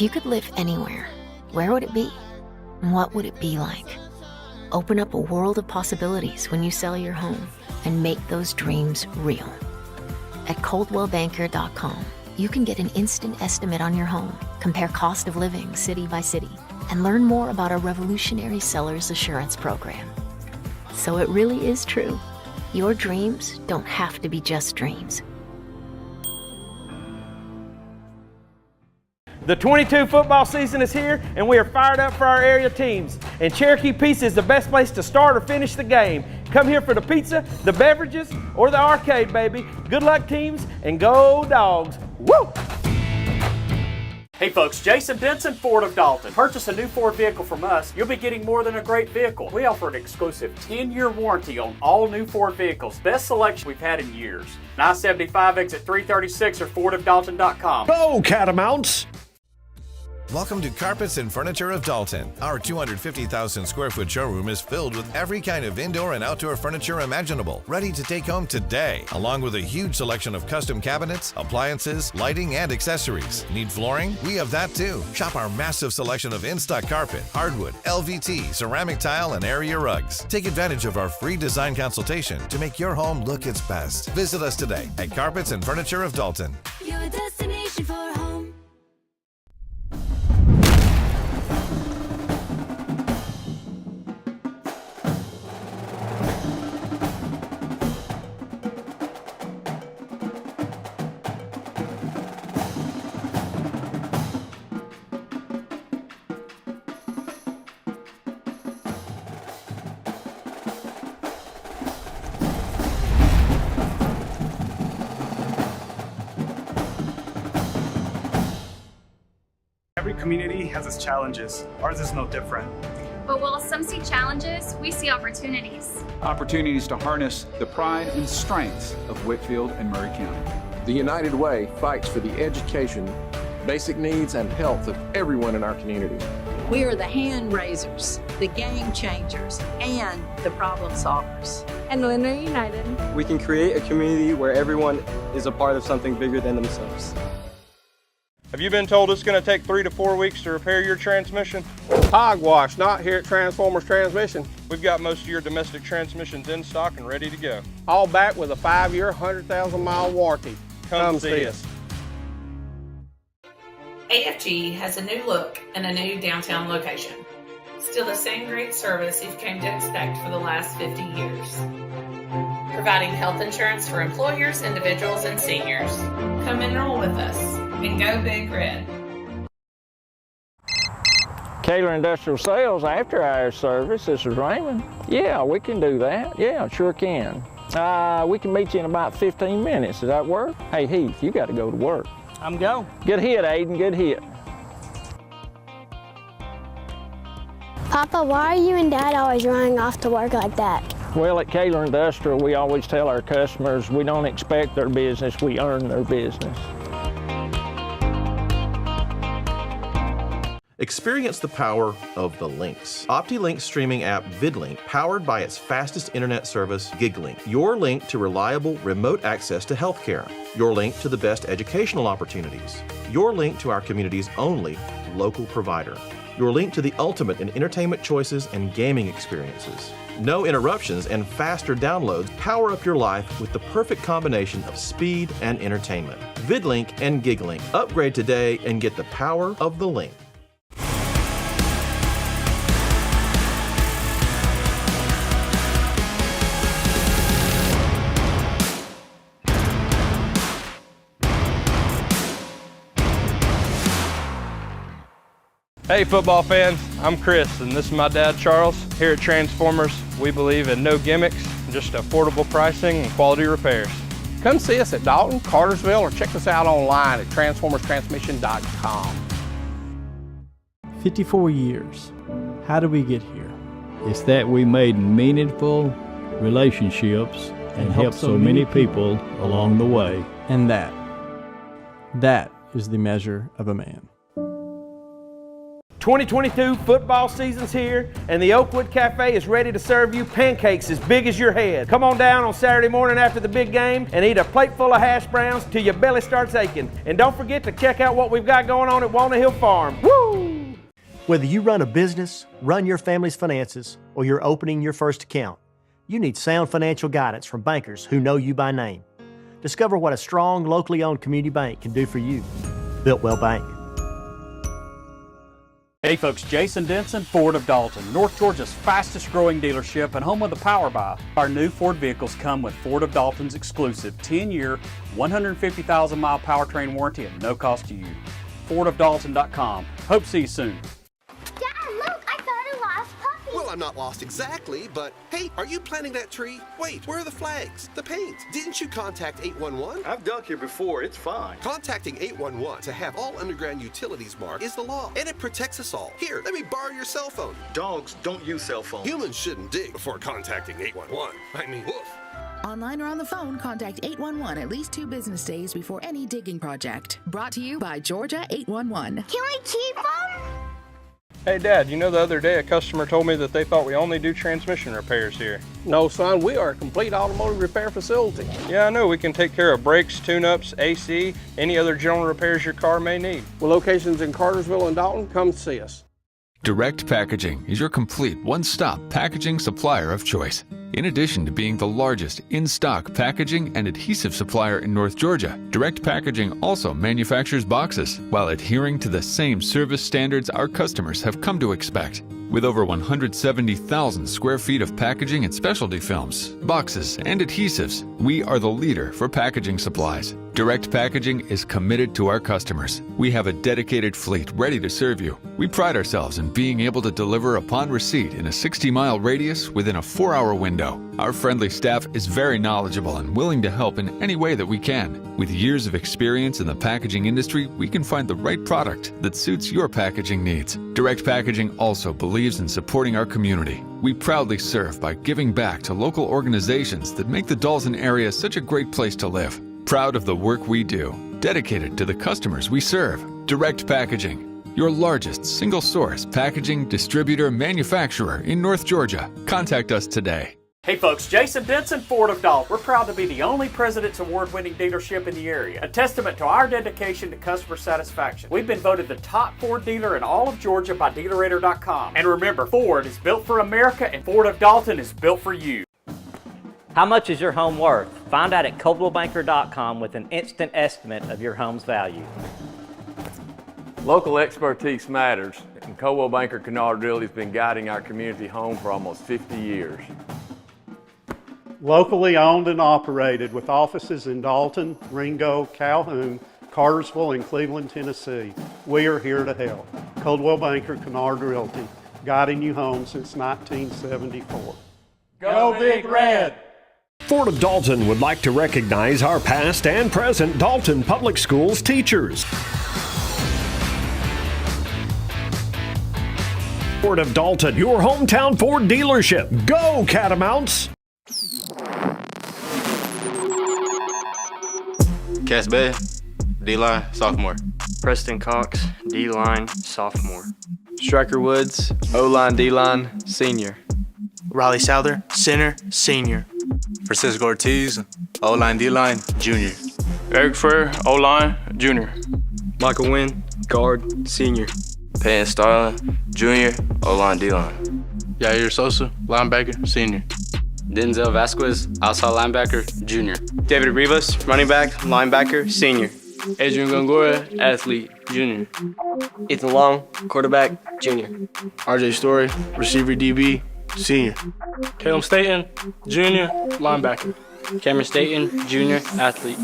If you could live anywhere, where would it be? And what would it be like? Open up a world of possibilities when you sell your home and make those dreams real. At ColdwellBanker.com, you can get an instant estimate on your home, compare cost of living city by city, and learn more about our revolutionary seller's assurance program. So it really is true. Your dreams don't have to be just dreams. The 22 football season is here, and we are fired up for our area teams. And Cherokee Pizza is the best place to start or finish the game. Come here for the pizza, the beverages, or the arcade, baby. Good luck, teams, and go Dogs. Woo! Hey folks, Jason Benson, Ford of Dalton. Purchase a new Ford vehicle from us, you'll be getting more than a great vehicle. We offer an exclusive 10-year warranty on all new Ford vehicles. Best selection we've had in years. I-75 exit 336 or FordofDalton.com. Go Catamounts! Welcome to Carpets and Furniture of Dalton. Our 250,000 square foot showroom is filled with every kind of indoor and outdoor furniture imaginable, ready to take home today, along with a huge selection of custom cabinets, appliances, lighting, and accessories. Need flooring? We have that too. Shop our massive selection of in-stock carpet, hardwood, LVT, ceramic tile, and area rugs. Take advantage of our free design consultation to make your home look its best. Visit us today at Carpets and Furniture of Dalton. Your destination for home. Every community has its challenges. Ours is no different. But while some see challenges, we see opportunities. Opportunities to harness the pride and strengths of Whitfield and Murray County. The United Way fights for the education, basic needs, and health of everyone in our community. We are the hand raisers, the game changers, and the problem solvers. And when we're united, we can create a community where everyone is a part of something bigger than themselves. Have you been told it's going to take 3 to 4 weeks to repair your transmission? Hogwash, not here at Transformers Transmission. We've got most of your domestic transmissions in stock and ready to go. All back with a 5-year, 100,000-mile warranty. Come see us. AFG has a new look and a new downtown location. Still the same great service you've come to expect for the last 50 years. Providing health insurance for employers, individuals, and seniors. Come enroll with us and go Big Red. Kaler Industrial Sales after hours service. This is Raymond. Yeah, we can do that. Yeah, sure can. We can meet you in about 15 minutes. Does that work? Hey, Heath, you got to go to work. I'm go. Good hit, Aiden. Good hit. Papa, why are you and Dad always running off to work like that? Well, at Kaler Industrial, we always tell our customers we don't expect their business, we earn their business. Experience the power of the links. OptiLink streaming app VidLink, powered by its fastest internet service, GigLink. Your link to reliable remote access to healthcare. Your link to the best educational opportunities. Your link to our community's only local provider. Your link to the ultimate in entertainment choices and gaming experiences. No interruptions and faster downloads power up your life with the perfect combination of speed and entertainment. VidLink and GigLink. Upgrade today and get the power of the link. Hey football fans, I'm Chris and this is my dad Charles. Here at Transformers, we believe in no gimmicks, just affordable pricing and quality repairs. Come see us at Dalton, Cartersville, or check us out online at transformerstransmission.com. 54 years. How did we get here? It's that we made meaningful relationships and helped so many people along the way. And that is the measure of a man. 2022 football season's here, and the Oakwood Cafe is ready to serve you pancakes as big as your head. Come on down on Saturday morning after the big game and eat a plate full of hash browns till your belly starts aching. And don't forget to check out what we've got going on at Walnut Hill Farm. Woo! Whether you run a business, run your family's finances, or you're opening your first account, you need sound financial guidance from bankers who know you by name. Discover what a strong, locally owned community bank can do for you. Built Well Bank. Hey folks, Jason Denson, Ford of Dalton, North Georgia's fastest growing dealership and home of the Power Buy. Our new Ford vehicles come with Ford of Dalton's exclusive 10-year, 150,000-mile powertrain warranty at no cost to you. FordofDalton.com. Hope to see you soon. Dad, look, I found a lost puppy. Well, I'm not lost exactly, but hey, are you planting that tree? Wait, where are the flags? The paint? Didn't you contact 811? I've dug here before, it's fine. Contacting 811 to have all underground utilities marked is the law, and it protects us all. Here, let me borrow your cell phone. Dogs don't use cell phones. Humans shouldn't dig before contacting 811. I mean, woof. Online or on the phone, contact 811 at least 2 business days before any digging project. Brought to you by Georgia 811. Can we keep them? Hey Dad, you know the other day a customer told me that they thought we only do transmission repairs here. No, son, we are a complete automotive repair facility. Yeah, I know. We can take care of brakes, tune-ups, AC, any other general repairs your car may need. With locations in Cartersville and Dalton, come see us. Direct Packaging is your complete one-stop packaging supplier of choice. In addition to being the largest in-stock packaging and adhesive supplier in North Georgia, Direct Packaging also manufactures boxes while adhering to the same service standards our customers have come to expect. With over 170,000 square feet of packaging and specialty films, boxes, and adhesives, we are the leader for packaging supplies. Direct Packaging is committed to our customers. We have a dedicated fleet ready to serve you. We pride ourselves in being able to deliver upon receipt in a 60-mile radius within a 4-hour window. Our friendly staff is very knowledgeable and willing to help in any way that we can. With years of experience in the packaging industry, we can find the right product that suits your packaging needs. Direct Packaging also believes in supporting our community. We proudly serve by giving back to local organizations that make the Dalton area such a great place to live. Proud of the work we do, dedicated to the customers we serve. Direct Packaging, your largest single-source packaging distributor manufacturer in North Georgia. Contact us today. Hey folks, Jason Denson, Ford of Dalton. We're proud to be the only President's Award-winning dealership in the area, a testament to our dedication to customer satisfaction. We've been voted the top Ford dealer in all of Georgia by DealerRater.com. And remember, Ford is built for America and Ford of Dalton is built for you. How much is your home worth? Find out at ColdwellBanker.com with an instant estimate of your home's value. Local expertise matters, and Coldwell Banker Kennard Realty has been guiding our community home for almost 50 years. Locally owned and operated with offices in Dalton, Ringo, Calhoun, Cartersville, and Cleveland, Tennessee. We are here to help. Coldwell Banker Kennard Realty, guiding you home since 1974. Go Big Red! Ford of Dalton would like to recognize our past and present Dalton Public Schools teachers. Ford of Dalton, your hometown Ford dealership. Go Catamounts! Cass Bay, D-line, sophomore. Preston Cox, D-line, sophomore. Striker Woods, O-line, D-line, senior. Riley Souther, center, senior. Francisco Ortiz, O-line, D-line, junior. Eric Frere, O-line, junior. Michael Wynn, guard, senior. Payne Starling, junior, O-line, D-line. Yair Sosa, linebacker, senior. Denzel Vasquez, outside linebacker, junior. David Rivas, running back, linebacker, senior. Adrian Gongora, athlete, junior. Ethan Long, quarterback, junior. RJ Story, receiver DB, senior. Caleb Staten, junior, linebacker. Cameron Staten, junior, athlete.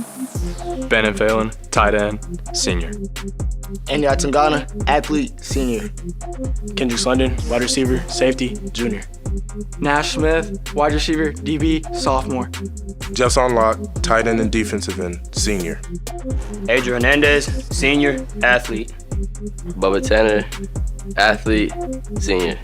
Bannon Phelan, tight end, senior. Andy Atangana, athlete, senior. Kendrick London, wide receiver, safety, junior. Nash Smith, wide receiver, DB, sophomore. Jeff Sonlock, tight end and defensive end, senior. Adrian Hernandez, senior, athlete. Bubba Tanner, athlete, senior.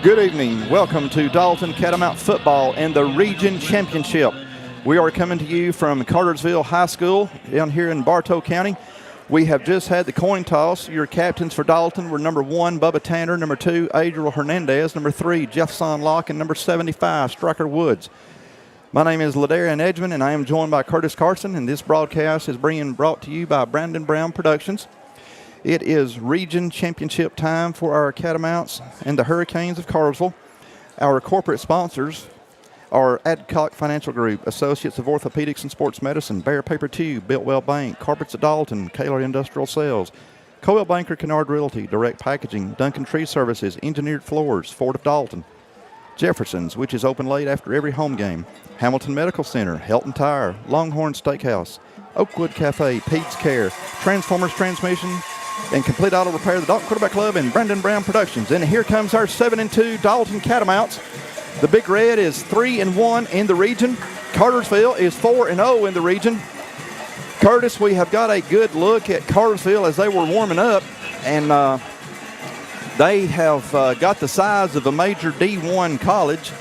Good evening. Welcome to Dalton Catamount football and the Region Championship. We are coming to you from Cartersville High School down here in Bartow County. We have just had the coin toss. Your captains for Dalton were number 1, Bubba Tanner, number 2, Adriel Hernandez, number 3, Jefferson Locke, and number 75, Striker Woods. My name is LaDarren Edgeman, and I am joined by Curtis Carson, and this broadcast is being brought to you by Brandon Brown Productions. It is Region Championship time for our Catamounts and the Hurricanes of Cartersville. Our corporate sponsors are Adcock Financial Group, Associates of Orthopedics and Sports Medicine, Bear Paper Tube, Biltwell Bank, Carpets at Dalton, Kaler Industrial Sales, Coldwell Banker Kennard Realty, Direct Packaging, Duncan Tree Services, Engineered Floors, Ford of Dalton, Jefferson's, which is open late after every home game, Hamilton Medical Center, Helton Tire, Longhorn Steakhouse, Oakwood Cafe, Pete's Care, Transformers Transmission, and Complete Auto Repair, the Dalton Quarterback Club, and Brandon Brown Productions. And here comes our 7-2 Dalton Catamounts. The Big Red is 3-1 in the region. Cartersville is 4-0 in the region. Curtis, we have got a good look at Cartersville as they were warming up, and they have got the size of a major D1 college.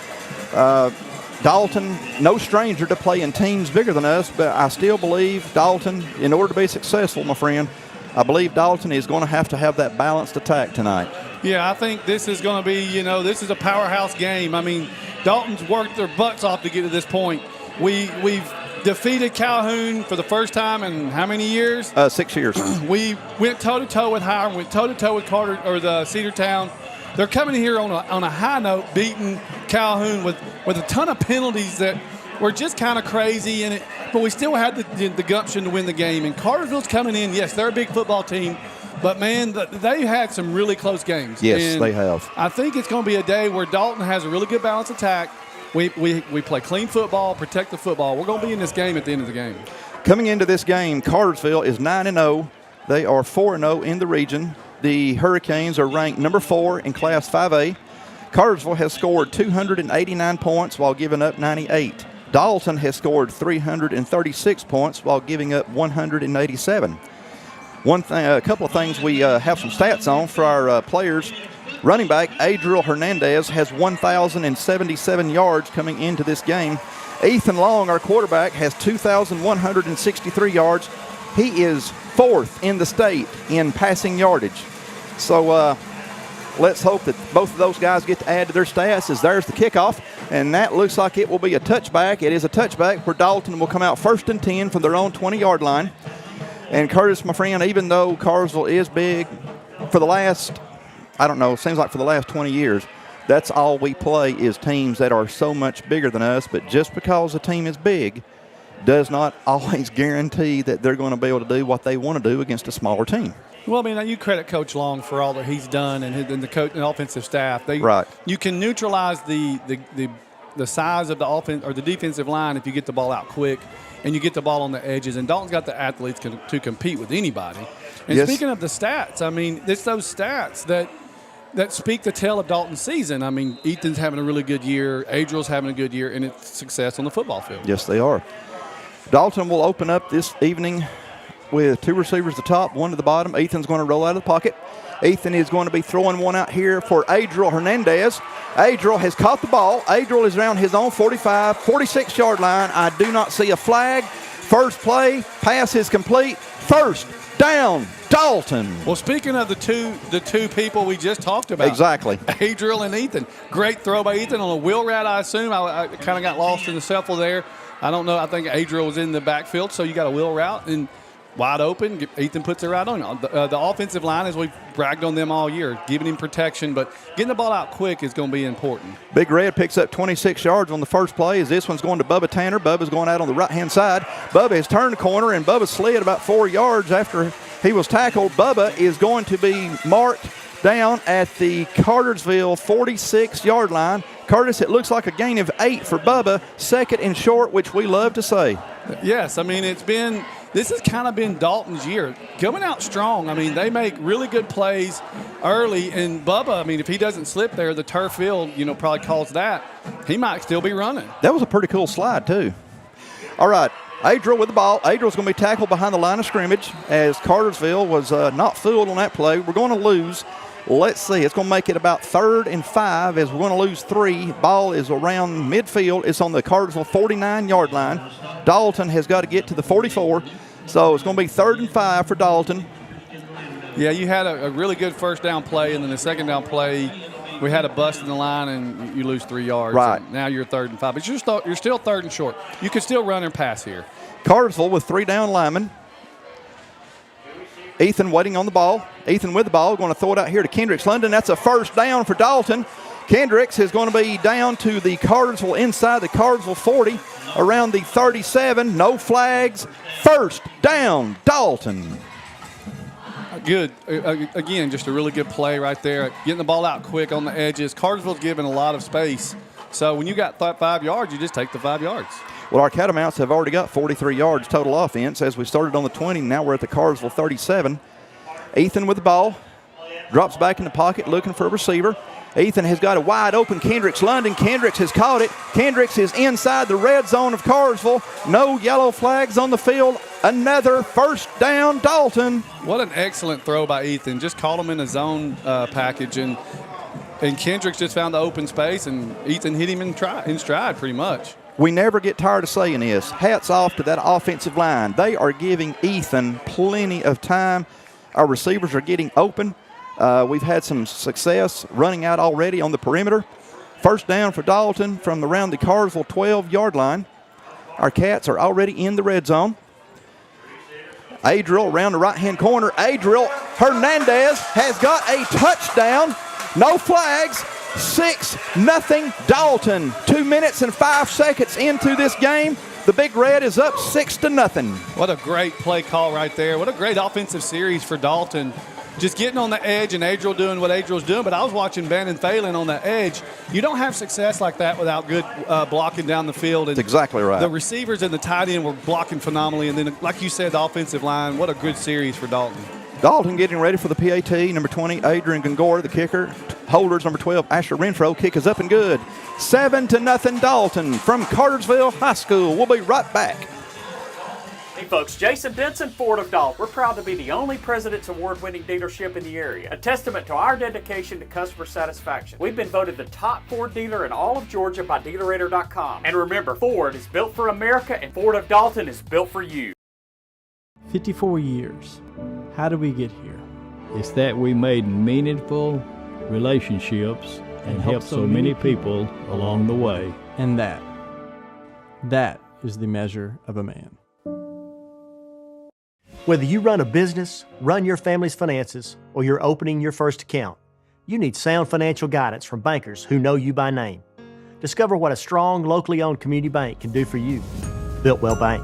Dalton, no stranger to playing teams bigger than us, but I still believe Dalton, in order to be successful, my friend, I believe Dalton is going to have that balanced attack tonight. Yeah, I think this is going to be, this is a powerhouse game. I mean, Dalton's worked their butts off to get to this point. We've defeated Calhoun for the first time in how many years? 6 years. We went toe-to-toe with Hiram, went toe-to-toe with Carter or the Cedartown. They're coming here on a high note, beating Calhoun with a ton of penalties that were just kind of crazy in it, but we still had the gumption to win the game. And Cartersville's coming in. Yes, they're a big football team, but, man, they had some really close games. Yes, and they have. I think it's going to be a day where Dalton has a really good balanced attack. We play clean football, protect the football. We're going to be in this game at the end of the game. Coming into this game, Cartersville is 9-0. They are 4-0 in the region. The Hurricanes are ranked number 4 in Class 5A. Cartersville has scored 289 points while giving up 98. Dalton has scored 336 points while giving up 187. A couple of things we have some stats on for our players. Running back Adriel Hernandez has 1,077 yards coming into this game. Ethan Long, our quarterback, has 2,163 yards. He is 4th in the state in passing yardage. So let's hope that both of those guys get to add to their stats, as there's the kickoff, and that looks like it will be a touchback. It is a touchback where Dalton will come out 1st and 10 from their own 20-yard line. And Curtis, my friend, even though Cartersville is big, for the last, seems like for the last 20 years, that's all we play is teams that are so much bigger than us. But just because a team is big does not always guarantee that they're going to be able to do what they want to do against a smaller team. Well, I mean, you credit Coach Long for all that he's done and the coach and offensive staff. Right. You can neutralize the size of the offense or the defensive line if you get the ball out quick and you get the ball on the edges. And Dalton's got the athletes to compete with anybody. And yes. Speaking of the stats, I mean, it's those stats that speak the tale of Dalton's season. I mean, Ethan's having a really good year. Adriel's having a good year, and it's success on the football field. Yes, they are. Dalton will open up this evening with 2 receivers at the top, 1 to the bottom. Ethan's going to roll out of the pocket. Ethan is going to be throwing one out here for Adriel Hernandez. Adriel has caught the ball. Adriel is around his own 45, 46-yard line. I do not see a flag. First play, pass is complete. First down, Dalton. Well, speaking of the two people we just talked about. Exactly. Adriel and Ethan. Great throw by Ethan on a wheel route, I assume. I kind of got lost in the shuffle there. I don't know. I think Adriel was in the backfield, so you got a wheel route and wide open. Ethan puts it right on. The offensive line, as we've bragged on them all year, giving him protection, but getting the ball out quick is going to be important. Big Red picks up 26 yards on the first play as this one's going to Bubba Tanner. Bubba's going out on the right-hand side. Bubba has turned the corner, and Bubba slid about 4 yards after he was tackled. Bubba is going to be marked down at the Cartersville 46-yard line. Curtis, it looks like a gain of 8 for Bubba, 2nd and short, which we love to say. Yes, I mean, this has kind of been Dalton's year. Coming out strong. I mean, they make really good plays early, and Bubba, I mean, if he doesn't slip there, the turf field, probably calls that. He might still be running. That was a pretty cool slide, too. All right, Adriel with the ball. Adriel's going to be tackled behind the line of scrimmage as Cartersville was not fooled on that play. We're going to lose Let's see. It's going to make it about 3rd and 5 as we're going to lose 3. Ball is around midfield. It's on the Cartersville 49-yard line. Dalton has got to get to the 44. So it's going to be 3rd and 5 for Dalton. Yeah, you had a really good first down play, and then the second down play, we had a bust in the line, and you lose 3 yards. Right. Now you're 3rd and 5. But you're still 3rd and short. You can still run and pass here. Cartersville with 3 down linemen. Ethan waiting on the ball. Ethan with the ball, going to throw it out here to Kendricks London. That's a first down for Dalton. Kendricks is going to be down to the Cartersville, inside the Cartersville 40, around the 37. No flags. First down, Dalton. Good. Again, just a really good play right there. Getting the ball out quick on the edges. Cartersville's given a lot of space. So when you got 5 yards, you just take the 5 yards. Well, our Catamounts have already got 43 yards total offense as we started on the 20. Now we're at the Cartersville 37. Ethan with the ball. Drops back in the pocket looking for a receiver. Ethan has got a wide open Kendricks London. Kendricks has caught it. Kendricks is inside the red zone of Cartersville. No yellow flags on the field. Another first down, Dalton. What an excellent throw by Ethan. Just caught him in a zone package, and Kendricks just found the open space, and Ethan hit him in stride pretty much. We never get tired of saying this. Hats off to that offensive line. They are giving Ethan plenty of time. Our receivers are getting open. We've had some success running out already on the perimeter. First down for Dalton from around the Cartersville 12-yard line. Our Cats are already in the red zone. Adriel around the right-hand corner. Adriel Hernandez has got a touchdown. No flags. 6-0 Dalton. 2 minutes and 5 seconds into this game. The Big Red is up 6-0. What a great play call right there. What a great offensive series for Dalton. Just getting on the edge and Adriel doing what Adriel's doing. But I was watching Bannon Phelan on the edge. You don't have success like that without good blocking down the field. And that's exactly right. The receivers and the tight end were blocking phenomenally. And then, like you said, the offensive line, what a good series for Dalton. Dalton getting ready for the PAT. Number 20, Adrian Gongora, the kicker. Holders, number 12, Asher Renfro. Kick is up and good. 7-0 Dalton from Cartersville High School. We'll be right back. Hey folks, Jason Benson, Ford of Dalton. We're proud to be the only President's Award-winning dealership in the area, a testament to our dedication to customer satisfaction. We've been voted the top Ford dealer in all of Georgia by DealerRater.com. And remember, Ford is built for America, and Ford of Dalton is built for you. 54 years. How did we get here? It's that we made meaningful relationships and helped so many people along the way. And that is the measure of a man. Whether you run a business, run your family's finances, or you're opening your first account, you need sound financial guidance from bankers who know you by name. Discover what a strong, locally owned community bank can do for you. Built Well Bank.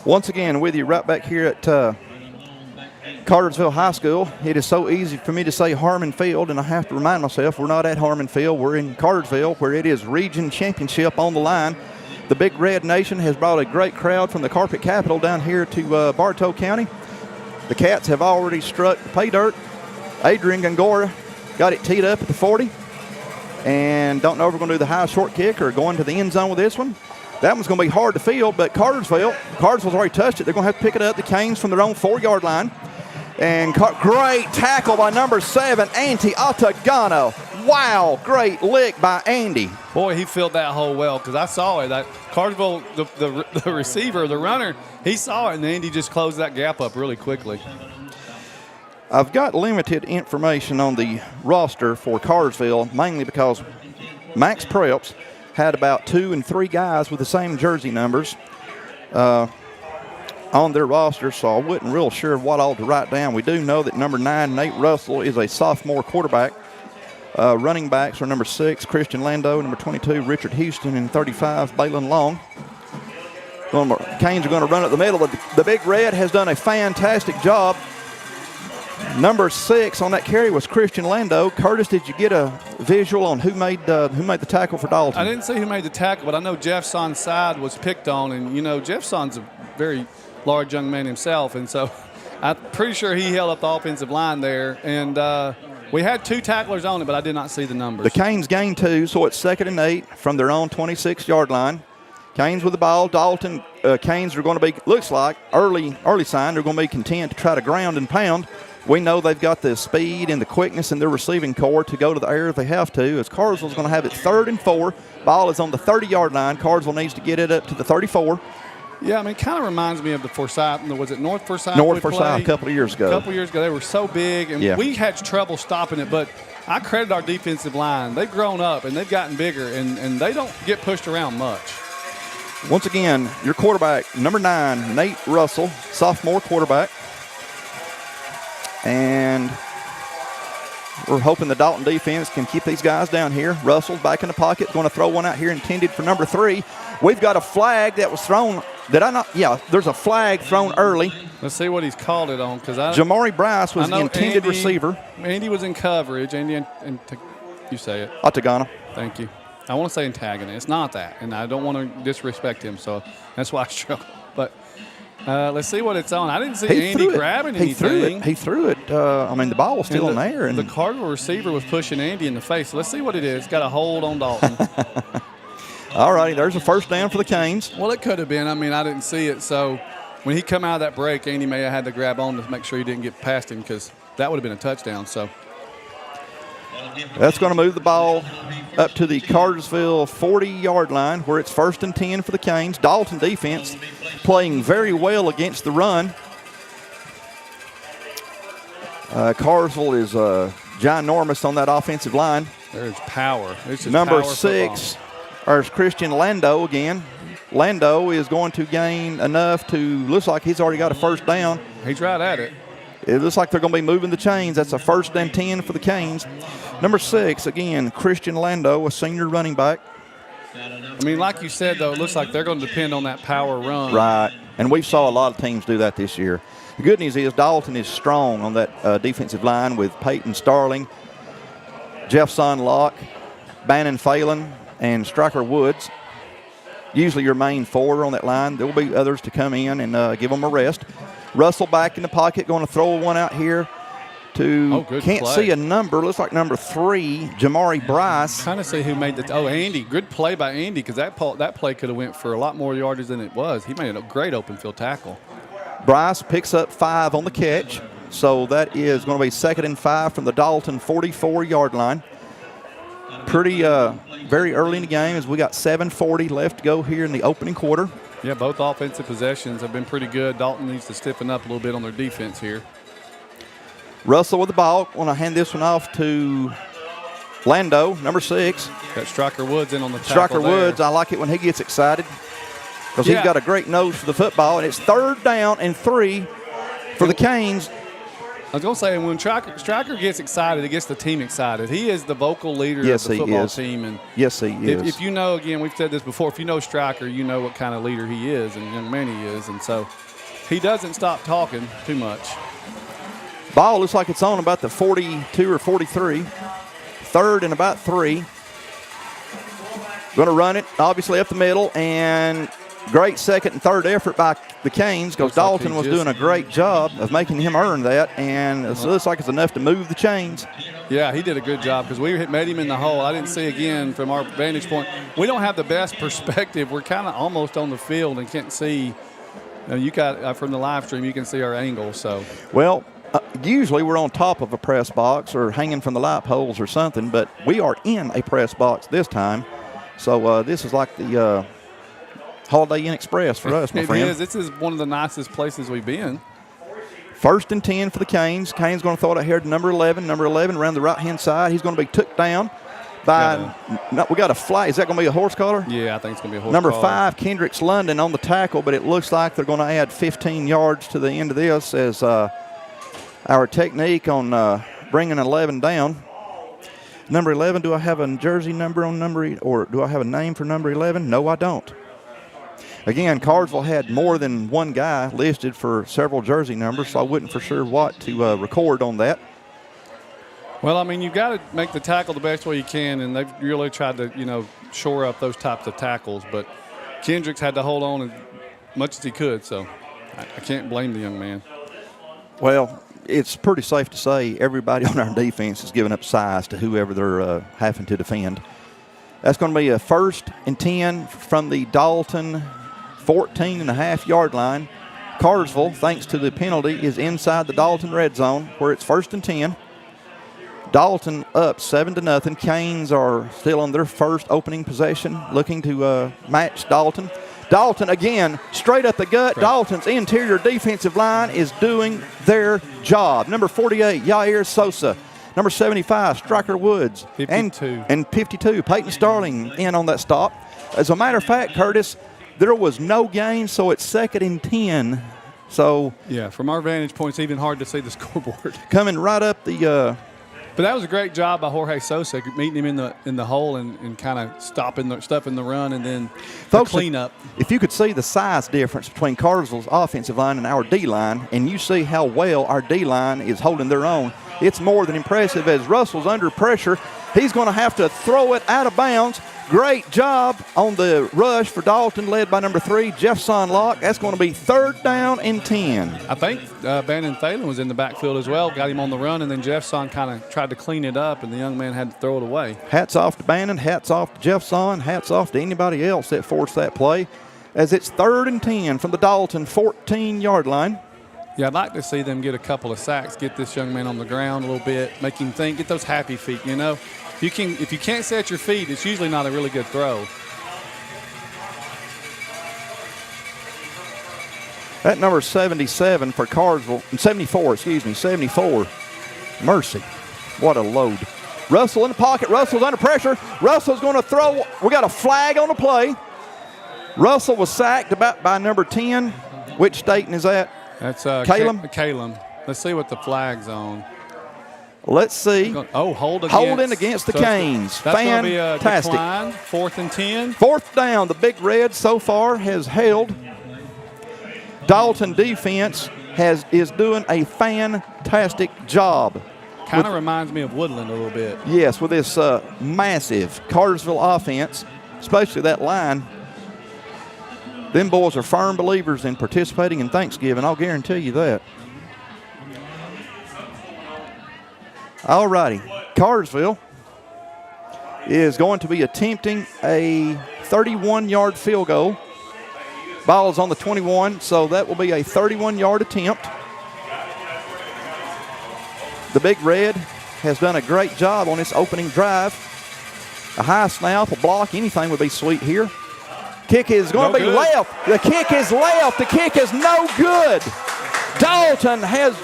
Once again, with you right back here at Cartersville High School. It is so easy for me to say Harmon Field, and I have to remind myself we're not at Harmon Field. We're in Cartersville, where it is region championship on the line. The Big Red Nation has brought a great crowd from the Carpet Capital down here to Bartow County. The Cats have already struck pay dirt. Adrian Gongora got it teed up at the 40. And don't know if we're going to do the high short kick or going to the end zone with this one. That one's going to be hard to field, but Cartersville's already touched it. They're going to have to pick it up. The Canes from their own 4-yard line. And great tackle by number 7, Andy Ottagano. Wow, great lick by Andy. Boy, he filled that hole well, because I saw it. That Cartersville, the receiver, the runner, he saw it, and Andy just closed that gap up really quickly. I've got limited information on the roster for Cartersville, mainly because Max Preps had about 2 and 3 guys with the same jersey numbers on their roster, so I wasn't real sure what all to write down. We do know that number 9, Nate Russell, is a sophomore quarterback. Running backs are number 6, Christian Lando, number 22, Richard Houston, and 35, Balin Long. Canes are going to run up the middle. The Big Red has done a fantastic job. Number 6 on that carry was Christian Lando. Curtis, did you get a visual on who made the tackle for Dalton? I didn't see who made the tackle, but I know Jeff Son's side was picked on, and, you know, Jeff Son's a very large young man himself, and so I'm pretty sure he held up the offensive line there, and we had 2 tacklers on it, but I did not see the numbers. The Canes gained 2, so it's 2nd and 8 from their own 26-yard line. Canes with the ball. Dalton Canes are going to be, looks like, early sign, they're going to be content to try to ground and pound. We know they've got the speed and the quickness in their receiving core to go to the air if they have to, as Cartersville's going to have it 3rd and 4. Ball is on the 30-yard line. Cartersville needs to get it up to the 34. Yeah, I mean, it kind of reminds me of the Forsyth. Was it North Forsyth? North Forsyth a couple of years ago. A couple of years ago. They were so big, and we had trouble stopping it, but I credit our defensive line. They've grown up, and they've gotten bigger, and they don't get pushed around much. Once again, your quarterback, number 9, Nate Russell, sophomore quarterback. And we're hoping the Dalton defense can keep these guys down here. Russell's back in the pocket, going to throw one out here intended for number 3. We've got a flag that was thrown. Did I not? Yeah, there's a flag thrown early. Let's see what he's called it on. Jamari Bryce was the intended receiver. Andy was in coverage. Andy, you say it. Atagana. Thank you. I want to say antagonist. It's not that, and I don't want to disrespect him, so that's why I struggle. But let's see what it's on. I didn't see Andy grabbing anything. He threw it. I mean, the ball was still in there. And the Cardinal receiver was pushing Andy in the face. So let's see what it is. It's got a hold on Dalton. All righty, there's a first down for the Canes. Well, it could have been. I mean, I didn't see it. So when he come out of that break, Andy may have had to grab on to make sure he didn't get past him, because that would have been a touchdown. So that's going to move the ball up to the Cartersville 40-yard line, where it's 1st and 10 for the Canes. Dalton defense playing very well against the run. Cartersville is ginormous on that offensive line. There's power. Number 6, there's Christian Lando again. Lando is going to gain enough to, looks like he's already got a first down. He's right at it. It looks like they're going to be moving the chains. That's a 1st and 10 for the Canes. Number 6, again, Christian Lando, a senior running back. I mean, like you said, though, it looks like they're going to depend on that power run. Right, and we saw a lot of teams do that this year. The good news is Dalton is strong on that defensive line with Peyton Starling, Jeffson Locke, Bannon Phelan, and Striker Woods. Usually your main 4 on that line. There will be others to come in and give them a rest. Russell back in the pocket, going to throw one out here to, can't see a number, looks like number 3, Jamari Bryce. Trying to see who made the, Andy. Good play by Andy, because that play could have went for a lot more yardage than it was. He made a great open field tackle. Bryce picks up 5 on the catch, so that is going to be 2nd and 5 from the Dalton 44-yard line. Pretty very early in the game, as we got 7:40 left to go here in the opening quarter. Yeah, both offensive possessions have been pretty good. Dalton needs to stiffen up a little bit on their defense here. Russell with the ball. Want to hand this one off to Lando, number 6. Got Striker Woods in on the tackle. Striker Woods, I like it when he gets excited, because he's got a great nose for the football, and it's 3rd down and 3 for the Canes. I was going to say, when Striker gets excited, it gets the team excited. He is the vocal leader of the football team. And yes, he is. If you know, again, we've said this before, if you know Striker, you know what kind of leader he is and young man he is. And so he doesn't stop talking too much. Ball looks like it's on about the 42 or 43. 3rd and about 3. Going to run it, obviously, up the middle, and great 2nd and 3rd effort by the Canes, because Dalton was doing a great job of making him earn that, and it looks like it's enough to move the chains. Yeah, he did a good job, because we made him in the hole. I didn't see, again, from our vantage point, we don't have the best perspective. We're kind of almost on the field and can't see. You got from the live stream, you can see our angle. So well, usually we're on top of a press box or hanging from the light poles or something, but we are in a press box this time. So this is like the Holiday Inn Express for us, my friend. It is. This is one of the nicest places we've been. 1st and 10 for the Canes. Canes going to throw it out here to number 11. Number 11 around the right-hand side. He's going to be took down by we got a flag. Is that going to be a horse collar? Yeah, I think it's going to be a horse number collar. 5, Kendricks London on the tackle, but it looks like they're going to add 15 yards to the end of this as our technique on bringing 11 down. Number 11, do I have a jersey number on number, or do I have a name for number 11? No, I don't. Again, Cartersville had more than one guy listed for several jersey numbers, so I wasn't for sure what to record on that. Well, I mean, you've got to make the tackle the best way you can, and they've really tried to, shore up those types of tackles. But Kendricks had to hold on as much as he could, so I can't blame the young man. Well, it's pretty safe to say everybody on our defense is giving up size to whoever they're having to defend. That's going to be a 1st and 10 from the Dalton 14.5-yard line. Cartersville, thanks to the penalty, is inside the Dalton red zone where it's 1st and 10. Dalton up 7-0. Canes are still on their first opening possession, looking to match Dalton. Dalton again, straight up the gut. Right. Dalton's interior defensive line is doing their job. Number 48, Yair Sosa. Number 75, Striker Woods. 52. And 52, Peyton Starling in on that stop. As a matter of fact, Curtis, there was no gain, so it's 2nd and 10. So yeah, from our vantage point, it's even hard to see the scoreboard. Coming right up the but that was a great job by Jorge Sosa, meeting him in the hole and kind of stopping the run, and then the cleanup. If you could see the size difference between Cartersville's offensive line and our D-line, and you see how well our D-line is holding their own, it's more than impressive. As Russell's under pressure, he's going to have to throw it out of bounds. Great job on the rush for Dalton, led by number 3, Jefferson Locke. That's going to be 3rd down and 10. I think Bannon Thalen was in the backfield as well, got him on the run, and then Jefferson kind of tried to clean it up, and the young man had to throw it away. Hats off to Bannon, hats off to Jefferson, hats off to anybody else that forced that play, as it's 3rd and 10 from the Dalton 14-yard line. Yeah, I'd like to see them get a couple of sacks, get this young man on the ground a little bit, make him think, get those happy feet, you know. If you can't set your feet, it's usually not a really good throw. That number 77 for Cartersville, 74, excuse me, 74. Mercy, what a load. Russell in the pocket, Russell's under pressure. Russell's going to throw, we got a flag on the play. Russell was sacked about by number 10. Which Staten is that? That's Calum. Calum. Let's see what the flag's on. Let's see. Holding against the Canes. That's fantastic. Going to be a decline. 4th and 10. 4th down. The Big Red so far has held. Dalton defense is doing a fantastic job. Kind of reminds me of Woodland a little bit. Yes, with this massive Cartersville offense, especially that line. Them boys are firm believers in participating in Thanksgiving. I'll guarantee you that. All righty. Cartersville is going to be attempting a 31-yard field goal. Ball is on the 21, so that will be a 31-yard attempt. The Big Red has done a great job on this opening drive. A high snap, a block, anything would be sweet here. Kick is going to be left. The kick is left. The kick is no good. Dalton has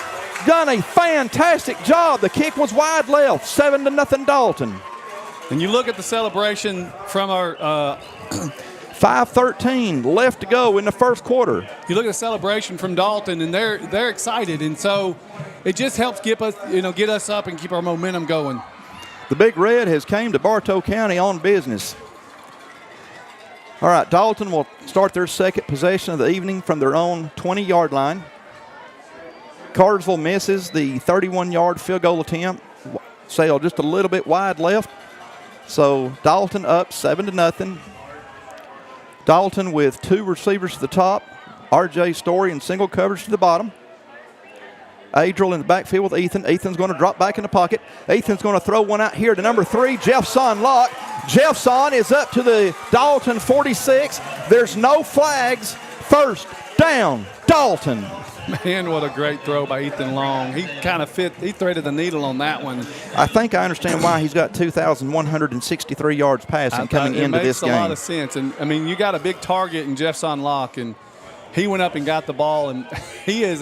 done a fantastic job. The kick was wide left, 7-0 Dalton. And you look at the celebration from our 5:13 left to go in the first quarter. You look at the celebration from Dalton, and they're excited, and so it just helps get us up and keep our momentum going. The Big Red has came to Bartow County on business. All right, Dalton will start their second possession of the evening from their own 20-yard line. Cartersville misses the 31-yard field goal attempt. Sailed just a little bit wide left. So Dalton up 7-0. Dalton with 2 receivers to the top. R.J. Story in single coverage to the bottom. Adriel in the backfield with Ethan. Ethan's going to drop back in the pocket. Ethan's going to throw one out here to number 3, Jefferson Locke. Jefferson is up to the Dalton 46. There's no flags. First down, Dalton. Man, what a great throw by Ethan Long. He kind of he threaded the needle on that one. I think I understand why he's got 2,163 yards passing coming into this game. It makes a lot of sense. And, I mean, you got a big target in Jefferson Locke, and he went up and got the ball, and he is,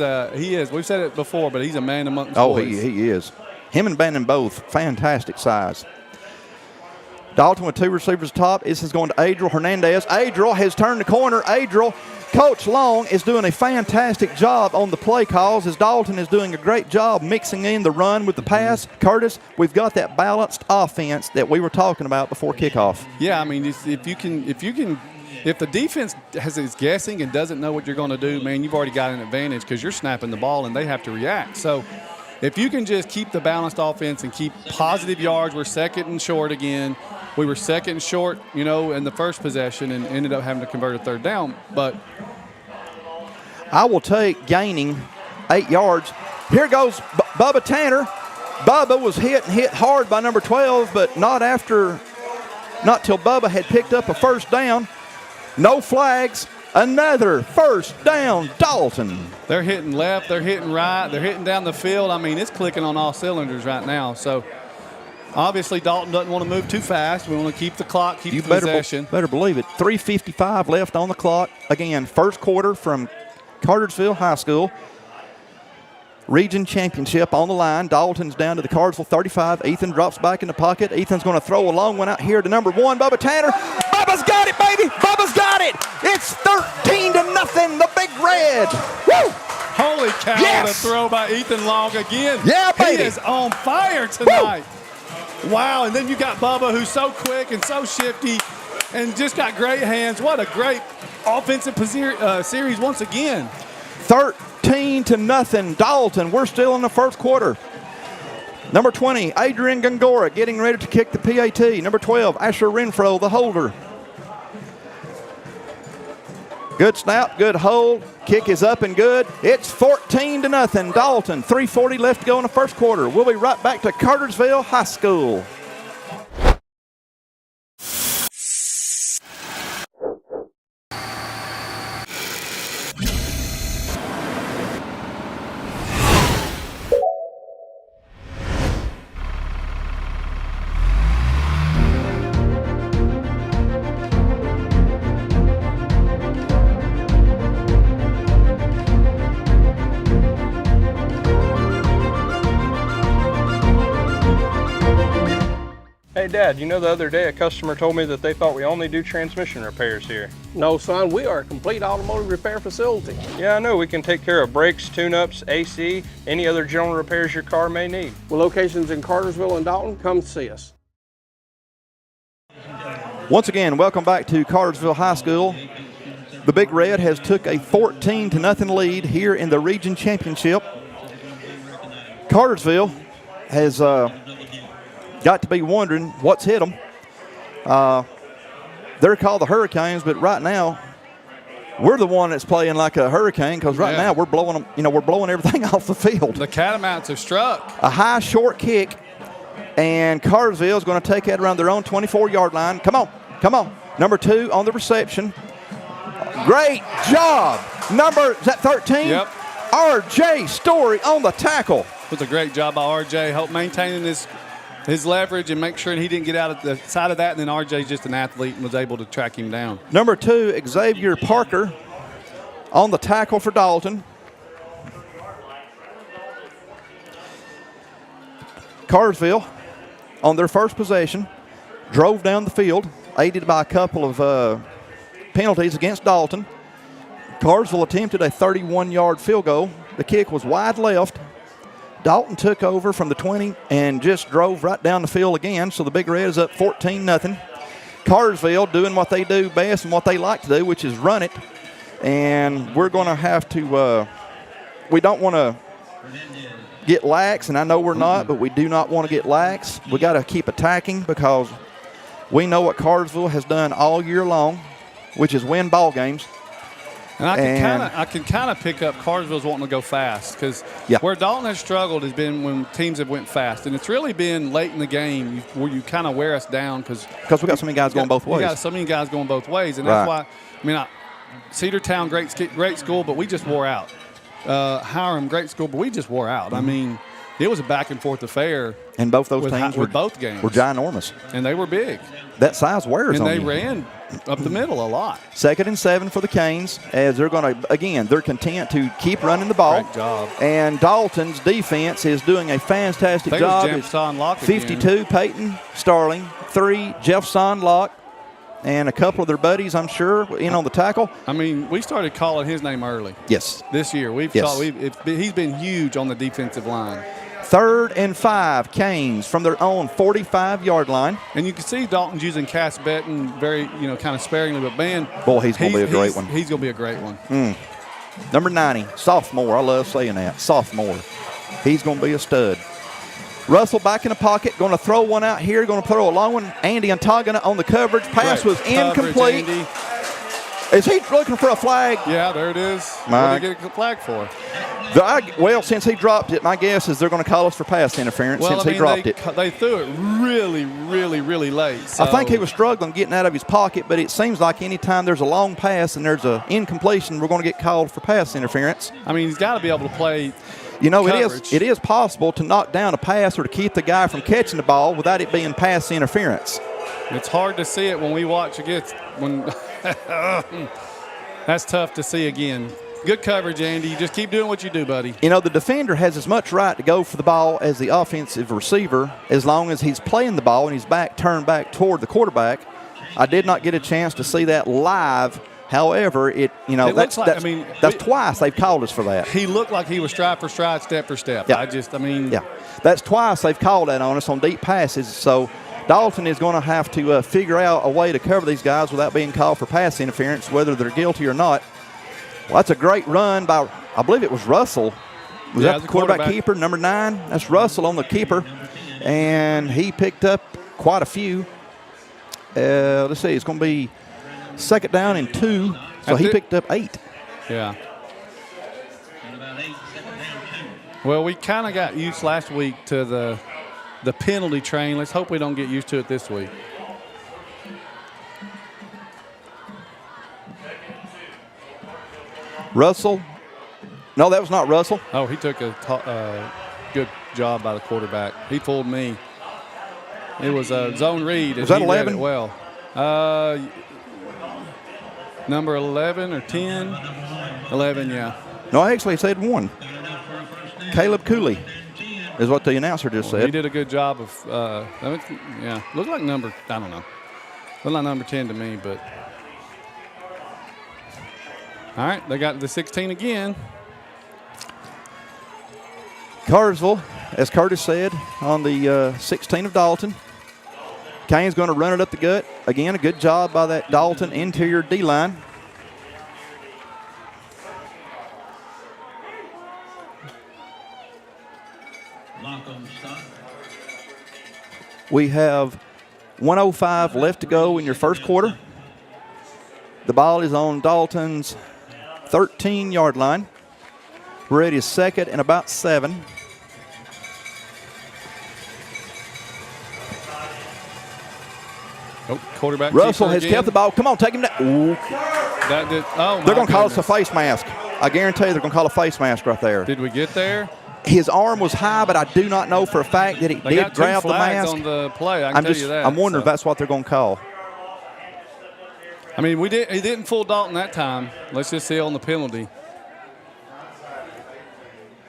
we've said it before, but he's a man amongst boys. Oh, he is. Him and Bannon both, fantastic size. Dalton with 2 receivers top. This is going to Adriel Hernandez. Adriel has turned the corner. Adriel, Coach Long is doing a fantastic job on the play calls as Dalton is doing a great job mixing in the run with the pass. Curtis, we've got that balanced offense that we were talking about before kickoff. Yeah, I mean, if the defense is guessing and doesn't know what you're going to do, man, you've already got an advantage because you're snapping the ball and they have to react. So if you can just keep the balanced offense and keep positive yards, we're 2nd and short again. We were 2nd and short, in the first possession and ended up having to convert a 3rd down. But I will take gaining 8 yards. Here goes Bubba Tanner. Bubba was hit hard by number 12, but not till Bubba had picked up a 1st down. No flags. Another first down, Dalton. They're hitting left, they're hitting right, they're hitting down the field. I mean, it's clicking on all cylinders right now. So obviously Dalton doesn't want to move too fast. We want to keep the clock, keep the possession. Better believe it. 3:55 left on the clock. Again, first quarter from Cartersville High School. Region championship on the line. Dalton's down to the Cartersville 35. Ethan drops back in the pocket. Ethan's going to throw a long one out here to number 1, Bubba Tanner. Bubba's got it, baby. Bubba's got it. It's 13-0, the Big Red. Woo! Holy cow, what a throw by Ethan Long again. Yeah, baby. He is on fire tonight. Woo! Wow, and then you got Bubba, who's so quick and so shifty and just got great hands. What a great offensive series once again. 13-0, Dalton. We're still in the first quarter. Number 20, Adrian Gongora getting ready to kick the PAT. Number 12, Asher Renfro, the holder. Good snap, good hold. Kick is up and good. It's 14-0, Dalton. 3:40 left to go in the first quarter. We'll be right back to Cartersville High School. Hey Dad, you know the other day a customer told me that they thought we only do transmission repairs here. No, son, we are a complete automotive repair facility. Yeah, I know. We can take care of brakes, tune-ups, AC, any other general repairs your car may need. With locations in Cartersville and Dalton, come see us. Once again, welcome back to Cartersville High School. The Big Red has took a 14-0 lead here in the region championship. Cartersville has got to be wondering what's hit them. They're called the Hurricanes, but right now we're the one that's playing like a hurricane because right now we're blowing them. We're blowing everything off the field. The Catamounts have struck. A high short kick, and Cartersville is going to take that around their own 24-yard line. Come on, come on. Number 2 on the reception. Great job. Is that 13? Yep. R.J. Story on the tackle. It was a great job by R.J. Help maintaining his leverage and make sure he didn't get out of the side of that, and then R.J.'s just an athlete and was able to track him down. Number 2, Xavier Parker on the tackle for Dalton. Cartersville, on their first possession, drove down the field, aided by a couple of penalties against Dalton. Cartersville attempted a 31-yard field goal. The kick was wide left. Dalton took over from the 20 and just drove right down the field again, so the Big Red is up 14-0. Cartersville doing what they do best and what they like to do, which is run it. And we're going to have to we don't want to get lax, and I know we're not, but we do not want to get lax. We got to keep attacking because we know what Cartersville has done all year long, which is win ball games. And I can kind of pick up Cartersville's wanting to go fast because where Dalton has struggled has been when teams have went fast, and it's really been late in the game where you kind of wear us down because we got so many guys going both ways. We got so many guys going both ways, and that's why. I mean, Cedartown, great school, but we just wore out. Hiram, great school, but we just wore out. I mean, it was a back and forth affair. And both those teams were both games were ginormous, and they were big. That size wears on you. And they ran up the middle a lot. 2nd and 7 for the Canes as they're going to, again, they're content to keep running the ball. Great job. And Dalton's defense is doing a fantastic job. Jefferson Locke 52, again. Peyton Starling. 3, Jefferson Locke. And a couple of their buddies, I'm sure, in on the tackle. I mean, we started calling his name early. Yes. This year. He's been huge on the defensive line. 3rd and 5, Canes from their own 45-yard line. And you can see Dalton's using Cass Betton very, kind of sparingly, but man, boy, he's going to be a great one. He's going to be a great one. Number 90, sophomore. I love saying that, sophomore. He's going to be a stud. Russell back in the pocket, going to throw one out here, going to throw a long one. Andy Antagana on the coverage. Pass was incomplete. Is he looking for a flag? Yeah, there it is. My- What did he get a flag for? Well, since he dropped it, my guess is they're going to call us for pass interference since he dropped it. They threw it really, really, really late. So. I think he was struggling getting out of his pocket, but it seems like any time there's a long pass and there's an incompletion, we're going to get called for pass interference. I mean, he's got to be able to play. You know, coverage. it is possible to knock down a pass or to keep the guy from catching the ball without it being pass interference. It's hard to see it when we watch against when. That's tough to see again. Good coverage, Andy. You just keep doing what you do, buddy. You know, the defender has as much right to go for the ball as the offensive receiver as long as he's playing the ball and he's turned back toward the quarterback. I did not get a chance to see that live. However, that's twice they've called us for that. He looked like he was stride for stride, step for step. Yeah. Yeah. That's twice they've called that on us on deep passes. So Dalton is going to have to figure out a way to cover these guys without being called for pass interference, whether they're guilty or not. Well, that's a great run by, I believe it was Russell. Was that the quarterback keeper, number 9? That's Russell on the keeper. And he picked up quite a few. Let's see, it's going to be 2nd down and 2. So he picked up 8. Yeah. Well, we kind of got used last week to the penalty train. Let's hope we don't get used to it this week. Russell. No, that was not Russell. Oh, he took a good job by the quarterback. He fooled me. It was a zone read. Was that 11? It well. Number 11 or 10? 11, yeah. No, I actually said 1. Caleb Cooley is what the announcer just said. He did a good job of, looked like number, I don't know. Looked like number 10 to me, but. All right, they got the 16 again. Cartersville, as Curtis said, on the 16 of Dalton. Kane's going to run it up the gut. Again, a good job by that Dalton interior D-line. We have 1:05 left to go in your first quarter. The ball is on Dalton's 13-yard line. We're ready 2nd and about 7. Oh, quarterback. Russell has kept the ball. Come on, take him down. Ooh. They're going to call us a face mask. I guarantee you they're going to call a face mask right there. Did we get there? His arm was high, but I do not know for a fact that he did grab the mask. On the play, I can tell you that. I'm wondering if that's what they're going to call. I mean, he didn't fool Dalton that time. Let's just see on the penalty.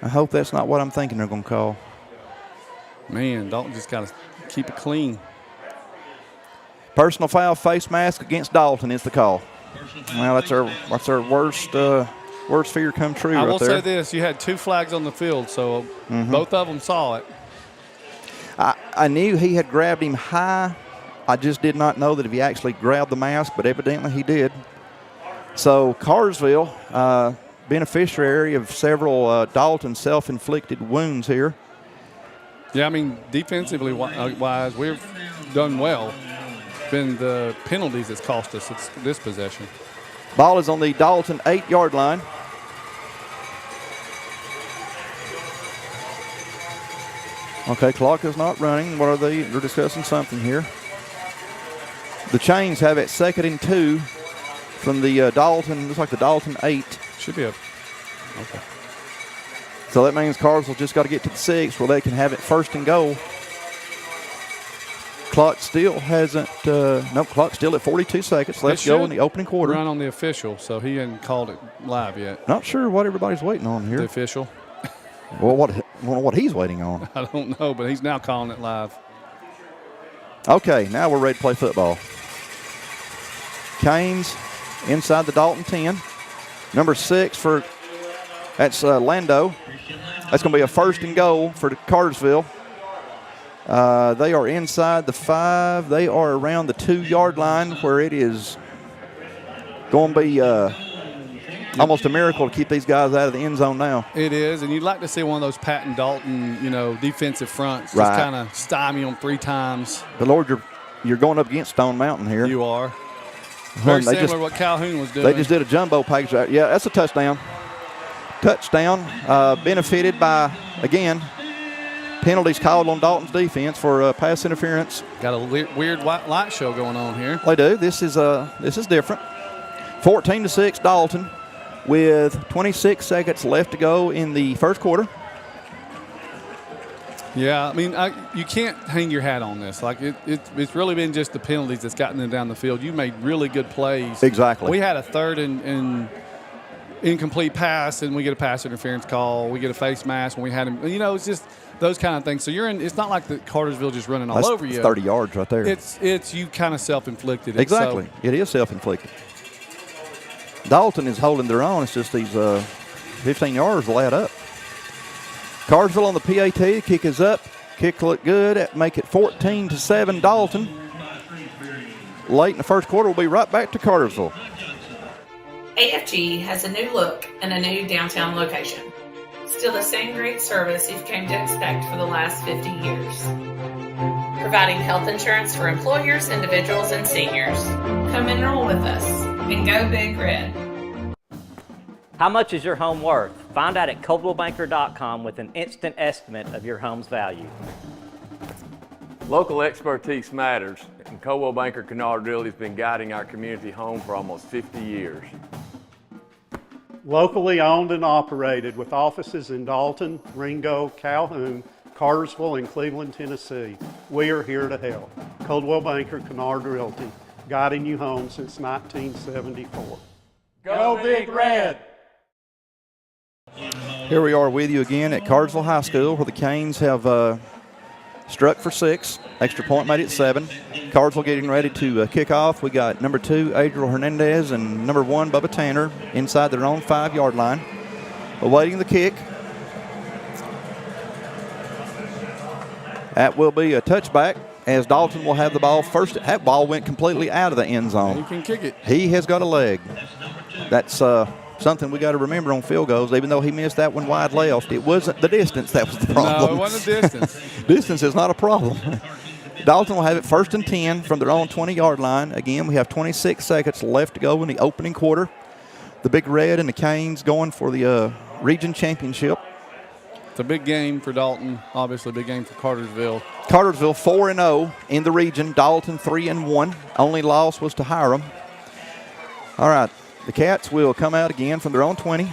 I hope that's not what I'm thinking they're going to call. Man, Dalton just got to keep it clean. Personal foul, face mask against Dalton is the call. Well, that's our worst fear come true right there. I will say this. You had 2 flags on the field, so both of them saw it. I knew he had grabbed him high. I just did not know that if he actually grabbed the mask, but evidently he did. So Cartersville, beneficiary of several Dalton self-inflicted wounds here. Yeah, I mean, defensively wise, we've done well. Been the penalties that's cost us this possession. Ball is on the Dalton 8-yard line. Okay, clock is not running. What are they? They're discussing something here. The chains have it 2nd and 2 from the Dalton. Looks like the Dalton 8. Should be okay. So that means Cartersville just got to get to the 6 where they can have it 1st and goal. Clock still hasn't. Clock still at 42 seconds. Let's go in the opening quarter. Run on the official, so he hasn't called it live yet. Not sure what everybody's waiting on here. The official. Well, what he's waiting on. I don't know, but he's now calling it live. Okay, now we're ready to play football. Canes inside the Dalton 10. Number 6 that's Lando. That's going to be a 1st and goal for Cartersville. They are inside the 5. They are around the 2-yard line where it is going to be almost a miracle to keep these guys out of the end zone now. It is, and you'd like to see one of those Patton Dalton, defensive fronts right. Just kind of stymie them 3 times. But Lord, you're going up against Stone Mountain here. You are. Very similar to what Calhoun was doing. They just did a jumbo package. Yeah, that's a touchdown. Benefited by, again, penalties called on Dalton's defense for pass interference. Got a weird white light show going on here. They do. This is different. 14-6 Dalton with 26 seconds left to go in the first quarter. Yeah, I mean, you can't hang your hat on this. Like it's really been just the penalties that's gotten them down the field. You made really good plays. Exactly. We had a third and incomplete pass, and we get a pass interference call. We get a face mask when we had him. You know, it's just those kind of things. So it's not like the Cartersville just running all over you. 30 yards right there. It's you kind of self-inflicted. Exactly. It is self-inflicted. Dalton is holding their own. It's just these 15 yards will add up. Cartersville on the PAT. The kick is up. Kick looked good. Make it 14-7 Dalton. Late in the first quarter, we'll be right back to Cartersville. AFG has a new look and a new downtown location. Still the same great service you've come to expect for the last 50 years. Providing health insurance for employers, individuals, and seniors. Come enroll with us and go Big Red. How much is your home worth? Find out at ColdwellBanker.com with an instant estimate of your home's value. Local expertise matters, and Coldwell Banker Kennard Realty has been guiding our community home for almost 50 years. Locally owned and operated with offices in Dalton, Ringo, Calhoun, Cartersville, and Cleveland, Tennessee. We are here to help. Coldwell Banker Kennard Realty, guiding you home since 1974. Go Big Red! Here we are with you again at Cartersville High School, where the Canes have struck for 6. Extra point made it 7. Cartersville getting ready to kick off. We got number 2, Adriel Hernandez, and number 1, Bubba Tanner, inside their own 5-yard line, awaiting the kick. That will be a touchback, as Dalton will have the ball first. That ball went completely out of the end zone. You can kick it. He has got a leg. That's something we got to remember on field goals. Even though he missed that one wide left, it wasn't the distance that was the problem. No, it wasn't the distance. Distance is not a problem. Dalton will have it 1st and 10 from their own 20-yard line. Again, we have 26 seconds left to go in the opening quarter. The Big Red and the Canes going for the region championship. It's a big game for Dalton. Obviously, a big game for Cartersville. Cartersville 4-0 in the region. Dalton 3-1. Only loss was to Hiram. All right. The Cats will come out again from their own 20.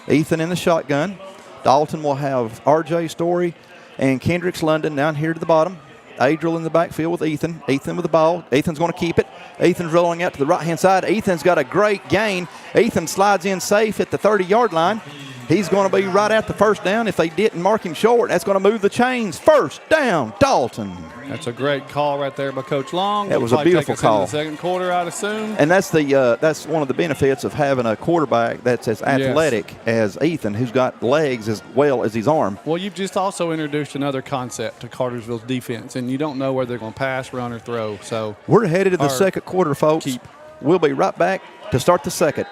Ethan in the shotgun. Dalton will have R.J. Story and Kendricks London down here to the bottom. Adriel in the backfield with Ethan. Ethan with the ball. Ethan's going to keep it. Ethan's rolling out to the right-hand side. Ethan's got a great gain. Ethan slides in safe at the 30-yard line. He's going to be right at the first down. If they didn't mark him short, that's going to move the chains. First down, Dalton. That's a great call right there by Coach Long. That was a beautiful call. Into the second quarter, I'd assume. And that's one of the benefits of having a quarterback that's as athletic as Ethan, who's got legs as well as his arm. Well, you've just also introduced another concept to Cartersville's defense, and you don't know whether they're going to pass, run, or throw. So we're headed to the second quarter, folks. We'll be right back to start the second.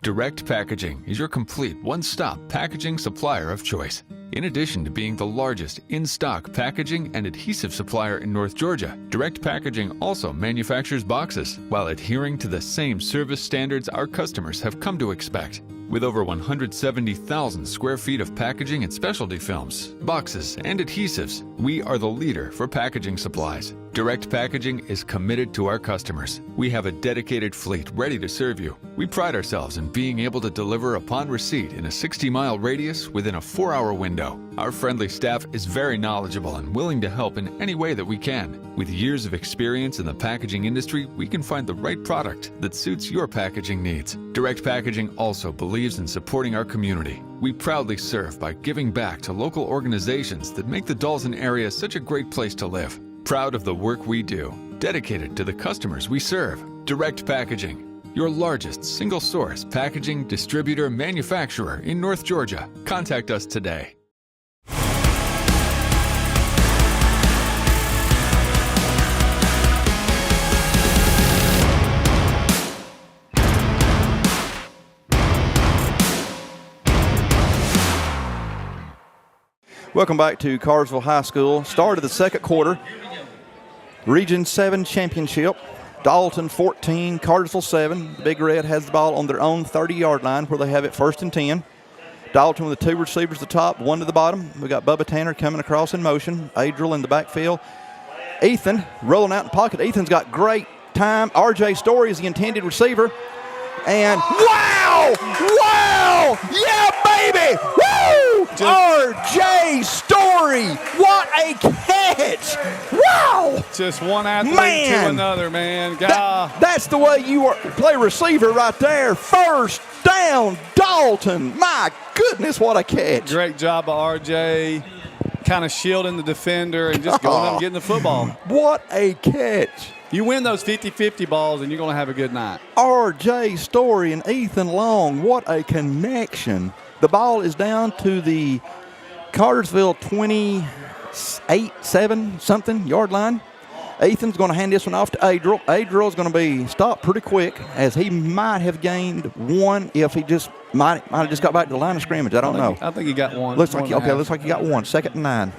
Direct Packaging is your complete one-stop packaging supplier of choice. In addition to being the largest in-stock packaging and adhesive supplier in North Georgia, Direct Packaging also manufactures boxes while adhering to the same service standards our customers have come to expect. With over 170,000 square feet of packaging and specialty films, boxes, and adhesives, we are the leader for packaging supplies. Direct Packaging is committed to our customers. We have a dedicated fleet ready to serve you. We pride ourselves in being able to deliver upon receipt in a 60-mile radius within a 4-hour window. Our friendly staff is very knowledgeable and willing to help in any way that we can. With years of experience in the packaging industry, we can find the right product that suits your packaging needs. Direct Packaging also believes in supporting our community. We proudly serve by giving back to local organizations that make the Dalton area such a great place to live. Proud of the work we do, dedicated to the customers we serve. Direct Packaging, your largest single-source packaging distributor manufacturer in North Georgia. Contact us today. Welcome back to Cartersville High School. Start of the second quarter. Region 7 championship. Dalton 14, Cartersville 7. The Big Red has the ball on their own 30-yard line where they have it 1st and 10. Dalton with the 2 receivers at the top, 1 to the bottom. We got Bubba Tanner coming across in motion. Adriel in the backfield. Ethan rolling out in the pocket. Ethan's got great time. R.J. Story is the intended receiver. And wow! Wow! Yeah, baby! Woo! R.J. Story! What a catch! Wow! Just one athlete to another, man. That's the way you play receiver right there. First down, Dalton. My goodness, what a catch. Great job by R.J. Kind of shielding the defender and just going up and getting the football. What a catch. You win those 50-50 balls, and you're going to have a good night. R.J. Story and Ethan Long, what a connection. The ball is down to the Cartersville 28-7-something yard line. Ethan's going to hand this one off to Adriel. Adriel's going to be stopped pretty quick, as he might have gained 1 if he just might have just got back to the line of scrimmage. I don't know. I think he got 1. Looks like he got 1. 2nd and 9.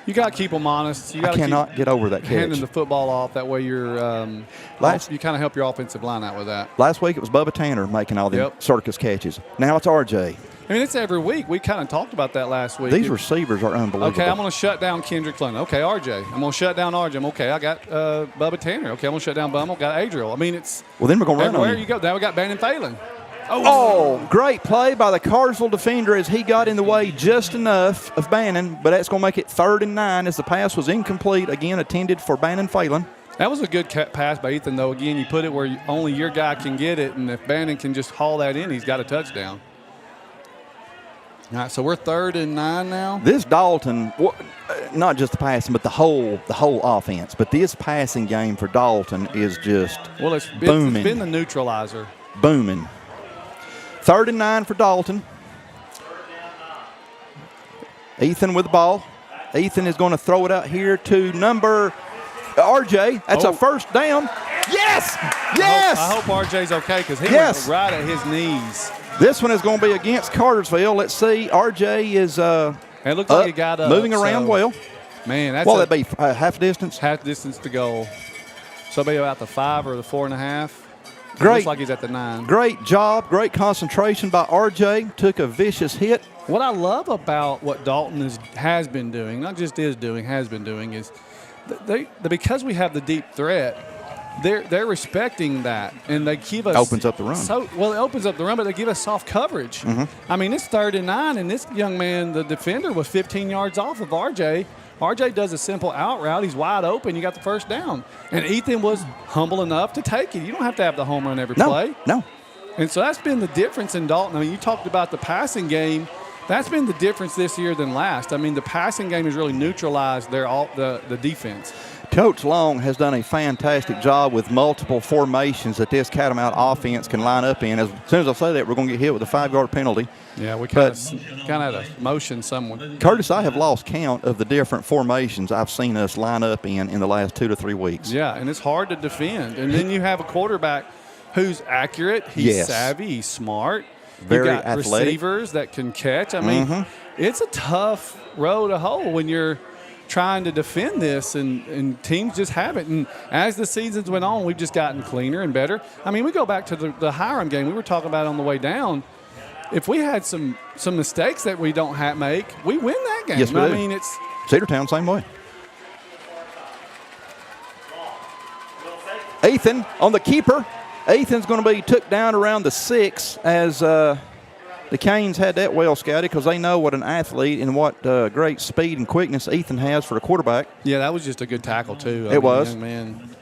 You got to keep them honest. You I cannot get over that catch. Handing the football off. That way you're you kind of help your offensive line out with that. Last week it was Bubba Tanner making all the circus catches. Now it's R.J. I mean, it's every week. We kind of talked about that last week. These receivers are unbelievable. Okay, I'm going to shut down Kendrick Lund. Okay, R.J. I'm going to shut down R.J. Okay, I got Bubba Tanner. Okay, I'm going to shut down Bum. I got Adriel. I mean, it's well. Then we're going to run on everywhere you go. Now we got Bannon Phelan. Oh, great play by the Cartersville defender as he got in the way just enough of Bannon, but that's going to make it 3rd and 9 as the pass was incomplete, again intended for Bannon Phelan. That was a good pass by Ethan, though. Again, you put it where only your guy can get it, and if Bannon can just haul that in, he's got a touchdown. All right, so we're 3rd and 9 now. This Dalton, not just the passing, but the whole offense. But this passing game for Dalton is just booming. It's been the neutralizer. Booming. 3rd and 9 for Dalton. Ethan with the ball. Ethan is going to throw it out here to number RJ. That's a 1st down. Yes! Yes! I hope RJ's okay because he went right at his knees. This one is going to be against Cartersville. Let's see. RJ is it looks like he got up, moving around well. Man, that's that'd be half distance? Half distance to goal. So maybe about the 5 or the 4.5. Great. Looks like he's at the 9. Great job. Great concentration by RJ. Took a vicious hit. What I love about what Dalton has been doing, not just is doing, has been doing, is because we have the deep threat, they're respecting that, and they give us opens up the run. It opens up the run, but they give us soft coverage. Mm-hmm. I mean, it's 3rd and 9, and this young man, the defender, was 15 yards off of RJ. RJ does a simple out route. He's wide open. You got the 1st down. And Ethan was humble enough to take it. You don't have to have the home run every play. No. And so that's been the difference in Dalton. I mean, you talked about the passing game. That's been the difference this year than last. I mean, the passing game has really neutralized the defense. Coach Long has done a fantastic job with multiple formations that this Catamount offense can line up in. As soon as I say that, we're going to get hit with a 5-yard penalty. Yeah, we kind of had a motion someone. Curtis, I have lost count of the different formations I've seen us line up in the last 2 to 3 weeks. Yeah, and it's hard to defend. And then you have a quarterback who's accurate, he's savvy, he's smart. Very you got athletic. Receivers that can catch. I mean, it's a tough road to hoe when you're trying to defend this, and teams just haven't. And as the seasons went on, we've just gotten cleaner and better. I mean, we go back to the Hiram game we were talking about on the way down. If we had some mistakes that we don't make, we win that game. Yes, we do. I mean, it's Cedartown, same way. Ethan on the keeper. Ethan's going to be took down around the 6 as the Canes had that well scouted because they know what an athlete and what great speed and quickness Ethan has for a quarterback. Yeah, that was just a good tackle, too. It was. Young man.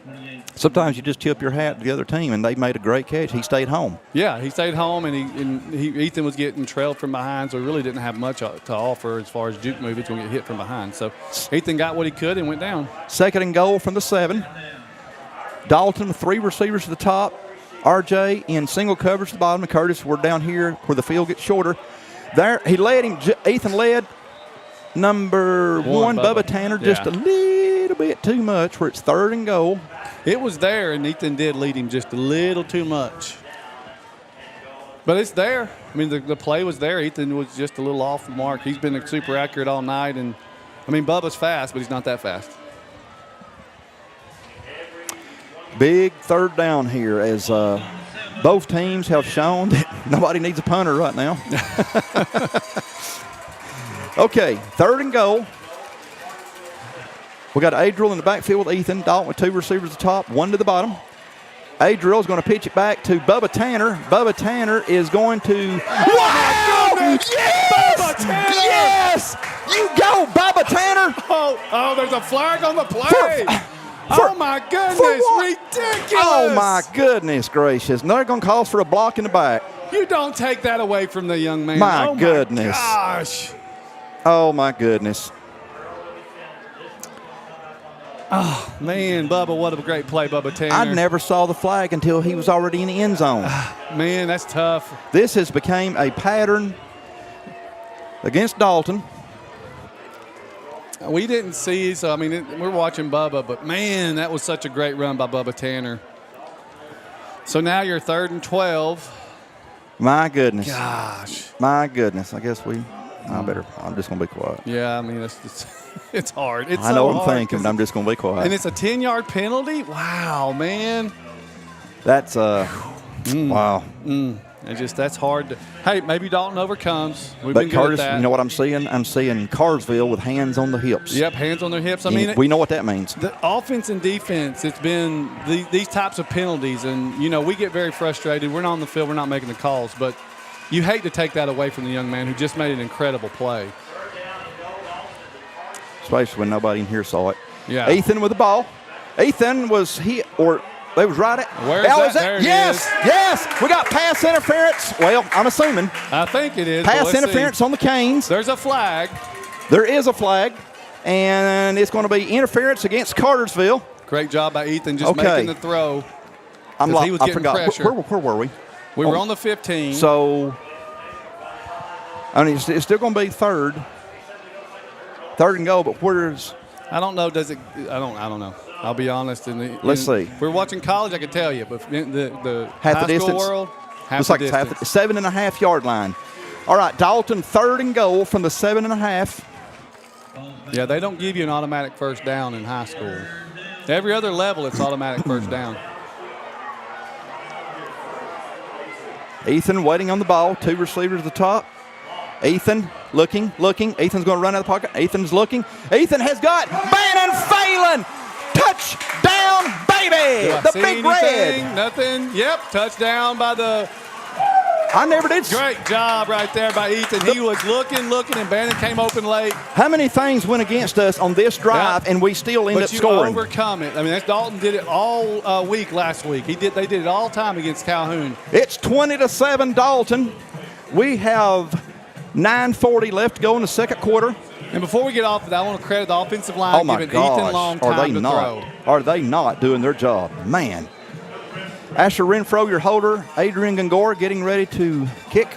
Sometimes you just tip your hat to the other team, and they made a great catch. He stayed home. Yeah, he stayed home, and Ethan was getting trailed from behind, so he really didn't have much to offer as far as juke move. It's going to get hit from behind. So Ethan got what he could and went down. 2nd and goal from the 7. Dalton with 3 receivers at the top. RJ in single coverage at the bottom. And Curtis, we're down here where the field gets shorter. There, he led him. Ethan led number 1, Bubba Tanner, just a little bit too much where it's 3rd and goal. It was there, and Ethan did lead him just a little too much. But it's there. I mean, the play was there. Ethan was just a little off the mark. He's been super accurate all night. And, I mean, Bubba's fast, but he's not that fast. Big third down here as both teams have shown that nobody needs a punter right now. Okay, 3rd and goal. We got Adriel in the backfield with Ethan. Dalton with 2 receivers at the top, 1 to the bottom. Adriel is going to pitch it back to Bubba Tanner. Bubba Tanner is going to. Wow! Yes! Bubba Tanner! Yes! You go, Bubba Tanner! Oh, there's a flag on the play. Oh, my goodness. Ridiculous. Oh, my goodness gracious. Now they're going to call for a block in the back. You don't take that away from the young man. My goodness. My gosh. Oh, my goodness. Oh, man, Bubba, what a great play, Bubba Tanner. I never saw the flag until he was already in the end zone. Man, that's tough. This has become a pattern against Dalton. We didn't see, so, I mean, we're watching Bubba, but, man, that was such a great run by Bubba Tanner. So now you're 3rd and 12. My goodness. Gosh. My goodness. I guess I'm just going to be quiet. Yeah, I mean, it's hard. It's I know so what I'm thinking, but I'm just going to be quiet. And it's a 10-yard penalty? Wow, man. That's, wow. That's hard. Hey, maybe Dalton overcomes. We've But been good Curtis, at that. you know what I'm seeing? I'm seeing Cartersville with hands on the hips. Yep, hands on their hips. I mean, we know what that means. The offense and defense, it's been these types of penalties, and, we get very frustrated. We're not on the field. We're not making the calls, but you hate to take that away from the young man who just made an incredible play. Especially when nobody in here saw it. Yeah. Ethan with the ball. Ethan was they was right at. Where is that? There it yes, is. yes. We got pass interference. Well, I'm assuming. I think it is. Pass interference on the Canes. There's a flag. There is a flag, and it's going to be interference against Cartersville. Great job by Ethan just making the throw. I getting forgot. Pressure. Where were we? We were on the 15. So, I mean, it's still going to be 3rd and goal, but where's? I don't know. Does it? I don't know. I'll be honest. Let's see. If we're watching college, I could tell you, but in the half high the distance. School world, half looks the like distance. it's 7.5 yard line. All right, Dalton 3rd and goal from the 7.5. Yeah, they don't give you an automatic first down in high school. Every other level, it's automatic first down. Ethan waiting on the ball. 2 receivers at the top. Ethan looking. Ethan's going to run out of the pocket. Ethan's looking. Ethan has got Bannon Phelan. Touchdown, baby. The Big Red. Nothing. Yep, touchdown by the. I never did. Great job right there by Ethan. He was looking, and Bannon came open late. How many things went against us on this drive, and we still end up scoring? But you overcome it. I mean, Dalton did it all week last week. They did it all time against Calhoun. It's 20-7 Dalton. We have 9:40 left to go in the second quarter. And before we get off of that, I want to credit the offensive line giving Ethan long time to throw. Are they not doing their job? Man. Asher Renfro, your holder. Adrian Gongora getting ready to kick.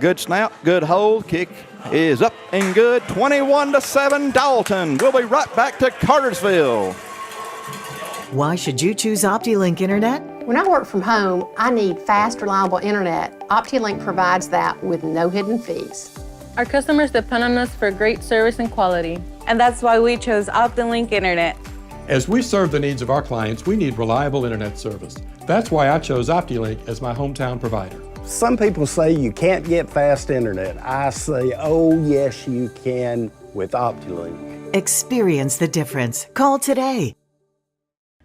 Good snap, good hold. Kick is up and good. 21-7 Dalton. We'll be right back to Cartersville. Why should you choose OptiLink Internet? When I work from home, I need fast, reliable internet. OptiLink provides that with no hidden fees. Our customers depend on us for great service and quality. And that's why we chose OptiLink Internet. As we serve the needs of our clients, we need reliable internet service. That's why I chose OptiLink as my hometown provider. Some people say you can't get fast internet. I say, oh yes you can with OptiLink. Experience the difference. Call today.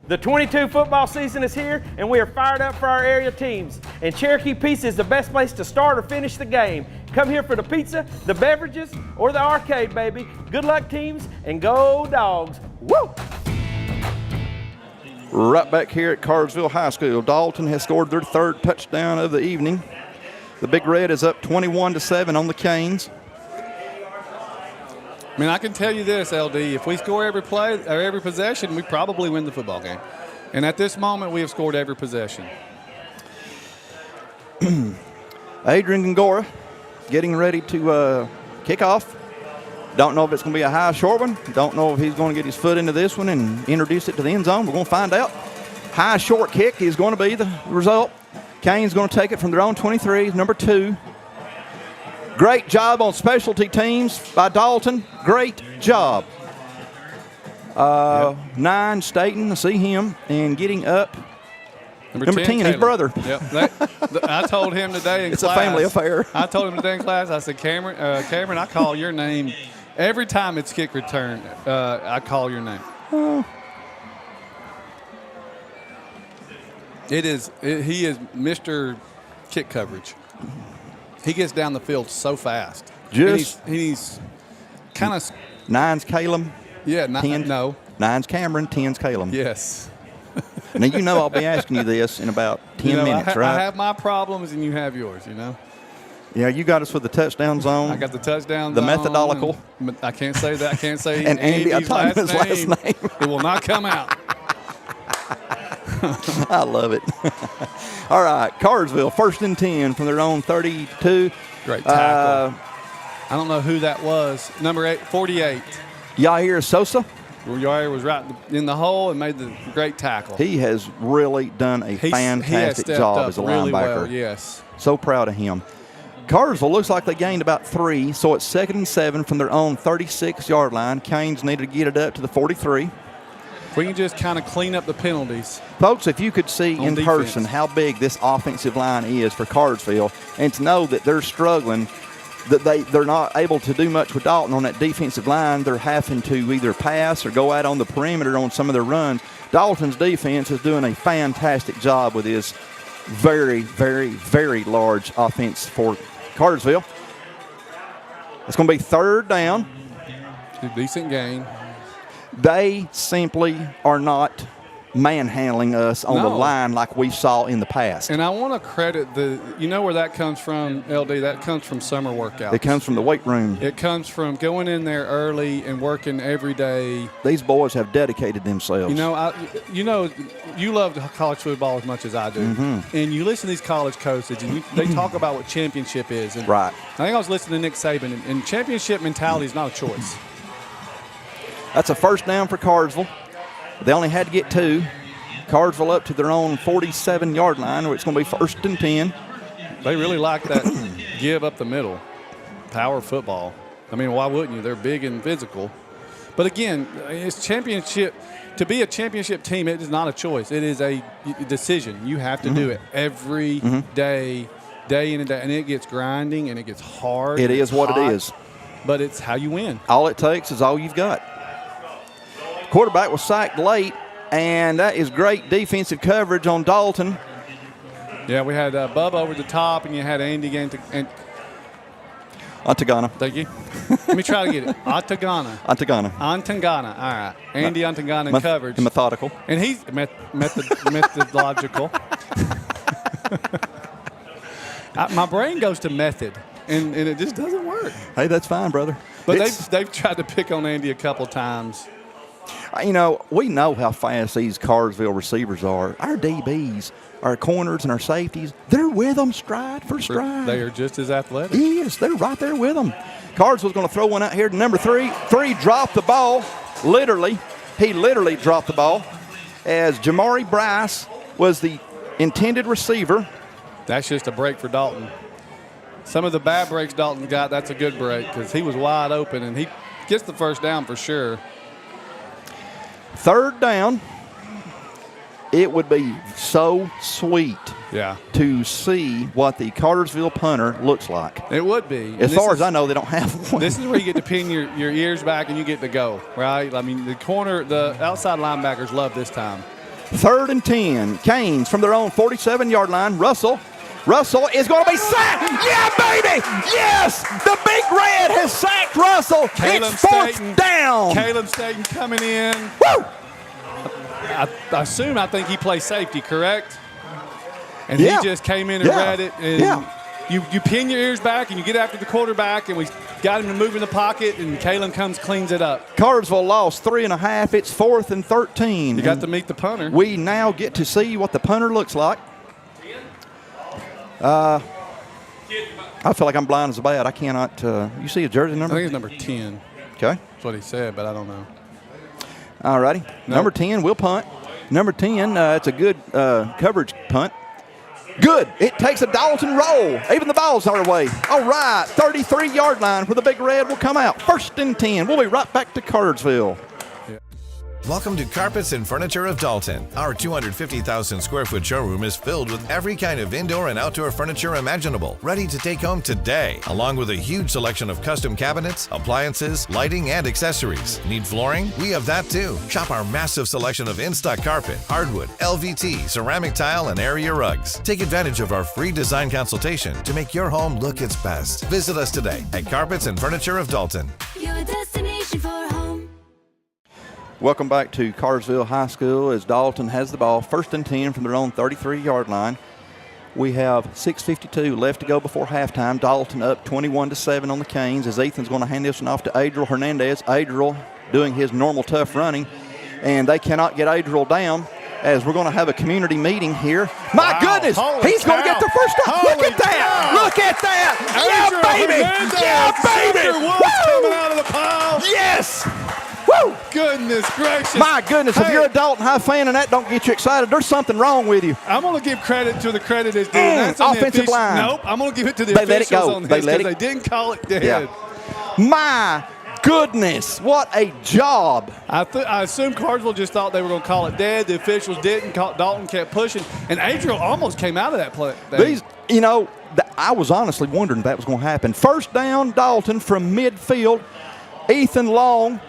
The 22 football season is here, and we are fired up for our area teams. And Cherokee Pizza is the best place to start or finish the game. Come here for the pizza, the beverages, or the arcade, baby. Good luck, teams, and go Dogs. Woo! Right back here at Cartersville High School. Dalton has scored their 3rd touchdown of the evening. The Big Red is up 21-7 on the Canes. I mean, I can tell you this, LD, if we score every play or every possession, we probably win the football game. And at this moment, we have scored every possession. Adrian Gongora getting ready to kick off. Don't know if it's going to be a high, short one. Don't know if he's going to get his foot into this one and introduce it to the end zone. We're going to find out. High, short kick is going to be the result. Kane's going to take it from their own 23, number 2. Great job on specialty teams by Dalton. Great job. 9, Staten, I see him. And getting up, number 10, his brother. Yep. I told him today in it's class. It's a family affair. I told him today in class, I said, Cameron, I call your name. Every time it's kick return, I call your name. Oh. He is Mr. Kick coverage. He gets down the field so fast. He's kind of 9's Caleb. Yeah, 10, no. 9's Cameron, 10's Caleb. Yes. Now, you know I'll be asking you this in about 10 minutes, right? I have my problems and you have yours, Yeah, you got us with the touchdown zone. I got the touchdown the zone. The methodological. I can't say that. I can't say and Andy, I Andy's told him his last name. It will not come out. I love it. All right, Cartersville, 1st and 10 from their own 32. Great tackle. I don't know who that was. Number 48. Yair Sosa. Yair was right in the hole and made the great tackle. He has really done a fantastic job as a really linebacker. Well, yes. So proud of him. Cartersville looks like they gained about 3, so it's 2nd and 7 from their own 36-yard line. Canes need to get it up to the 43. We can just kind of clean up the penalties. Folks, if you could see in person how big this offensive line is for Cartersville and to know that they're struggling, that they're not able to do much with Dalton on that defensive line, they're having to either pass or go out on the perimeter on some of their runs. Dalton's defense is doing a fantastic job with this very, very, very large offense for Cartersville. It's going to be 3rd down. A decent gain. They simply are not manhandling us on the line like we saw in the past. And I want to credit where that comes from, LD? That comes from summer workouts. It comes from the weight room. It comes from going in there early and working every day. These boys have dedicated themselves. You love college football as much as I do. Mm-hmm. And you listen to these college coaches, and they talk about what championship is. And right. I think I was listening to Nick Saban, and championship mentality is not a choice. That's a 1st down for Cartersville. They only had to get 2. Cartersville up to their own 47-yard line, where it's going to be 1st and 10. They really like that give up the middle. Power football. I mean, why wouldn't you? They're big and physical. But again, it's championship. To be a championship team, it is not a choice. It is a decision. You have to do it every day in and day. And it gets grinding and it gets hard. It is what it is. But it's how you win. All it takes is all you've got. Quarterback was sacked late, and that is great defensive coverage on Dalton. Yeah, we had Bubba over the top, and you had Andy and Antagana. Thank you. Let me try to get it. Antagana. All right. Andy Antagana in coverage. Methodical. And he's methodological. My brain goes to method, and it just doesn't work. Hey, that's fine, brother. But they've tried to pick on Andy a couple times. We know how fast these Cartersville receivers are. Our DBs, our corners, and our safeties, they're with them stride for stride. They are just as athletic. Yes, they're right there with them. Cartersville's going to throw one out here to number 3. 3 dropped the ball, literally. He literally dropped the ball as Jamari Bryce was the intended receiver. That's just a break for Dalton. Some of the bad breaks Dalton got, that's a good break because he was wide open, and he gets the 1st down for sure. 3rd down. It would be so sweet to see what the Cartersville punter looks like. It would be. As far as I know, they don't have one. This is where you get to pin your ears back and you get to go, right? I mean, the outside linebackers love this time. 3rd and 10. Canes from their own 47-yard line. Russell is going to be sacked. Yeah, baby. Yes. The Big Red has sacked Russell. It's 4th down. Caleb Staten coming in. Woo! I think he plays safety, correct? And he just came in and read it. And you pin your ears back and you get after the quarterback, and we got him to move in the pocket, and Caleb comes, cleans it up. Cartersville lost 3.5. It's 4th and 13. You got to meet the punter. We now get to see what the punter looks like. I feel like I'm blind as a bat. I cannot. You see a jersey number? I think it's number 10. Okay. That's what he said, but I don't know. All righty. No. Number 10 will punt. Number 10, it's a good coverage punt. Good. It takes a Dalton roll. Even the ball's our way. All right. 33-yard line where the Big Red will come out. 1st and 10. We'll be right back to Cartersville. Yeah. Welcome to Carpets and Furniture of Dalton. Our 250,000 square foot showroom is filled with every kind of indoor and outdoor furniture imaginable, ready to take home today, along with a huge selection of custom cabinets, appliances, lighting, and accessories. Need flooring? We have that too. Shop our massive selection of in-stock carpet, hardwood, LVT, ceramic tile, and area rugs. Take advantage of our free design consultation to make your home look its best. Visit us today at Carpets and Furniture of Dalton. Your destination for home. Welcome back to Cartersville High School as Dalton has the ball, 1st and 10 from their own 33-yard line. We have 6:52 left to go before halftime. Dalton up 21-7 on the Canes as Ethan's going to hand this one off to Adriel Hernandez. Adriel doing his normal tough running, and they cannot get Adriel down as we're going to have a community meeting here. My goodness, he's going to get the first stop. Look at that. Look at that. Adriel Yeah, baby. Hernandez. Yeah, baby. Woods coming out of the pile. Yes. Woo! Goodness gracious. My goodness, if you're a Dalton High fan and that don't get you excited, there's something wrong with you. I'm going to give credit to the credit is due. That's on offensive line. Nope, I'm going to give it to the They let it officials go. on this They let because it- they didn't call it dead. Yeah. My goodness, what a job. I assume Cartersville just thought they were going to call it dead. The officials didn't. Dalton kept pushing, and Adriel almost came out of that play. These, you know, I was honestly wondering if that was going to happen. First down, Dalton from midfield. Ethan Long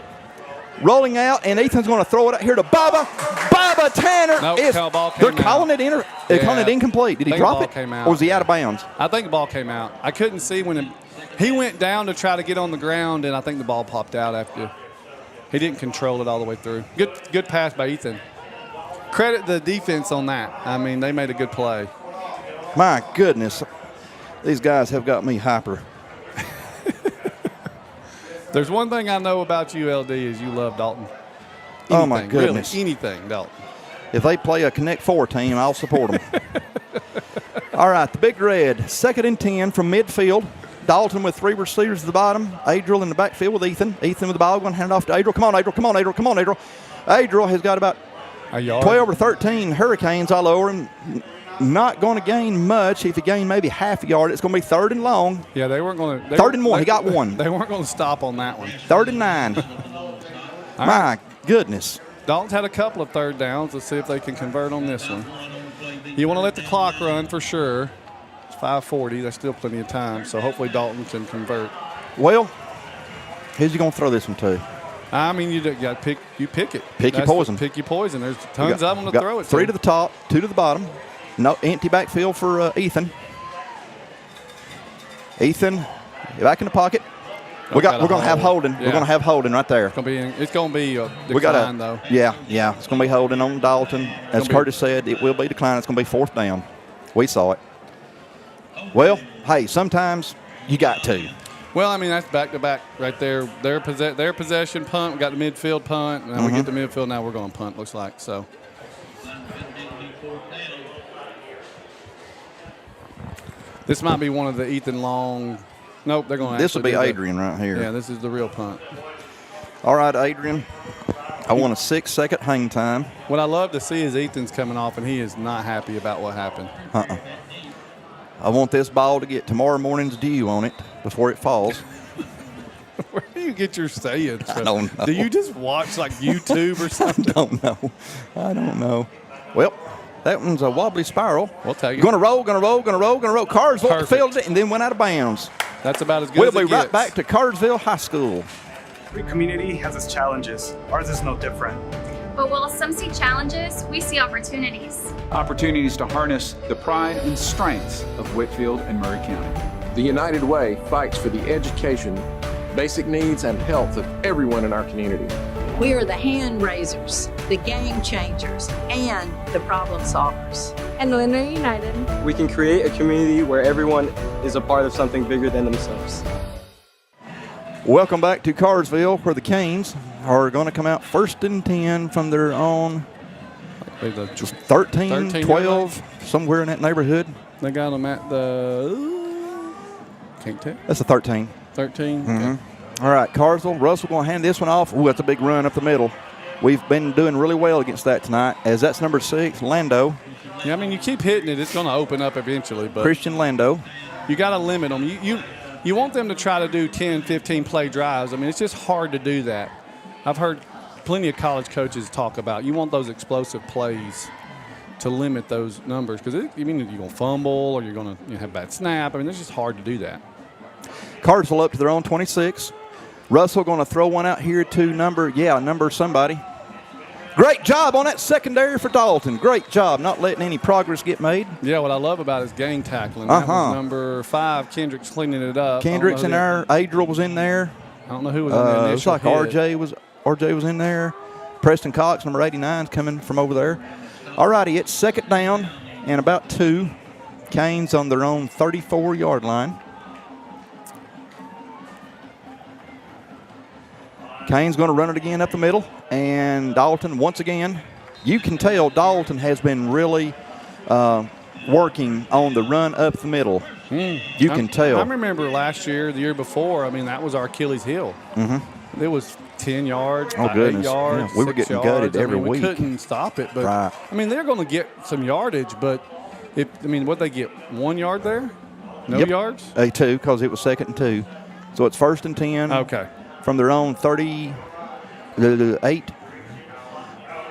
rolling out, and Ethan's going to throw it out here to Bubba Tanner. Nope, ball came they're calling out. They're calling it incomplete. Did he I think drop the it, ball came out. or was he out of bounds? I think the ball came out. I couldn't see when he went down to try to get on the ground, and I think the ball popped out after. He didn't control it all the way through. Good pass by Ethan. Credit the defense on that. I mean, they made a good play. My goodness, these guys have got me hyper. There's one thing I know about you, LD, is you love Dalton. Anything, Oh, my goodness. Really, anything, Dalton. If they play a Connect 4 team, I'll support them. All right, the Big Red, 2nd and 10 from midfield. Dalton with 3 receivers at the bottom. Adriel in the backfield with Ethan. Ethan with the ball, going to hand it off to Adriel. Come on, Adriel. Come on, Adriel. Come on, Adriel. Adriel has got about a yard. 12 or 13 Hurricanes all over him. Not going to gain much. If he gained maybe half a yard, it's going to be 3rd and long. Yeah, they weren't going to. 3rd and 1. He got 1. They weren't going to stop on that one. 3rd and 9. My goodness. Dalton's had a couple of 3rd downs. Let's see if they can convert on this one. You want to let the clock run for sure. It's 5:40. That's still plenty of time. So hopefully Dalton can convert. Well, who's he going to throw this one to? I mean, you got to pick. You pick it. Pick your poison. Pick your poison. There's tons of them to throw it to. 3 to the top, 2 to the bottom. No empty backfield for Ethan. Ethan, back in the pocket. We're going to have holding. Yeah. We're going to have holding right there. It's going to be a decline, though. Yeah. It's going to be holding on Dalton. As Curtis said, it will be decline. It's going to be 4th down. We saw it. Well, hey, sometimes you got to. Well, I mean, that's back-to-back right there. Their possession punt. We got the midfield punt. And then we get the midfield. Now we're going to punt, looks like. So. This might be one of the Ethan Long. Nope, they're going to. This will be Adrian right here. Yeah, this is the real punt. All right, Adrian. I want a 6-second hang time. What I love to see is Ethan's coming off, and he is not happy about what happened. I want this ball to get tomorrow morning's dew on it before it falls. Where do you get your sayings from? I don't know. Do you just watch like YouTube or something? I don't know. Well, that one's a wobbly spiral. We'll take it. Going to roll. Cartersville filled it and then went out of bounds. That's about as good we'll as it be right gets. back to Cartersville High School. Every community has its challenges. Ours is no different. But while some see challenges, we see opportunities. Opportunities to harness the pride and strengths of Whitfield and Murray County. The United Way fights for the education, basic needs, and health of everyone in our community. We are the hand raisers, the game changers, and the problem solvers. And when we're united, we can create a community where everyone is a part of something bigger than themselves. Welcome back to Cartersville, where the Canes are going to come out 1st and 10 from their own 13, 12, somewhere in that neighborhood. They got them at the can't tell. That's a 13. 13. Mm-hmm. Okay. All right, Cartersville. Russell going to hand this one off. Ooh, that's a big run up the middle. We've been doing really well against that tonight, as that's number 6, Lando. Yeah, I mean, you keep hitting it, it's going to open up eventually. But Christian Lando. You got to limit them. You want them to try to do 10, 15 play drives. I mean, it's just hard to do that. I've heard plenty of college coaches talk about. You want those explosive plays to limit those numbers because you're going to fumble or you're going to have bad snap. I mean, it's just hard to do that. Cartersville up to their own 26. Russell going to throw one out here to number somebody. Great job on that secondary for Dalton. Great job not letting any progress get made. Yeah, what I love about it is gang tackling. That was number 5, Kendrick's cleaning it up. Kendrick's in there. Adriel was in there. I don't know who was in there. It was like RJ was in there. Preston Cox, number 89, is coming from over there. All righty, it's second down and about 2. Canes on their own 34-yard line. Canes going to run it again up the middle, and Dalton once again. You can tell Dalton has been really working on the run up the middle. You can tell. I remember last year, the year before, I mean, that was our Achilles heel. Mm-hmm. It was 10 yards, 8 goodness. yards, Yeah, we were getting gutted every week. We couldn't stop it. But, I mean, they're going to get some yardage, but, what they get, 1 yard there? No yards? 2, because it was 2nd and 2. So it's 1st and 10. Okay. From their own 38.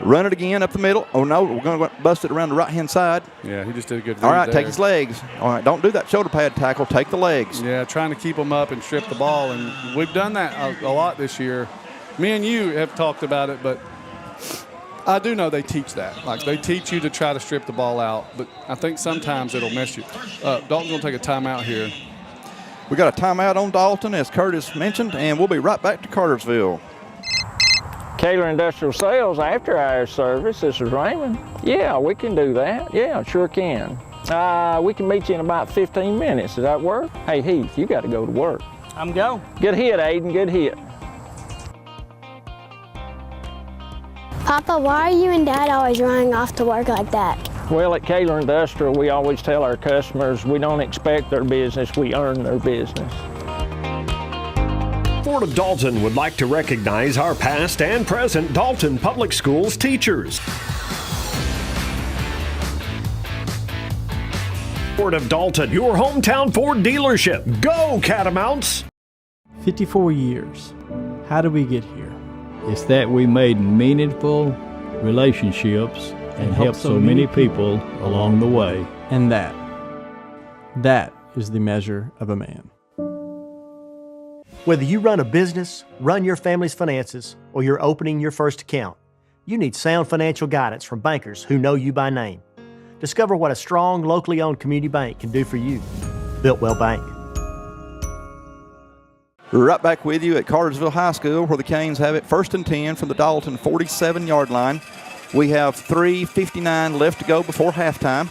Run it again up the middle. Oh, no, we're going to bust it around the right-hand side. Yeah, he just did a good All right, there. take his legs. All right, don't do that shoulder pad tackle. Take the legs. Yeah, trying to keep them up and strip the ball, and we've done that a lot this year. Me and you have talked about it, but I do know they teach that. Like, they teach you to try to strip the ball out, but I think sometimes it'll mess you up. Dalton's going to take a timeout here. We got a timeout on Dalton, as Curtis mentioned, and we'll be right back to Cartersville. Kaler Industrial Sales after hours service. This is Raymond. Yeah, we can do that. Yeah, sure can. We can meet you in about 15 minutes. Does that work? Hey, Heath, you got to go to work. I'm go. Good hit, Aiden. Good hit. Papa, why are you and Dad always running off to work like that? Well, at Kaler Industrial, we always tell our customers we don't expect their business, we earn their business. Ford of Dalton would like to recognize our past and present Dalton Public Schools teachers. Ford of Dalton, your hometown Ford dealership. Go, Catamounts! 54 years. How did we get here? It's that we made meaningful relationships and helped so many people along the way. And that is the measure of a man. Whether you run a business, run your family's finances, or you're opening your first account, you need sound financial guidance from bankers who know you by name. Discover what a strong, locally owned community bank can do for you. Built Well Bank. We're right back with you at Cartersville High School, where the Canes have it 1st and 10 from the Dalton 47-yard line. We have 3:59 left to go before halftime.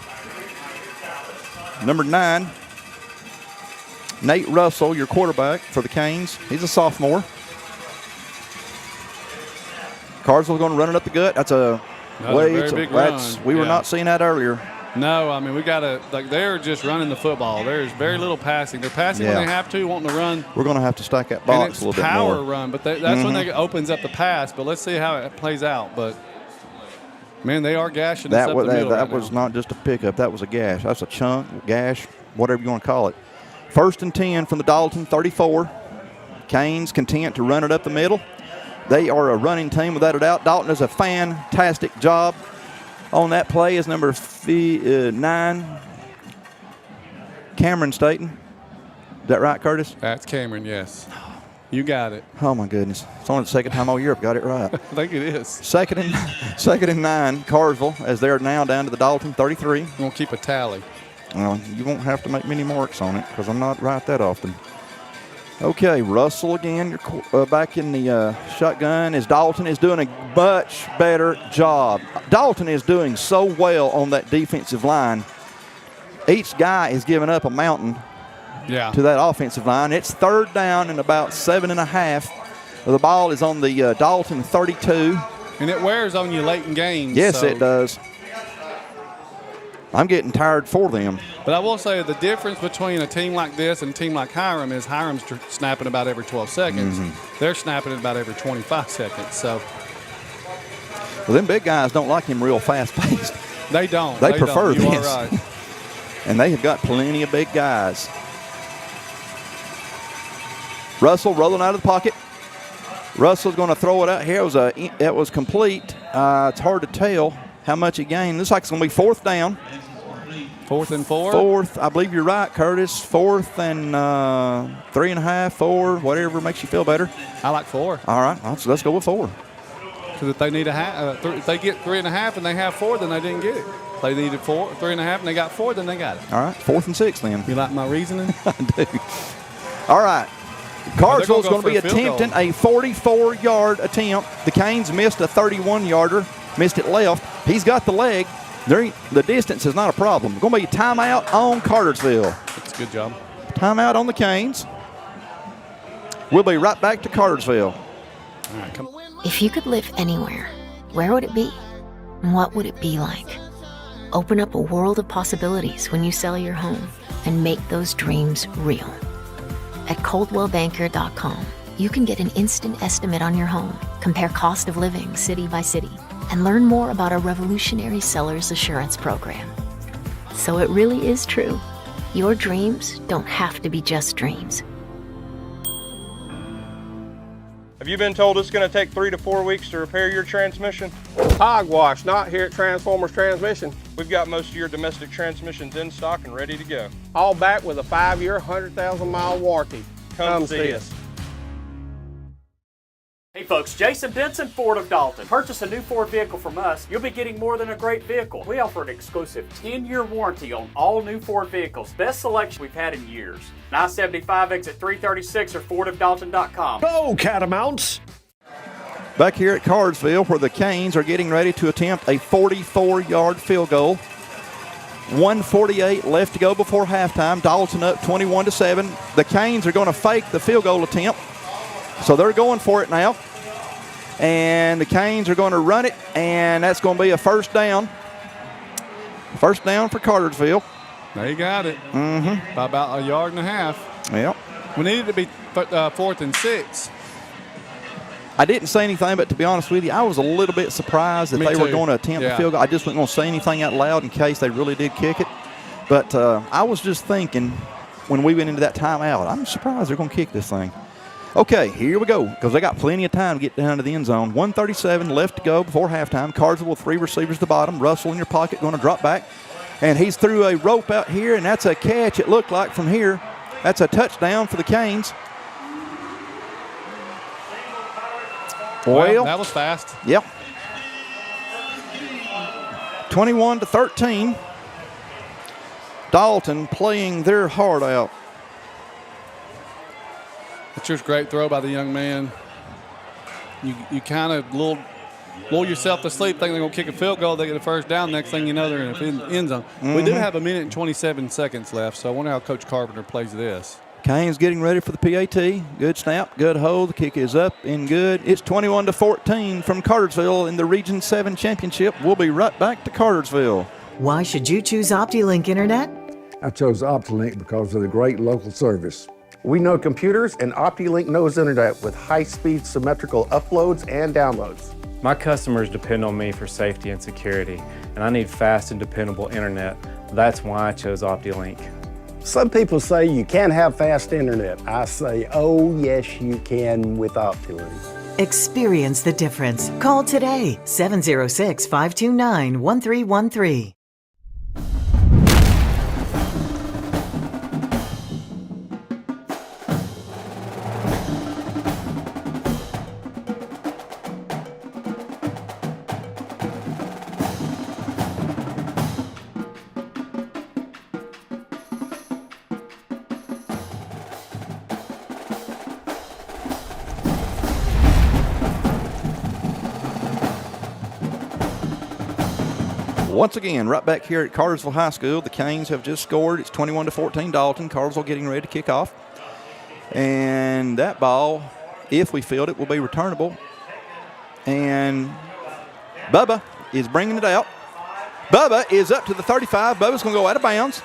Number 9, Nate Russell, your quarterback for the Canes. He's a sophomore. Cartersville's going to run it up the gut. That's a very big run. We were not seeing that earlier. No, I mean, we got to, they're just running the football. There's very little passing. They're passing when they have to, wanting to run. We're going to have to stack that box a little bit more. Power run, but that's when they opens up the pass. But let's see how it plays out. But, man, they are gashing us up the middle That was not just a pickup. That was a gash. That's a chunk, gash, whatever you want to call it. 1st and 10 from the Dalton 34. Canes content to run it up the middle. They are a running team without a doubt. Dalton does a fantastic job on that play. Is number 9, Cameron Staten. Is that right, Curtis? That's Cameron, yes. You got it. Oh, my goodness. It's only the second time all year I've got it right. I think it is. Second and 9, Cartersville, as they're now down to the Dalton 33. We'll keep a tally. Well, you won't have to make many marks on it because I'm not right that often. Okay, Russell again, you're back in the shotgun, as Dalton is doing a much better job. Dalton is doing so well on that defensive line. Each guy is giving up a mountain to that offensive line. It's 3rd down and about 7.5. The ball is on the Dalton 32. And it wears on you late in games. Yes, it does. I'm getting tired for them. But I will say the difference between a team like this and a team like Hiram is Hiram's snapping about every 12 seconds. They're snapping it about every 25 seconds. So, well, them big guys don't like him real fast-paced. They don't. They prefer this. You are right. And they have got plenty of big guys. Russell rolling out of the pocket. Russell's going to throw it out here. It was complete. It's hard to tell how much he gained. Looks like it's going to be 4th down. 4th and 4? 4th. I believe you're right, Curtis. 4th and 3.5, 4, whatever makes you feel better. I like 4. All right, let's go with 4. Because if they need if they get 3.5 and they have 4, then they didn't get it. If they needed 3.5 and they got 4, then they got it. All right, 4th and 6 then. You like my reasoning? I do. All right. Cartersville's going to be attempting a 44-yard attempt. The Canes missed a 31-yarder, missed it left. He's got the leg. The distance is not a problem. Going to be a timeout on Cartersville. That's a good job. Timeout on the Canes. We'll be right back to Cartersville. All right, come. If you could live anywhere, where would it be? And what would it be like? Open up a world of possibilities when you sell your home and make those dreams real. At ColdwellBanker.com, you can get an instant estimate on your home, compare cost of living city by city, and learn more about our revolutionary seller's assurance program. So it really is true. Your dreams don't have to be just dreams. Have you been told it's going to take 3 to 4 weeks to repair your transmission? Hogwash, not here at Transformers Transmission. We've got most of your domestic transmissions in stock and ready to go. All back with a 5-year, 100,000-mile warranty. Come see us. Hey folks, Jason Benson, Ford of Dalton. Purchase a new Ford vehicle from us, you'll be getting more than a great vehicle. We offer an exclusive 10-year warranty on all new Ford vehicles. Best selection we've had in years. I-75 exit 336 or FordofDalton.com. Go Catamounts! Back here at Cartersville, where the Canes are getting ready to attempt a 44-yard field goal. 1:48 left to go before halftime. Dalton up 21-7. The Canes are going to fake the field goal attempt. So they're going for it now. And the Canes are going to run it, and that's going to be a 1st down. 1st down for Cartersville. They got it. Mm-hmm. By about 1.5 yards. Yep. We needed to be 4th and 6. I didn't say anything, but to be honest with you, I was a little bit surprised that they were going to attempt the field goal. I just wasn't going to say anything out loud in case they really did kick it. But I was just thinking when we went into that timeout, I'm surprised they're going to kick this thing. Okay, here we go, because they got plenty of time to get down to the end zone. 1:37 left to go before halftime. Carson with 3 receivers at the bottom. Russell in your pocket going to drop back. And he's threw a rope out here, and that's a catch, it looked like, from here. That's a touchdown for the Canes. Well, that was fast. Yep. 21-13. Dalton playing their heart out. That's just a great throw by the young man. You kind of lull yourself to sleep thinking they're going to kick a field goal. They get a 1st down. Next thing you know, they're in the end zone. Mm-hmm. We do have 1 minute and 27 seconds left, so I wonder how Coach Carpenter plays this. Canes getting ready for the PAT. Good snap, good hold. The kick is up and good. It's 21-14 from Cartersville in the Region 7 Championship. We'll be right back to Cartersville. Why should you choose OptiLink Internet? I chose OptiLink because of the great local service. We know computers, and OptiLink knows internet with high-speed symmetrical uploads and downloads. My customers depend on me for safety and security, and I need fast and dependable internet. That's why I chose OptiLink. Some people say you can't have fast internet. I say, oh yes you can with OptiLink. Experience the difference. Call today, 706-529-1313. Once again, right back here at Cartersville High School, the Canes have just scored. It's 21-14 Dalton. Cartersville getting ready to kick off. And that ball, if we field it, will be returnable. And Bubba is bringing it out. Bubba is up to the 35. Bubba's going to go out of bounds.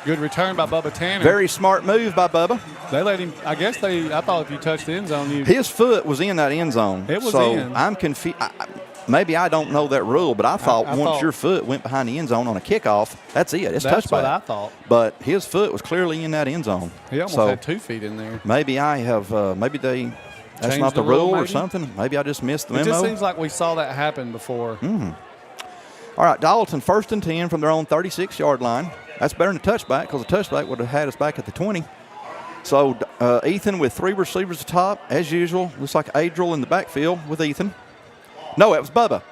Good return by Bubba Tanner. Very smart move by Bubba. They let him, I thought if you touched the end zone, his foot was in that end zone. It was in. I'm confused. Maybe I don't know that rule, but I thought once your foot went behind the end zone on a kickoff, that's it. It's touchback. That's what I thought. But his foot was clearly in that end zone. He almost had 2 feet in there. Maybe I have. Maybe they That's changed not the rule, rule or maybe? something. Maybe I just missed the It memo. just seems like we saw that happen before. All right, Dalton, 1st and 10 from their own 36-yard line. That's better than a touchback because a touchback would have had us back at the 20. So Ethan with 3 receivers at the top, as usual. Looks like Adriel in the backfield with Ethan. No, it was Bubba.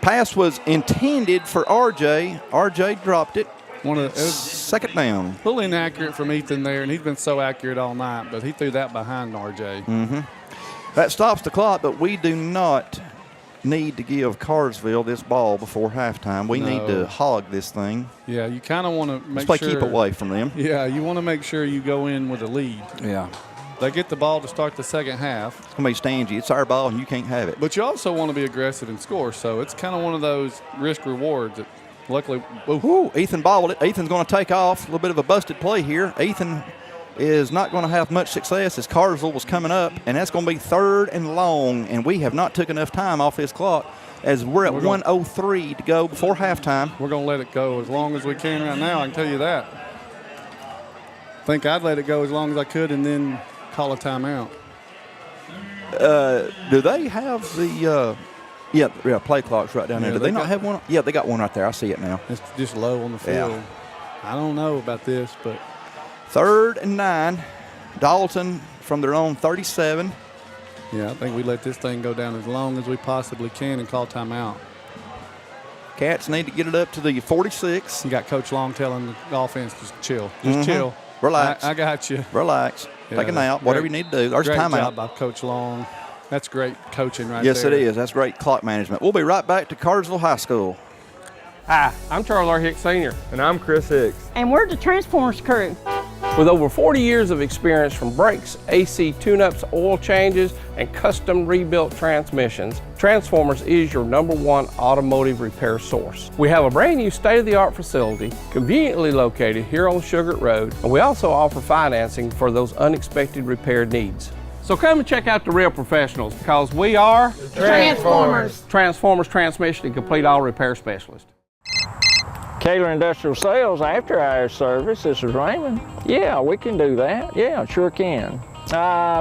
Pass was intended for RJ. RJ dropped it. It was 2nd down. a little inaccurate from Ethan there, and he's been so accurate all night, but he threw that behind RJ. That stops the clock, but we do not need to give Cartersville this ball before halftime. We need to hog this thing. Yeah, you kind of want to make Let's play sure. keep away from them. Yeah, you want to make sure you go in with a lead. Yeah. They get the ball to start the second half. It's going to be stingy. It's our ball, and you can't have it. But you also want to be aggressive and score, so it's kind of one of those risk-rewards that luckily. Ooh, Ethan balled it. Ethan's going to take off. A little bit of a busted play here. Ethan is not going to have much success as Cartersville was coming up, and that's going to be 3rd and long, and we have not took enough time off this clock as we're at 1:03 to go before halftime. We're going to let it go as long as we can right now, I can tell you that. I think I'd let it go as long as I could and then call a timeout. Do they have the yeah, play clock's right down there. Do they not have one? Yeah, they got one right there. I see it now. It's just low on the field. Yeah. I don't know about this, but 3rd and 9. Dalton from their own 37. yeah, I think we let this thing go down as long as we possibly can and call timeout. Cats need to get it up to the 46. You got Coach Long telling the offense just chill. Just chill. Relax. I got you. Relax. Yeah, Take a nap. Whatever you need to do. There's great timeout. job by Coach Long. That's great coaching right Yes, there. it is. That's great clock management. We'll be right back to Cartersville High School. Hi, I'm Charles R. Hicks Sr. And I'm Chris Hicks. And we're the Transformers crew. With over 40 years of experience from brakes, AC tune-ups, oil changes, and custom rebuilt transmissions, Transformers is your #1 automotive repair source. We have a brand new state-of-the-art facility conveniently located here on Sugar Road, and we also offer financing for those unexpected repair needs. So come and check out the real professionals because we are Transformers. Transformers Transmission and Complete Auto Repair Specialist. Kaler Industrial Sales after hours service. This is Raymond. Yeah, we can do that. Yeah, sure can.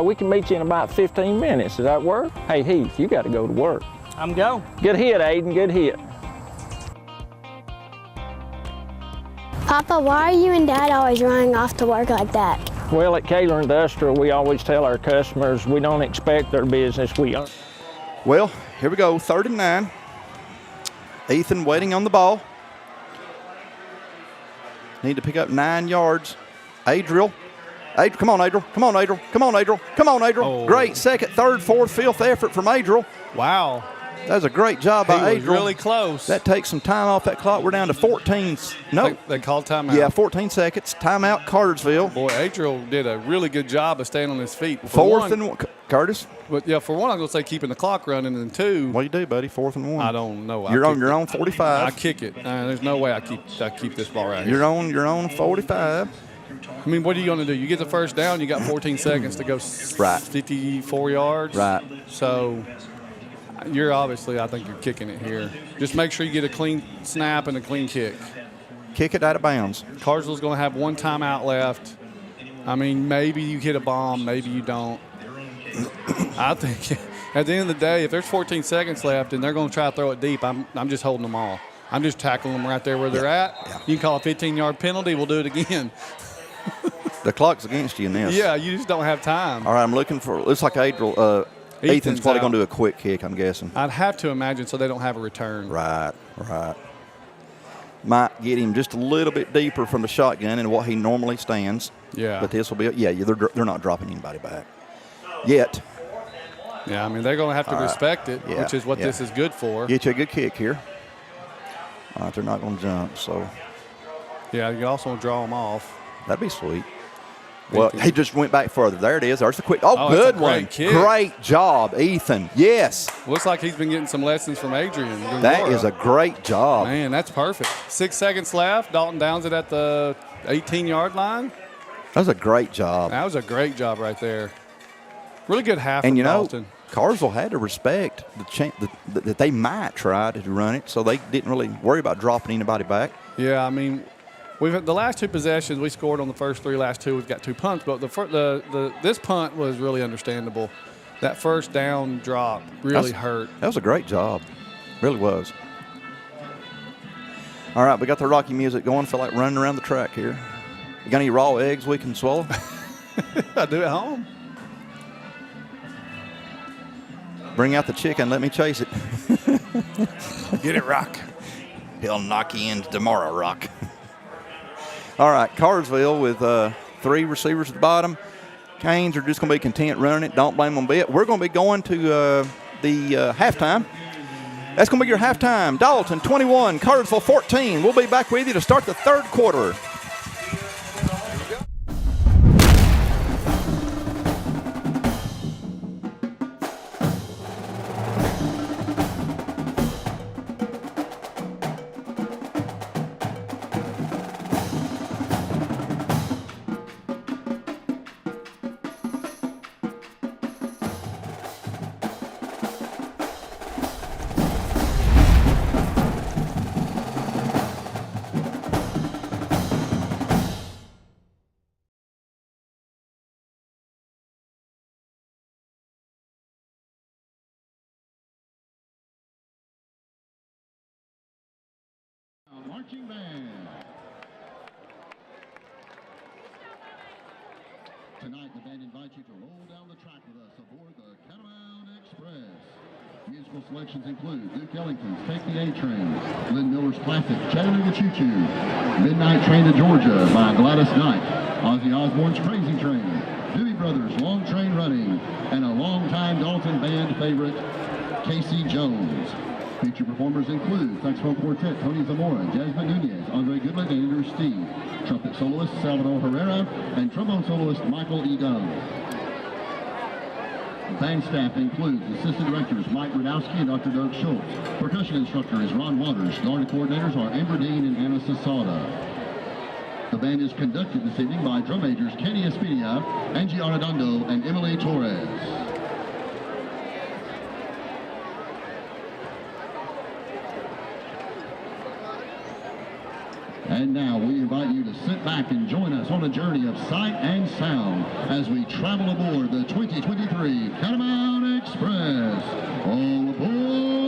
We can meet you in about 15 minutes. Does that work? Hey, Heath, you got to go to work. I'm go. Good hit, Aiden. Good hit. Papa, why are you and Dad always running off to work like that? Well, at Kaler Industrial, we always tell our customers we don't expect their business. Well, here we go. 3rd and 9. Ethan waiting on the ball. Need to pick up 9 yards. Adriel. Come on, Adriel. Come on, Adriel. Come on, Adriel. Come on, Adriel. Oh. Great 2nd, 3rd, 4th, 5th effort from Adriel. Wow. That was a great job by He was Adriel. really close. That takes some time off that clock. We're down to 14. No. They called timeout. Yeah, 14 seconds. Timeout, Cartersville. Boy, Adriel did a really good job of staying on his feet. For 4th one, and 1. Curtis? But yeah, for one, I'm going to say keeping the clock running, and 2. What do you do, buddy? 4th and 1. I don't know. You're on your own 45. I kick it. There's no way I keep this ball right here. You're on your own 45. I mean, what are you going to do? You get the first down, you got 14 seconds to go 54 yards. Right. So you're obviously, I think you're kicking it here. Just make sure you get a clean snap and a clean kick. Kick it out of bounds. Cartersville's going to have 1 timeout left. I mean, maybe you hit a bomb, maybe you don't. I think at the end of the day, if there's 14 seconds left and they're going to try to throw it deep, I'm just holding them all. I'm just tackling them right there where they're at. Yeah. You can call a 15-yard penalty. We'll do it again. The clock's against you in this. Yeah, you just don't have time. All right, I'm looking for – looks like Adriel Ethan's probably going to do a quick kick, I'm guessing. I'd have to imagine so they don't have a return. Right. Might get him just a little bit deeper from the shotgun and what he normally stands. Yeah. But this will be – they're not dropping anybody back yet. Yeah, I mean, they're going to have to respect it, which is what this is good for. Get you a good kick here. All right, they're not going to jump, so. Yeah, you can also draw them off. That'd be sweet. Well, he just went back further. There it is. There's the quick. Oh, good one. Kick. Great job, Ethan. Yes. Looks like he's been getting some lessons from Adrian. That is a great job. Man, that's perfect. 6 seconds left. Dalton downs it at the 18-yard line. That was a great job. That was a great job right there. Really good half and from Dalton. Cartersville had to respect that they might try to run it, so they didn't really worry about dropping anybody back. Yeah, I mean, the last 2 possessions we scored on the first 3, last 2 we've got 2 punts, but this punt was really understandable. that first down drop really hurt. That was a great job. Really was. All right, we got the Rocky music going. Feel like running around the track here. You got any raw eggs we can swallow? I do at home. Bring out the chicken. Let me chase it. Get it, Rock. He'll knock you into tomorrow, Rock. All right, Cartersville with 3 receivers at the bottom. Canes are just going to be content running it. Don't blame them a bit. We're going to be going to the halftime. That's going to be your halftime. Dalton 21, Cartersville 14. We'll be back with you to start the third quarter. Marching band. Tonight, the band invites you to roll down the track with us aboard the Catamount Express. Musical selections include Duke Ellington's Take the A Train, Glenn Miller's classic Chattanooga Choo Choo, Midnight Train to Georgia by Gladys Knight, Ozzy Osbourne's Crazy Train, Doobie Brothers' Long Train Running, and a longtime Dalton band favorite, Casey Jones. Featured performers include saxophone quartet Tony Zamora, Jasmine Nunez, Andre Goodland, and Andrew Steve, trumpet soloist Salvador Herrera, and trombone soloist Michael E. Dunn. Band staff includes assistant directors Mike Radowski and Dr. Doug Schultz. Percussion instructor is Ron Waters. Guard coordinators are Amber Dean and Anna Sasada. The band is conducted this evening by drum majors Kenny Espidia, Angie Arredondo, and Emily Torres. And now we invite you to sit back and join us on a journey of sight and sound as we travel aboard the 2023 Catamount Express. All aboard!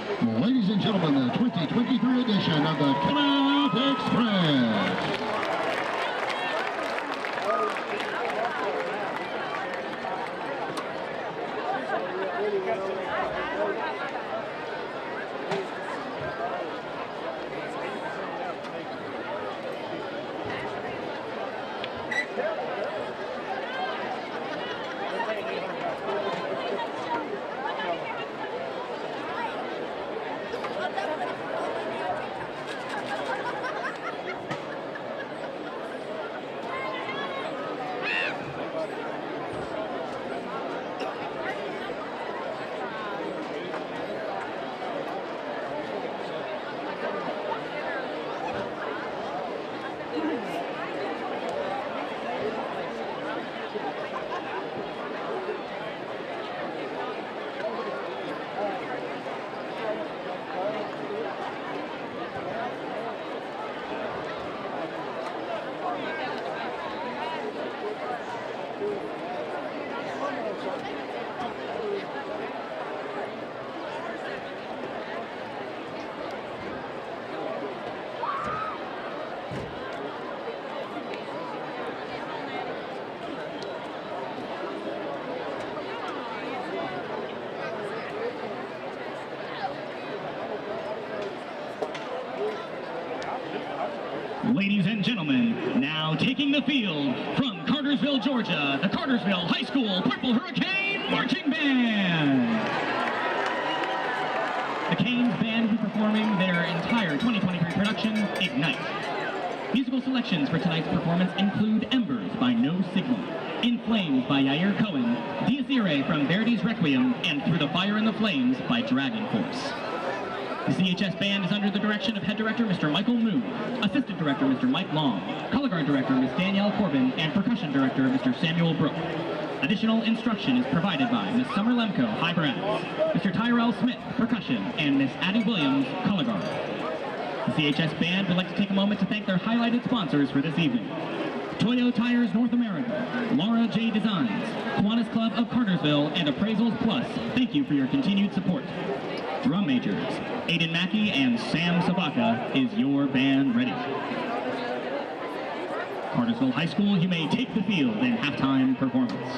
Ladies and gentlemen, the 2023 edition of the Catamounts Express. Ladies and gentlemen, now taking the field from Cartersville, Georgia, the Cartersville High School Purple Hurricane Marching Band. The Canes Band will be performing their entire 2023 production, Ignite. Musical selections for tonight's performance include Embers by No Signal, In Flames by Yair Cohen, Dies Irae from Verdi's Requiem, and Through the Fire and the Flames by Dragon Force. The CHS Band is under the direction of Head Director Mr. Michael Moon, Assistant Director Mr. Mike Long, Color Guard Director Ms. Danielle Corbin, and Percussion Director Mr. Samuel Brook. Additional instruction is provided by Ms. Summer Lemko, High Brass, Mr. Tyrell Smith, Percussion, and Ms. Addie Williams, Color Guard. The CHS Band would like to take a moment to thank their highlighted sponsors for this evening. Toyo Tires North America, Laura J. Designs, Kiwanis Club of Cartersville, and Appraisals Plus, thank you for your continued support. Drum majors, Aiden Mackey and Sam Sabaka, is your band ready? Cartersville High School, you may take the field in halftime performance.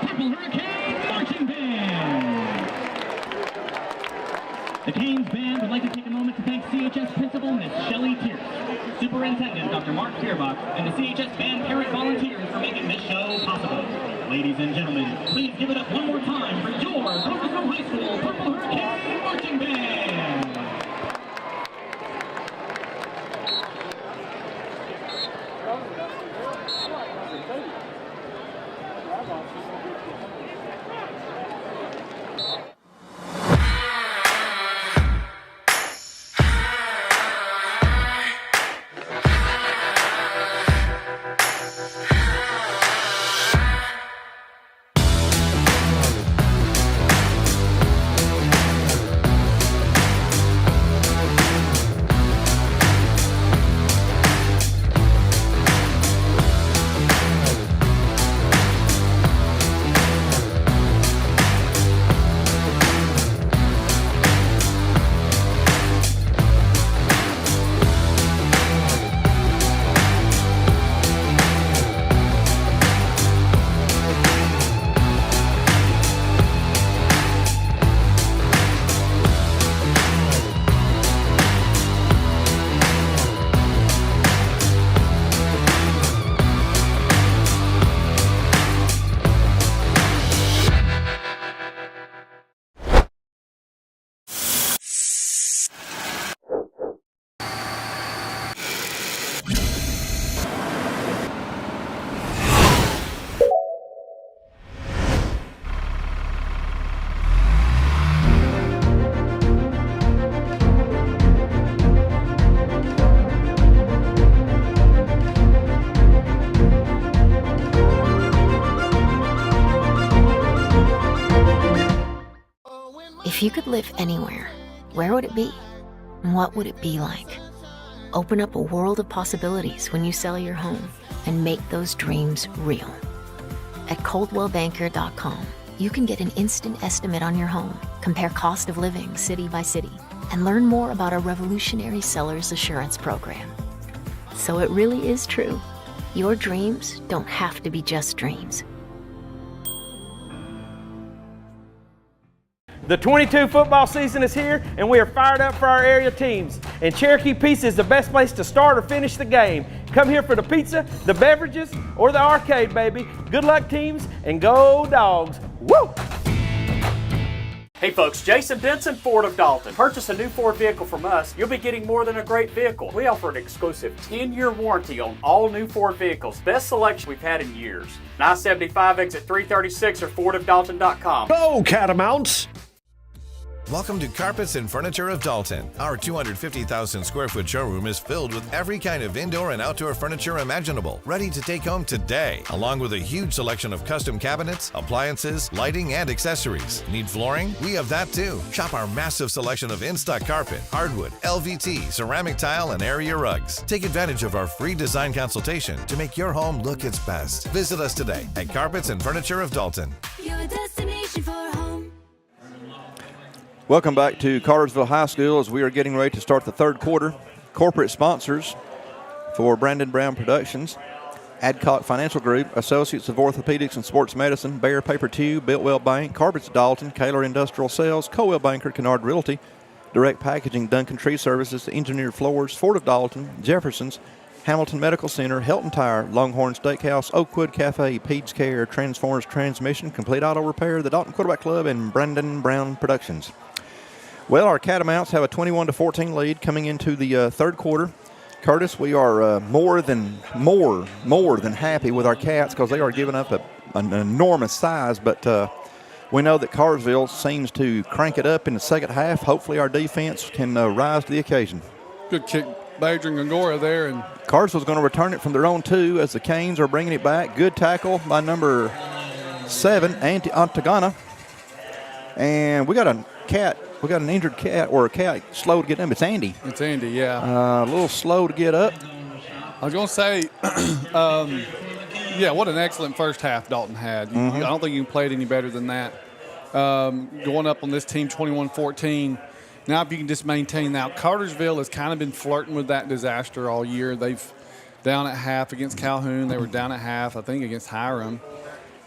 Purple Hurricanes Marching Band. The Canes Band would like to take a moment to thank CHS Principal Miss Shelley Tierce, Superintendent Dr. Mark Pierbach, and the CHS Band parent volunteers for making this show possible. Ladies and gentlemen, please give it up one more time for your Cartersville High School Purple Hurricane Marching Band. If you could live anywhere, where would it be? And what would it be like? Open up a world of possibilities when you sell your home and make those dreams real. At ColdwellBanker.com, you can get an instant estimate on your home, compare cost of living city by city, and learn more about our revolutionary seller's assurance program. So it really is true. Your dreams don't have to be just dreams. The 22 football season is here, and we are fired up for our area teams. And Cherokee Pizza is the best place to start or finish the game. Come here for the pizza, the beverages, or the arcade, baby. Good luck, teams, and go Dogs. Woo! Hey folks, Jason Benson, Ford of Dalton. Purchase a new Ford vehicle from us, you'll be getting more than a great vehicle. We offer an exclusive 10-year warranty on all new Ford vehicles. Best selection we've had in years. 975 exit 336 or FordofDalton.com. Go Catamounts! Welcome to Carpets and Furniture of Dalton. Our 250,000 square foot showroom is filled with every kind of indoor and outdoor furniture imaginable, ready to take home today, along with a huge selection of custom cabinets, appliances, lighting, and accessories. Need flooring? We have that too. Shop our massive selection of in-stock carpet, hardwood, LVT, ceramic tile, and area rugs. Take advantage of our free design consultation to make your home look its best. Visit us today at Carpets and Furniture of Dalton. Your destination for home. Welcome back to Cartersville High School as we are getting ready to start the third quarter. Corporate sponsors for Brandon Brown Productions, Adcock Financial Group, Associates of Orthopedics and Sports Medicine, Bear Paper Tube, Biltwell Bank, Carpets Dalton, Kaler Industrial Sales, Coldwell Banker, Kennard Realty, Direct Packaging, Duncan Tree Services, Engineered Floors, Ford of Dalton, Jefferson's, Hamilton Medical Center, Helton Tire, Longhorn Steakhouse, Oakwood Cafe, Pete's Care, Transformers Transmission, Complete Auto Repair, the Dalton Quarterback Club, and Brandon Brown Productions. Well, our Catamounts have a 21-14 lead coming into the third quarter. Curtis, we are more than happy with our Cats because they are giving up an enormous size, but we know that Cartersville seems to crank it up in the second half. Hopefully our defense can rise to the occasion. Good kick by Adrian Gongora there. And Cartersville's going to return it from their own 2 as the Canes are bringing it back. Good tackle by number 7, Antagana. And we got an injured cat, or a cat slow to get up. It's Andy. It's Andy, yeah. A little slow to get up. I was going to say, yeah, what an excellent first half Dalton had. I don't think you can play it any better than that. Going up on this team 21-14. Now if you can just maintain that. Cartersville has kind of been flirting with that disaster all year. They've down at half against Calhoun. They were down at half, I think, against Hiram.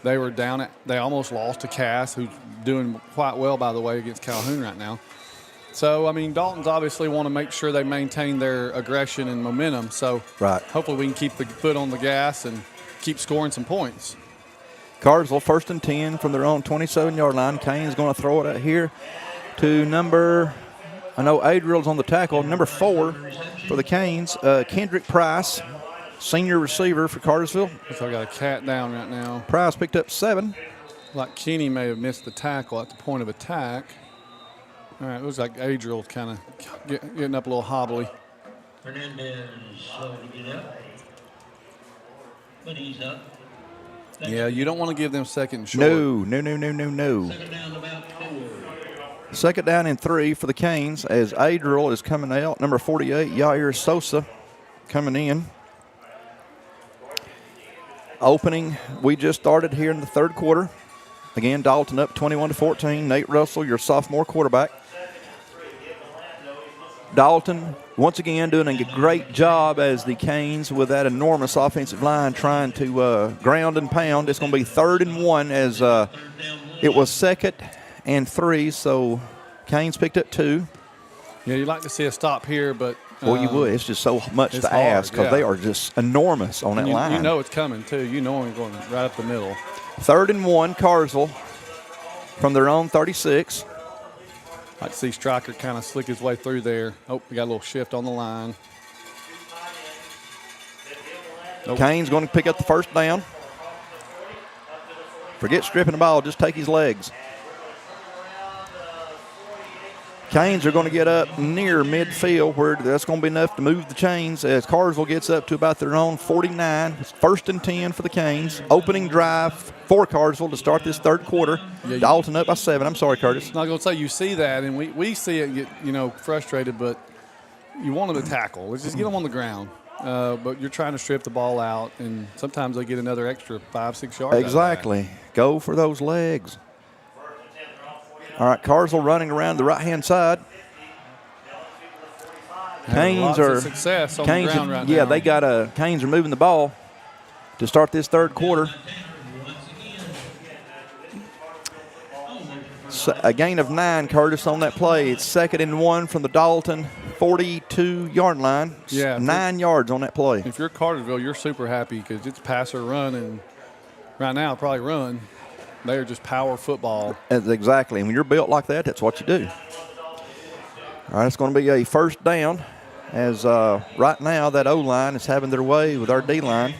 They were down they almost lost to Cass, who's doing quite well, by the way, against Calhoun right now. So, I mean, Dalton's obviously want to make sure they maintain their aggression and momentum. So hopefully we can keep the foot on the gas and keep scoring some points. Cartersville 1st and 10 from their own 27-yard line. Kane's going to throw it out here to Adriel's on the tackle, number 4 for the Canes, Kendrick Price, senior receiver for Cartersville. Looks like I got a cat down right now. Price picked up 7. Like Kenny may have missed the tackle at the point of attack. All right, it looks like Adriel's kind of getting up a little hobbly. Hernandez slow to get up, but he's up. Yeah, you don't want to give them second and short. No. Second down about 4. Second down and 3 for the Canes as Adriel is coming out. Number 48, Yair Sosa coming in. Opening, we just started here in the third quarter. Again, Dalton up 21-14. Nate Russell, your sophomore quarterback. Dalton, once again, doing a great job as the Canes with that enormous offensive line trying to ground and pound. It's going to be 3rd and 1 as it was 2nd and 3, so Canes picked up 2. Yeah, you'd like to see a stop here, but well, you would. It's just so much to ask because they are just enormous on that line. You know it's coming, too. You know it's going right up the middle. 3rd and 1, Cartersville from their own 36. Like to see Stryker kind of slick his way through there. Oh, we got a little shift on the line. Nope. Kane's going to pick up the first down. Forget stripping the ball, just take his legs. Canes are going to get up near midfield where that's going to be enough to move the chains as Cartersville gets up to about their own 49. It's 1st and 10 for the Canes. Opening drive for Cartersville to start this third quarter. Yeah, Dalton up by 7. I'm sorry, Curtis. I'm not going to say you see that, and we see it get frustrated, but you want them to tackle. Let's just get them on the ground. But you're trying to strip the ball out, and sometimes they get another extra 5-6 yards. Exactly. Go for those legs. All right, Cartersville running around the right-hand side. Canes are success on the ground right now. Yeah, Canes are moving the ball to start this third quarter. So a gain of 9, Curtis, on that play. It's 2nd and 1 from the Dalton 42-yard line. Yeah, 9 yards on that play. If you're Cartersville, you're super happy because it's pass or run, and right now probably run. They are just power football. Exactly. And when you're built like that, that's what you do. All right, it's going to be a first down as right now that O-line is having their way with our D-line.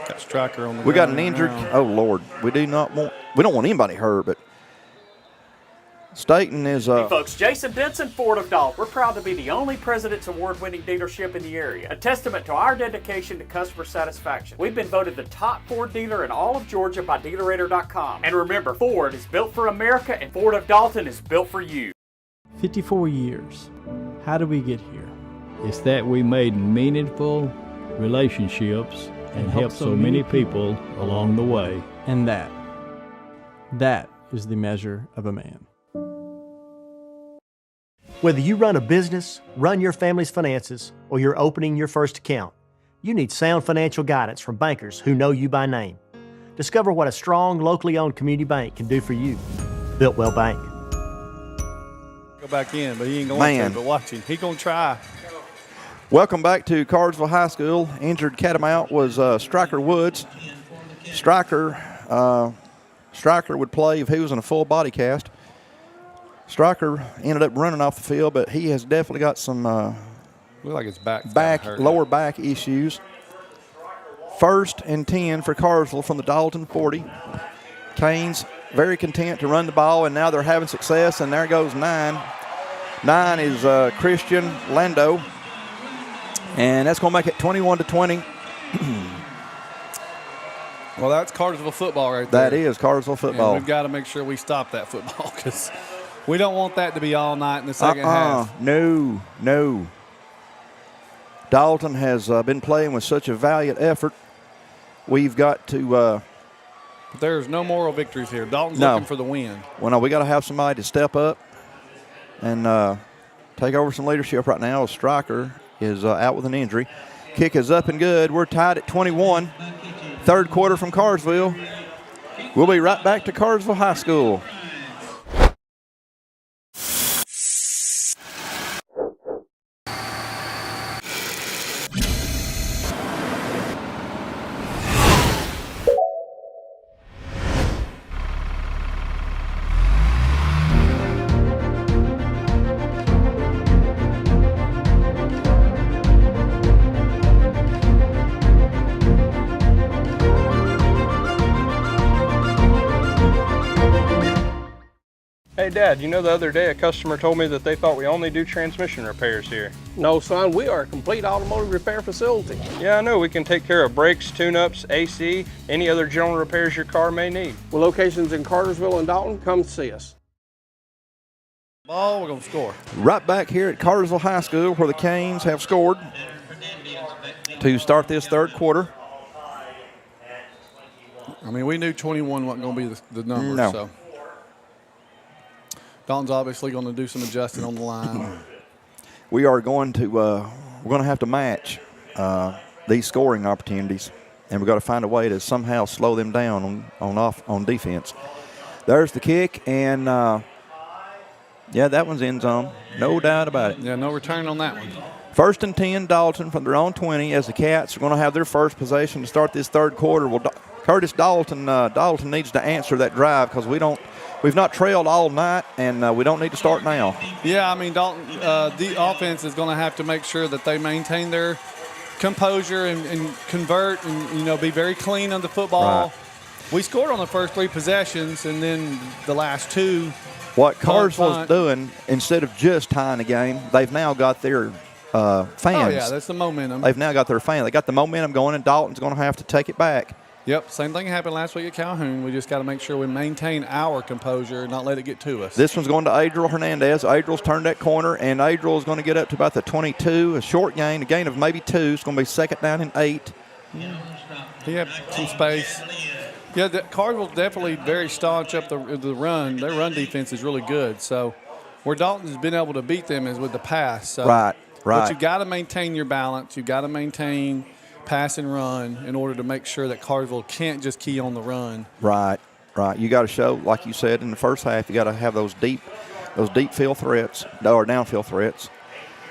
Got Stryker on the We got an injured. Oh, Lord. We don't want anybody hurt, but Staten is. Hey, folks, Jason Denson, Ford of Dalton. We're proud to be the only President's Award-winning dealership in the area, a testament to our dedication to customer satisfaction. We've been voted the top Ford dealer in all of Georgia by DealerRater.com. And remember, Ford is built for America, and Ford of Dalton is built for you. 54 years. How did we get here? It's that we made meaningful relationships and helped so many people along the way. And that is the measure of a man. Whether you run a business, run your family's finances, or you're opening your first account, you need sound financial guidance from bankers who know you by name. Discover what a strong, locally owned community bank can do for you. Built-Well Bank. Go back in, but he ain't going to, but watch him. He's going to try. Welcome back to Cartersville High School. Injured Catamount was Stryker Woods. Stryker would play if he was in a full body cast. Stryker ended up running off the field, but he has definitely got some look like his lower back issues. 1st and 10 for Cartersville from the Dalton 40. Canes very content to run the ball, and now they're having success, and there goes 9. 9 is Christian Lando, and that's going to make it 21-20. Well, that's Cartersville football right there. That is Cartersville football. And we've got to make sure we stop that football because we don't want that to be all night in the second half. No. Dalton has been playing with such a valiant effort. We've got to there's no moral victories here. Dalton's looking for the win. Well, no, we got to have somebody to step up and take over some leadership right now. Stryker is out with an injury. Kick is up and good. We're tied at 21. Third quarter from Cartersville. We'll be right back to Cartersville High School. Hey Dad, you know the other day a customer told me that they thought we only do transmission repairs here. No son, we are a complete automotive repair facility. Yeah, I know. We can take care of brakes, tune-ups, AC, any other general repairs your car may need. With locations in Cartersville and Dalton, come see us. Ball, we're going to score. Right back here at Cartersville High School where the Canes have scored to start this third quarter. I mean, we knew 21 wasn't going to be the number. No. So Dalton's obviously going to do some adjusting on the line. We are going to we're going to have to match these scoring opportunities, and we've got to find a way to somehow slow them down on defense. There's the kick, and yeah, that one's end zone, no doubt about it. Yeah, no return on that one. 1st and 10, Dalton from their own 20, as the Cats are going to have their first possession to start this third quarter. Well, Dalton needs to answer that drive because we've not trailed all night, and we don't need to start now. Yeah, I mean, Dalton, the offense is going to have to make sure that they maintain their composure and convert and, be very clean on the football. Right. We scored on the first 3 possessions, and then the last 2. What Cartersville's doing, instead of just tying the game, they've now got their fans. Oh, yeah, that's the momentum. They've now got their fans. They got the momentum going, and Dalton's going to have to take it back. Yep, same thing happened last week at Calhoun. We just got to make sure we maintain our composure and not let it get to us. This one's going to Adriel Hernandez. Adriel's turned that corner, and Adriel's going to get up to about the 22, a short gain, a gain of maybe 2. It's going to be 2nd down and 8. He had some space. Yeah, Cartersville's definitely very staunch up the run. Their run defense is really good. So where Dalton's been able to beat them is with the pass. So, right. But you've got to maintain your balance. You've got to maintain pass and run in order to make sure that Cartersville can't just key on the run. Right. You got to show, like you said, in the first half, you got to have those deep field threats or downfield threats.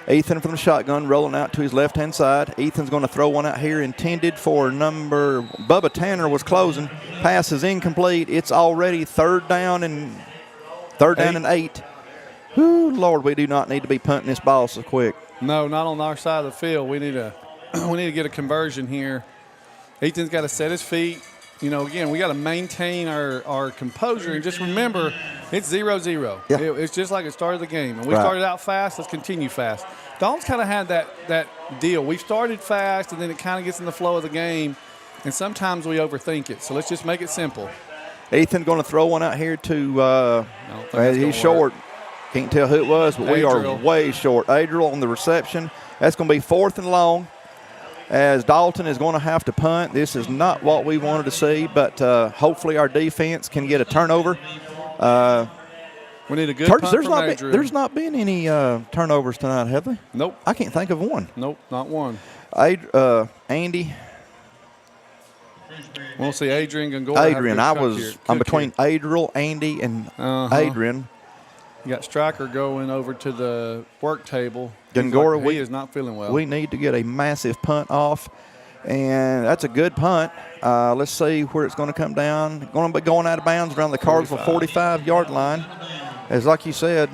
Ethan from the shotgun rolling out to his left-hand side. Ethan's going to throw one out here intended for Bubba Tanner was closing. Pass is incomplete. It's already third down and 8. Whoo, Lord, we do not need to be punting this ball so quick. No, not on our side of the field. We need to get a conversion here. Ethan's got to set his feet. Again, we got to maintain our composure. And just remember, it's 0-0. Yeah. It's just like it started the game. And we started out fast. Let's continue fast. Dalton's kind of had that deal. We started fast, and then it kind of gets in the flow of the game. And sometimes we overthink it. So let's just make it simple. Ethan's going to throw one out here to he's short. Can't tell who it was, but we are way short. Adriel on the reception. That's going to be 4th and long, as Dalton is going to have to punt. This is not what we wanted to see, but hopefully our defense can get a turnover. We need a good punt from Adrian. There's not been any turnovers tonight, have they? Nope. I can't think of one. Nope, not one. Andy. We'll see Adrian Gongora. Adrian. I'm between Adriel, Andy, and Adrian. You got Stryker going over to the work table. Gongora, he is not feeling well. We need to get a massive punt off, and that's a good punt. Let's see where it's going to come down. Going to be going out of bounds around the Cartersville 45-yard line. As like you said,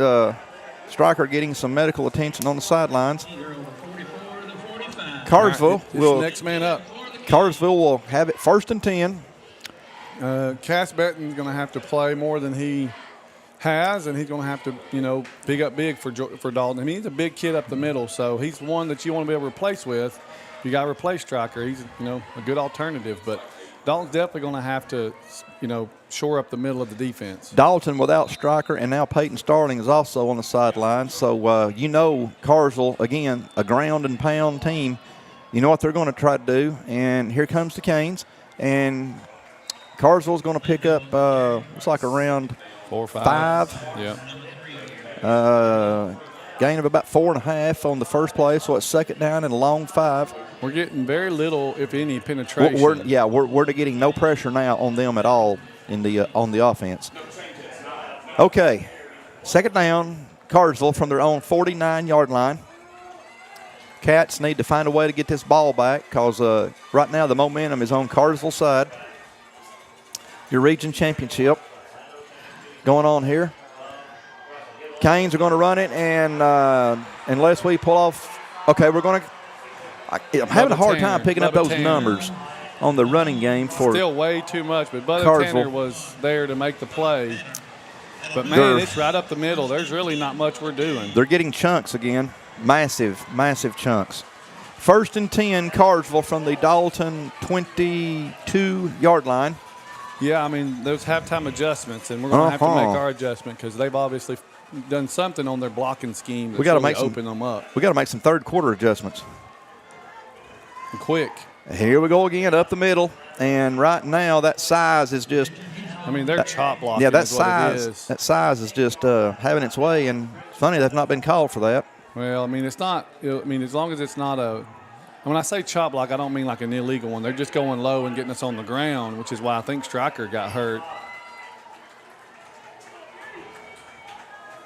Stryker getting some medical attention on the sidelines. Cartersville will next man up. Cartersville will have it 1st and 10. Cass Betton's going to have to play more than he has, and he's going to have to, big up big for Dalton. I mean, he's a big kid up the middle, so he's one that you want to be able to replace with. You got to replace Stryker. He's, a good alternative, but Dalton's definitely going to have to, shore up the middle of the defense. Dalton without Stryker, and now Peyton Starling is also on the sideline. So, Cartersville, again, a ground and pound team. You know what they're going to try to do, and here comes the Canes, and Cartersville's going to pick up, looks like around 4 or 5. 5. Yeah. Gain of about 4.5 on the first play, so it's 2nd down and a long 5. We're getting very little, if any, penetration. We're getting no pressure now on them at all. in the on the offense. Okay, second down, Cartersville from their own 49-yard line. Cats need to find a way to get this ball back because right now the momentum is on Cartersville's side. Your region championship going on here. Canes are going to run it, and unless we pull off, okay, we're going to. I'm having a hard time picking up those numbers on the running game for still way too much, but Bubba Cartersville Tanner was there to make the play. But man, it's right up the middle. There's really not much we're doing. They're getting chunks again, massive chunks. 1st and 10, Cartersville from the Dalton 22-yard line. Yeah, I mean, those halftime adjustments, and we're going to have to make our adjustment because they've obviously done something on their blocking scheme that's really open them up. We got to make some third quarter adjustments. And quick. Here we go again, up the middle, and right now that size is just. I mean, they're chop blocking. Yeah, that is what it is. That size is just having its way, and it's funny they've not been called for that. Well, I mean, it's not. I mean, as long as it's not a. When I say chop block, I don't mean like an illegal one. They're just going low and getting us on the ground, which is why I think Stryker got hurt.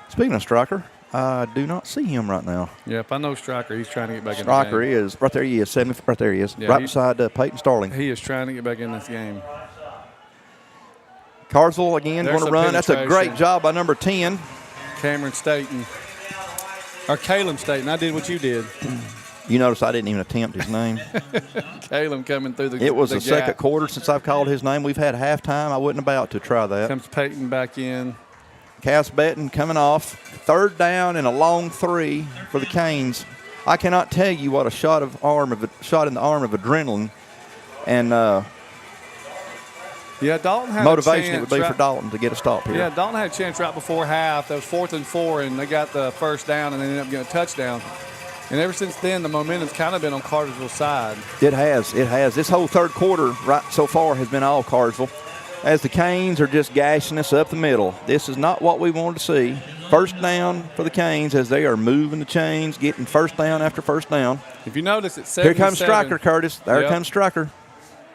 Speaking of Stryker, I do not see him right now. Yeah, if I know Stryker, he's trying to get back in the game. Stryker is. Right there he is. Right there he is. Yeah, right beside Peyton Starling. He is trying to get back in this game. Cartersville again going to run. That's a great job by number 10. Cameron Staten. Or Caleb Staten. I did what you did. You notice I didn't even attempt his name. Caleb coming through the gap. It was the second quarter since I've called his name. We've had halftime. I wasn't about to try that. Comes Peyton back in. Cass Betton coming off. 3rd down and a long 3 for the Canes. I cannot tell you what a shot in the arm of adrenaline and Dalton had motivation a it would be for Dalton to get a stop here. Yeah, Dalton had a chance right before half. That was 4th and 4, and they got the first down and they ended up getting a touchdown. And ever since then, the momentum's kind of been on Cartersville's side. It has. This whole third quarter right so far has been all Cartersville. As the Canes are just gashing us up the middle. This is not what we wanted to see. First down for the Canes as they are moving the chains, getting first down after first down. If you notice, it's 77. Here comes Stryker, Curtis. There comes Stryker.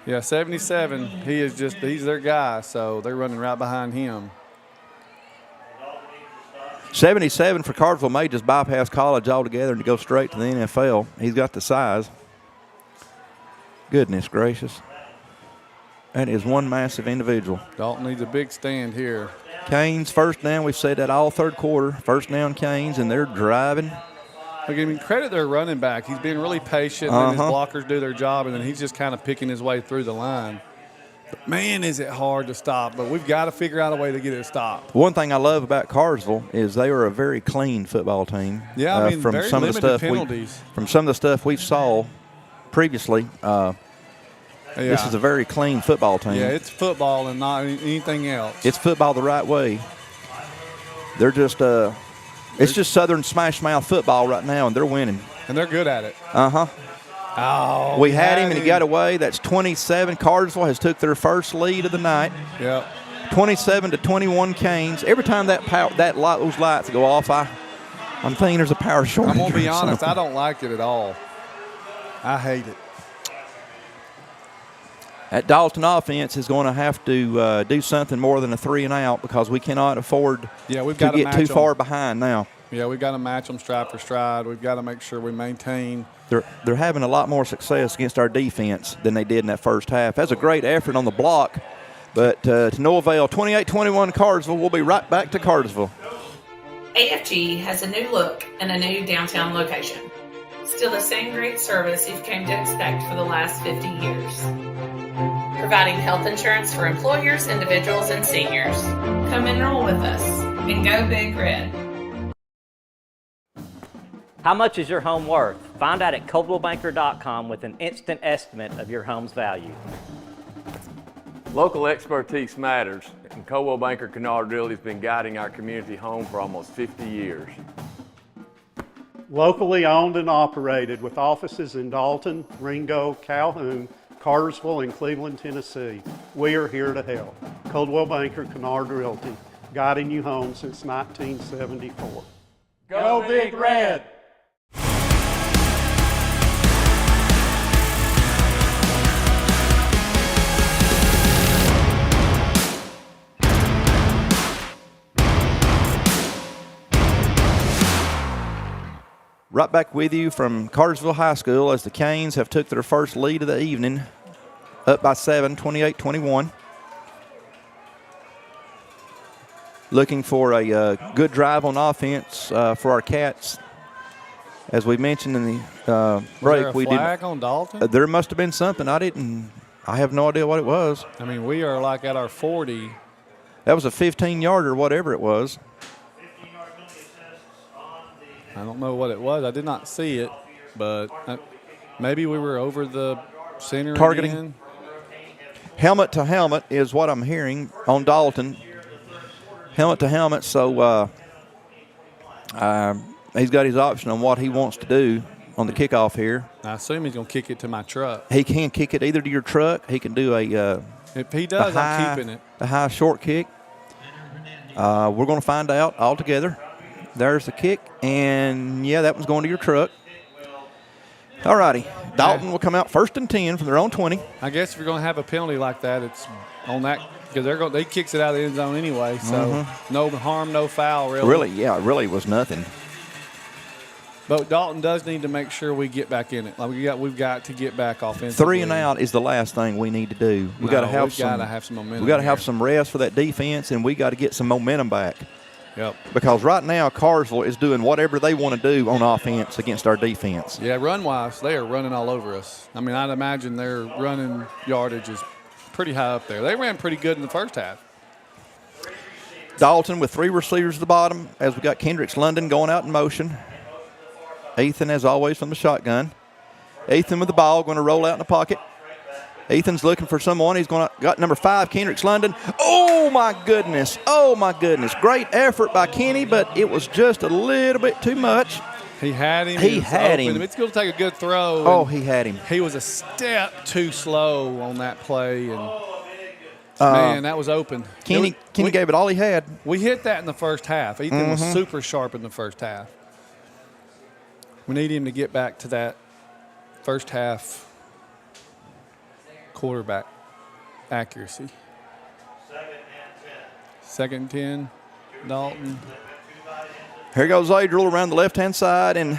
Yeah, 77. He's their guy, so they're running right behind him. 77 for Cartersville may just bypass college altogether and to go straight to the NFL. He's got the size. Goodness gracious. That is one massive individual. Dalton needs a big stand here. Canes first down. We've said that all third quarter. First down Canes, and they're driving. I mean, credit their running back. He's being really patient, and his blockers do their job, and then he's just kind of picking his way through the line. But man, is it hard to stop, but we've got to figure out a way to get it stopped. One thing I love about Cartersville is they are a very clean football team. Yeah, I mean, from very some of the limited stuff penalties. From some of the stuff we saw previously, this is a very clean football team. Yeah, it's football and not anything else. It's football the right way. They're just it's just Southern smash mouth football right now, and they're winning. And they're good at it. Oh, we had him, and he got away. That's 27. Cartersville has took their first lead of the night. Yep. 27-21 Canes. Every time those lights go off, I'm thinking there's a power shortage. I'm gonna be honest, I don't like it at all. I hate it. That Dalton offense is going to have to do something more than a 3 and out because we cannot afford to get too far behind now. Yeah, we've got to match them stride for stride. We've got to make sure we maintain. They're having a lot more success against our defense than they did in that first half. That's a great effort on the block, but to no avail. 28-21 Cartersville. We'll be right back to Cartersville. AFG has a new look and a new downtown location. Still the same great service you've come to expect for the last 50 years. Providing health insurance for employers, individuals, and seniors. Come enroll with us and go Big Red. How much is your home worth? Find out at ColdwellBanker.com with an instant estimate of your home's value. Local expertise matters, and Coldwell Banker Kennard Realty has been guiding our community home for almost 50 years. Locally owned and operated with offices in Dalton, Ringo, Calhoun, Cartersville, and Cleveland, Tennessee. We are here to help. Coldwell Banker Kennard Realty, guiding you home since 1974. Go Big Red! Right back with you from Cartersville High School as the Canes have took their first lead of the evening, up by 7, 28-21. Looking for a good drive on offense for our Cats. As we mentioned in the break, we did. Flag on Dalton? There must have been something. I have no idea what it was. I mean, we are like at our 40. That was a 15-yarder, whatever it was. I don't know what it was. I did not see it, but maybe we were over the center targeting. Again. Helmet to helmet is what I'm hearing on Dalton. Helmet to helmet, so he's got his option on what he wants to do on the kickoff here. I assume he's going to kick it to my truck. He can kick it either to your truck. He can do if he does, I'm keeping it. A high short kick. We're going to find out all together. There's the kick, and, yeah, that one's going to your truck. All righty. Dalton will come out 1st and 10 from their own 20. I guess if you're going to have a penalty like that, it's on that because they kicks it out of the end zone anyway. So no harm, no foul, really. Really, yeah, it really was nothing. But Dalton does need to make sure we get back in it. Like we've got to get back offensively. 3 and out is the last thing we need to do. We've got to have some momentum. We got to have some rest for that defense, and we got to get some momentum back. Yep. Because right now Cartersville is doing whatever they want to do on offense against our defense. Yeah, run-wise, they are running all over us. I mean, I'd imagine their running yardage is pretty high up there. They ran pretty good in the first half. Dalton with 3 receivers at the bottom as we got Kendricks London going out in motion. Ethan, as always, from the shotgun. Ethan with the ball, going to roll out in the pocket. Ethan's looking for someone. He's got number 5, Kendricks London. Oh, my goodness. Oh, my goodness. Great effort by Kenny, but it was just a little bit too much. He had him. He had him. It's going to take a good throw. Oh, he had him. He was a step too slow on that play, and man, that was open. Kenny gave it all he had. We hit that in the first half. Ethan was super sharp in the first half. We need him to get back to that first half quarterback accuracy. 2nd and 10, Dalton. Here goes Adriel around the left-hand side, and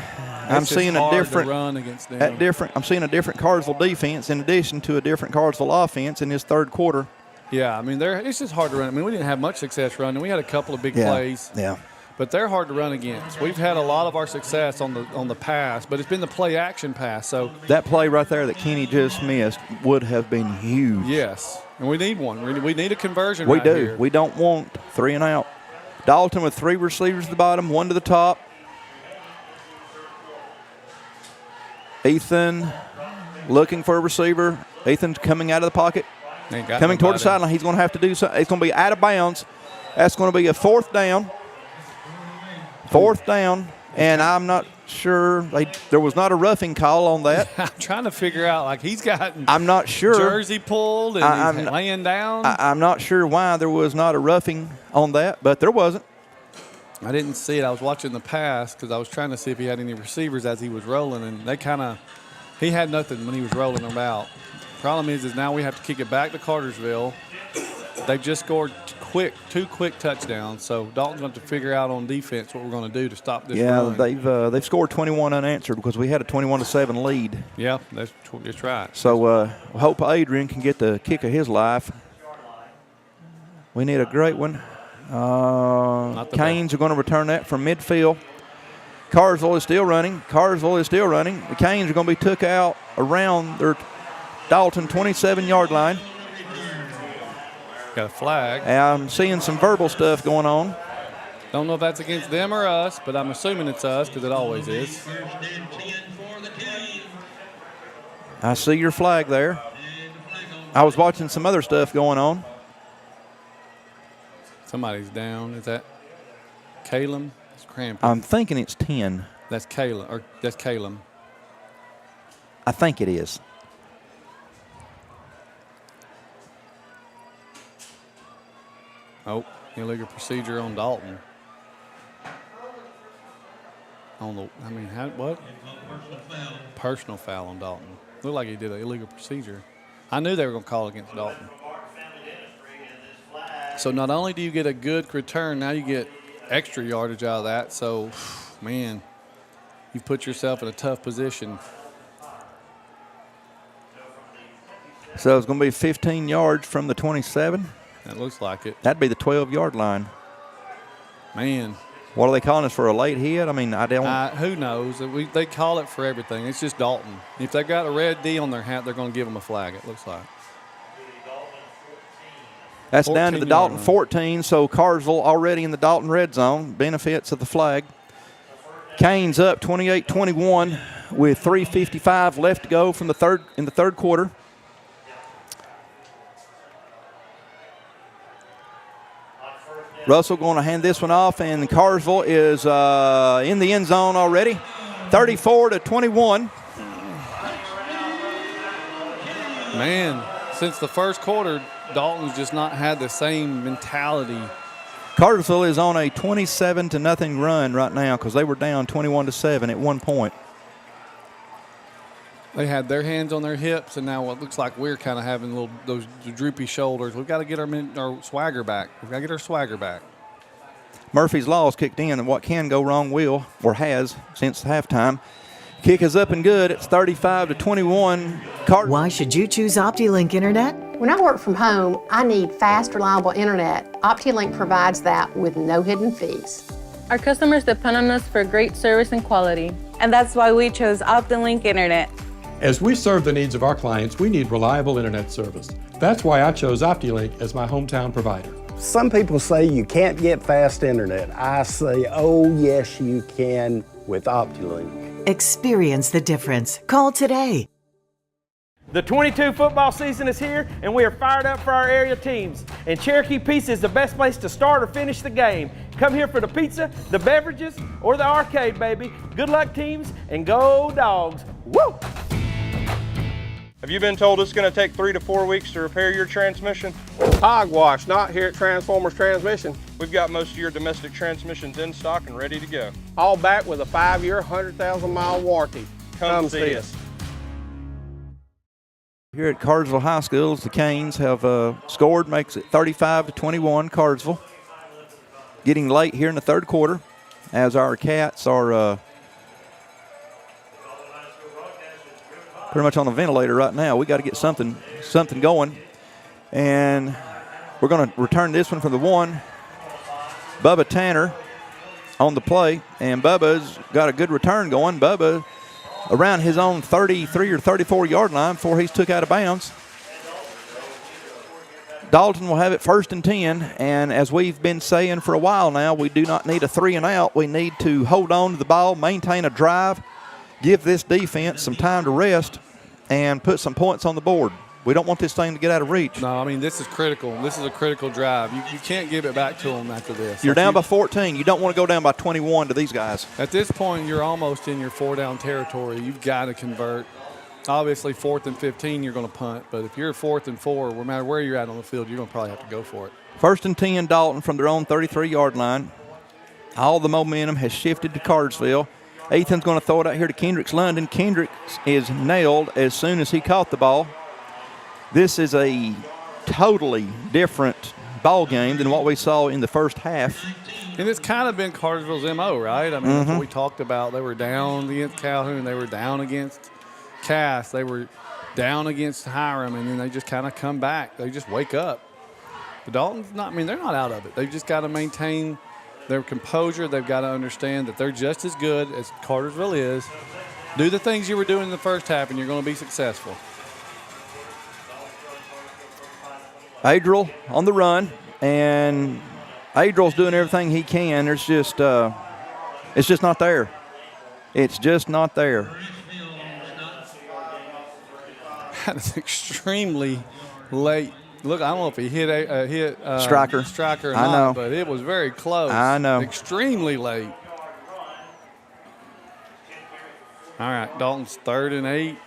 I'm seeing a different run against them. I'm seeing a different Cartersville defense in addition to a different Cartersville offense in this third quarter. Yeah, I mean it's just hard to run. I mean we didn't have much success running. We had a couple of big plays. Yeah. But they're hard to run against. We've had a lot of our success on the pass, but it's been the play-action pass. So that play right there that Kenny just missed would have been huge. Yes, and we need one. We need a conversion. We right do. Here. We don't want 3 and out. Dalton with 3 receivers at the bottom, 1 to the top. Ethan looking for a receiver. Ethan's coming out of the pocket, coming toward the sideline. He's going to have to do something. It's going to be out of bounds. That's going to be a 4th down. 4th down, and I'm not sure. There was not a roughing call on that. I'm trying to figure out, like he's gotten I'm not sure. jersey pulled and he's laying down. I'm not sure why there was not a roughing on that, but there wasn't. I didn't see it. I was watching the pass because I was trying to see if he had any receivers as he was rolling, and he had nothing when he was rolling them out. Problem is now we have to kick it back to Cartersville. They've just scored 2 quick touchdowns, so Dalton's going to have to figure out on defense what we're going to do to stop this run. Yeah, they've scored 21 unanswered because we had a 21-7 lead. Yeah, that's right. So I hope Adrian can get the kick of his life. We need a great one. Canes are going to return that from midfield. Cartersville is still running. The Canes are going to be took out around their Dalton 27-yard line. Got a flag. I'm seeing some verbal stuff going on. Don't know if that's against them or us, but I'm assuming it's us because it always is. I see your flag there. I was watching some other stuff going on. Somebody's down. Is that Calum? It's cramping. I'm thinking it's 10. That's Calum. Or that's Calum. I think it is. Oh, illegal procedure on Dalton. What? Personal foul on Dalton. Looked like he did an illegal procedure. I knew they were going to call against Dalton. So not only do you get a good return, now you get extra yardage out of that. So, man, you've put yourself in a tough position. So it's going to be 15 yards from the 27. That looks like it. That'd be the 12-yard line. Man. What are they calling us for, a late hit? I mean, I don't. Who knows? They call it for everything. It's just Dalton. If they've got a red D on their hat, they're going to give them a flag, it looks like. That's down to the Dalton 14, so Cartersville already in the Dalton red zone. Benefits of the flag. Canes up 28-21 with 3:55 left to go from in the third quarter. Russell going to hand this one off, and Cartersville is in the end zone already. 34-21. Man, since the first quarter, Dalton's just not had the same mentality. Cartersville is on a 27-0 run right now because they were down 21-7 at one point. They had their hands on their hips, and now it looks like we're kind of having those droopy shoulders. We've got to get our swagger back. We've got to get our swagger back. Murphy's Law is kicked in, and what can go wrong will, or has since halftime. Kick is up and good. It's 35-21. Why should you choose OptiLink Internet? When I work from home, I need fast, reliable internet. OptiLink provides that with no hidden fees. Our customers depend on us for great service and quality. And that's why we chose OptiLink Internet. As we serve the needs of our clients, we need reliable internet service. That's why I chose OptiLink as my hometown provider. Some people say you can't get fast internet. I say, oh yes you can with OptiLink. Experience the difference. Call today. The 22 football season is here, and we are fired up for our area teams. And Cherokee Pizza is the best place to start or finish the game. Come here for the pizza, the beverages, or the arcade, baby. Good luck, teams, and go Dogs. Woo! Have you been told it's going to take 3 to 4 weeks to repair your transmission? Hogwash, not here at Transformers Transmission. We've got most of your domestic transmissions in stock and ready to go. All back with a 5-year, 100,000-mile warranty. Come see us. Here at Cartersville High School, the Canes have scored, makes it 35-21 Cartersville. Getting late here in the third quarter as our Cats are pretty much on the ventilator right now. We got to get something going. And we're going to return this one from the one. Bubba Tanner on the play, and Bubba's got a good return going. Bubba around his own 33 or 34-yard line before he's took out of bounds. Dalton will have it 1st and 10, and as we've been saying for a while now, we do not need a 3 and out. We need to hold on to the ball, maintain a drive, give this defense some time to rest, and put some points on the board. We don't want this thing to get out of reach. No, I mean, this is critical. This is a critical drive. You can't give it back to them after this. You're down by 14. You don't want to go down by 21 to these guys. At this point, you're almost in your 4-down territory. You've got to convert. Obviously, 4th and 15, you're going to punt. But if you're 4th and 4, no matter where you're at on the field, you're going to probably have to go for it. 1st and 10, Dalton from their own 33-yard line. All the momentum has shifted to Cartersville. Ethan's going to throw it out here to Kendricks London. Kendricks is nailed as soon as he caught the ball. This is a totally different ball game than what we saw in the first half. And it's kind of been Cartersville's MO, right? I mean, that's what we talked about. They were down against Calhoun. They were down against Cass. They were down against Hiram, and then they just kind of come back. They just wake up. But Dalton's not, I mean, they're not out of it. They've just got to maintain their composure. They've got to understand that they're just as good as Cartersville is. Do the things you were doing in the first half, and you're going to be successful. Adriel on the run, and Adriel's doing everything he can. There's just, it's just not there. It's just not there. That is extremely late. Look, I don't know if he hit Striker or I not, know. but it was very close. I know. Extremely late. All right, Dalton's 3rd and 8.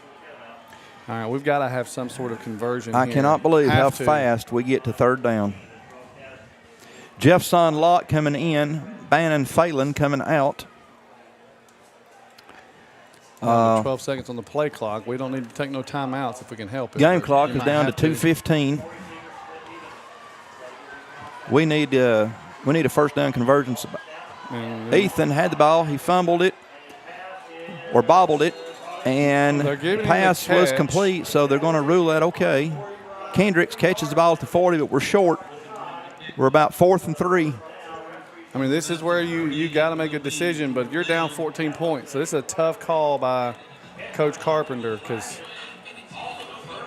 All right, we've got to have some sort of conversion I here. cannot believe how fast we get to 3rd down. Jeffson Lott coming in, Bannon Phelan coming out. 12 seconds on the play clock. We don't need to take no timeouts if we can help it. Game clock is down to 2:15. We need a 1st down conversion. Ethan had the ball. He fumbled it. or bobbled it, and They're the giving him a pass was catch. complete, so they're going to rule that okay. Kendricks catches the ball at the 40, but we're short. We're about 4th and 3. I mean, this is where you got to make a decision, but you're down 14 points. So this is a tough call by Coach Carpenter because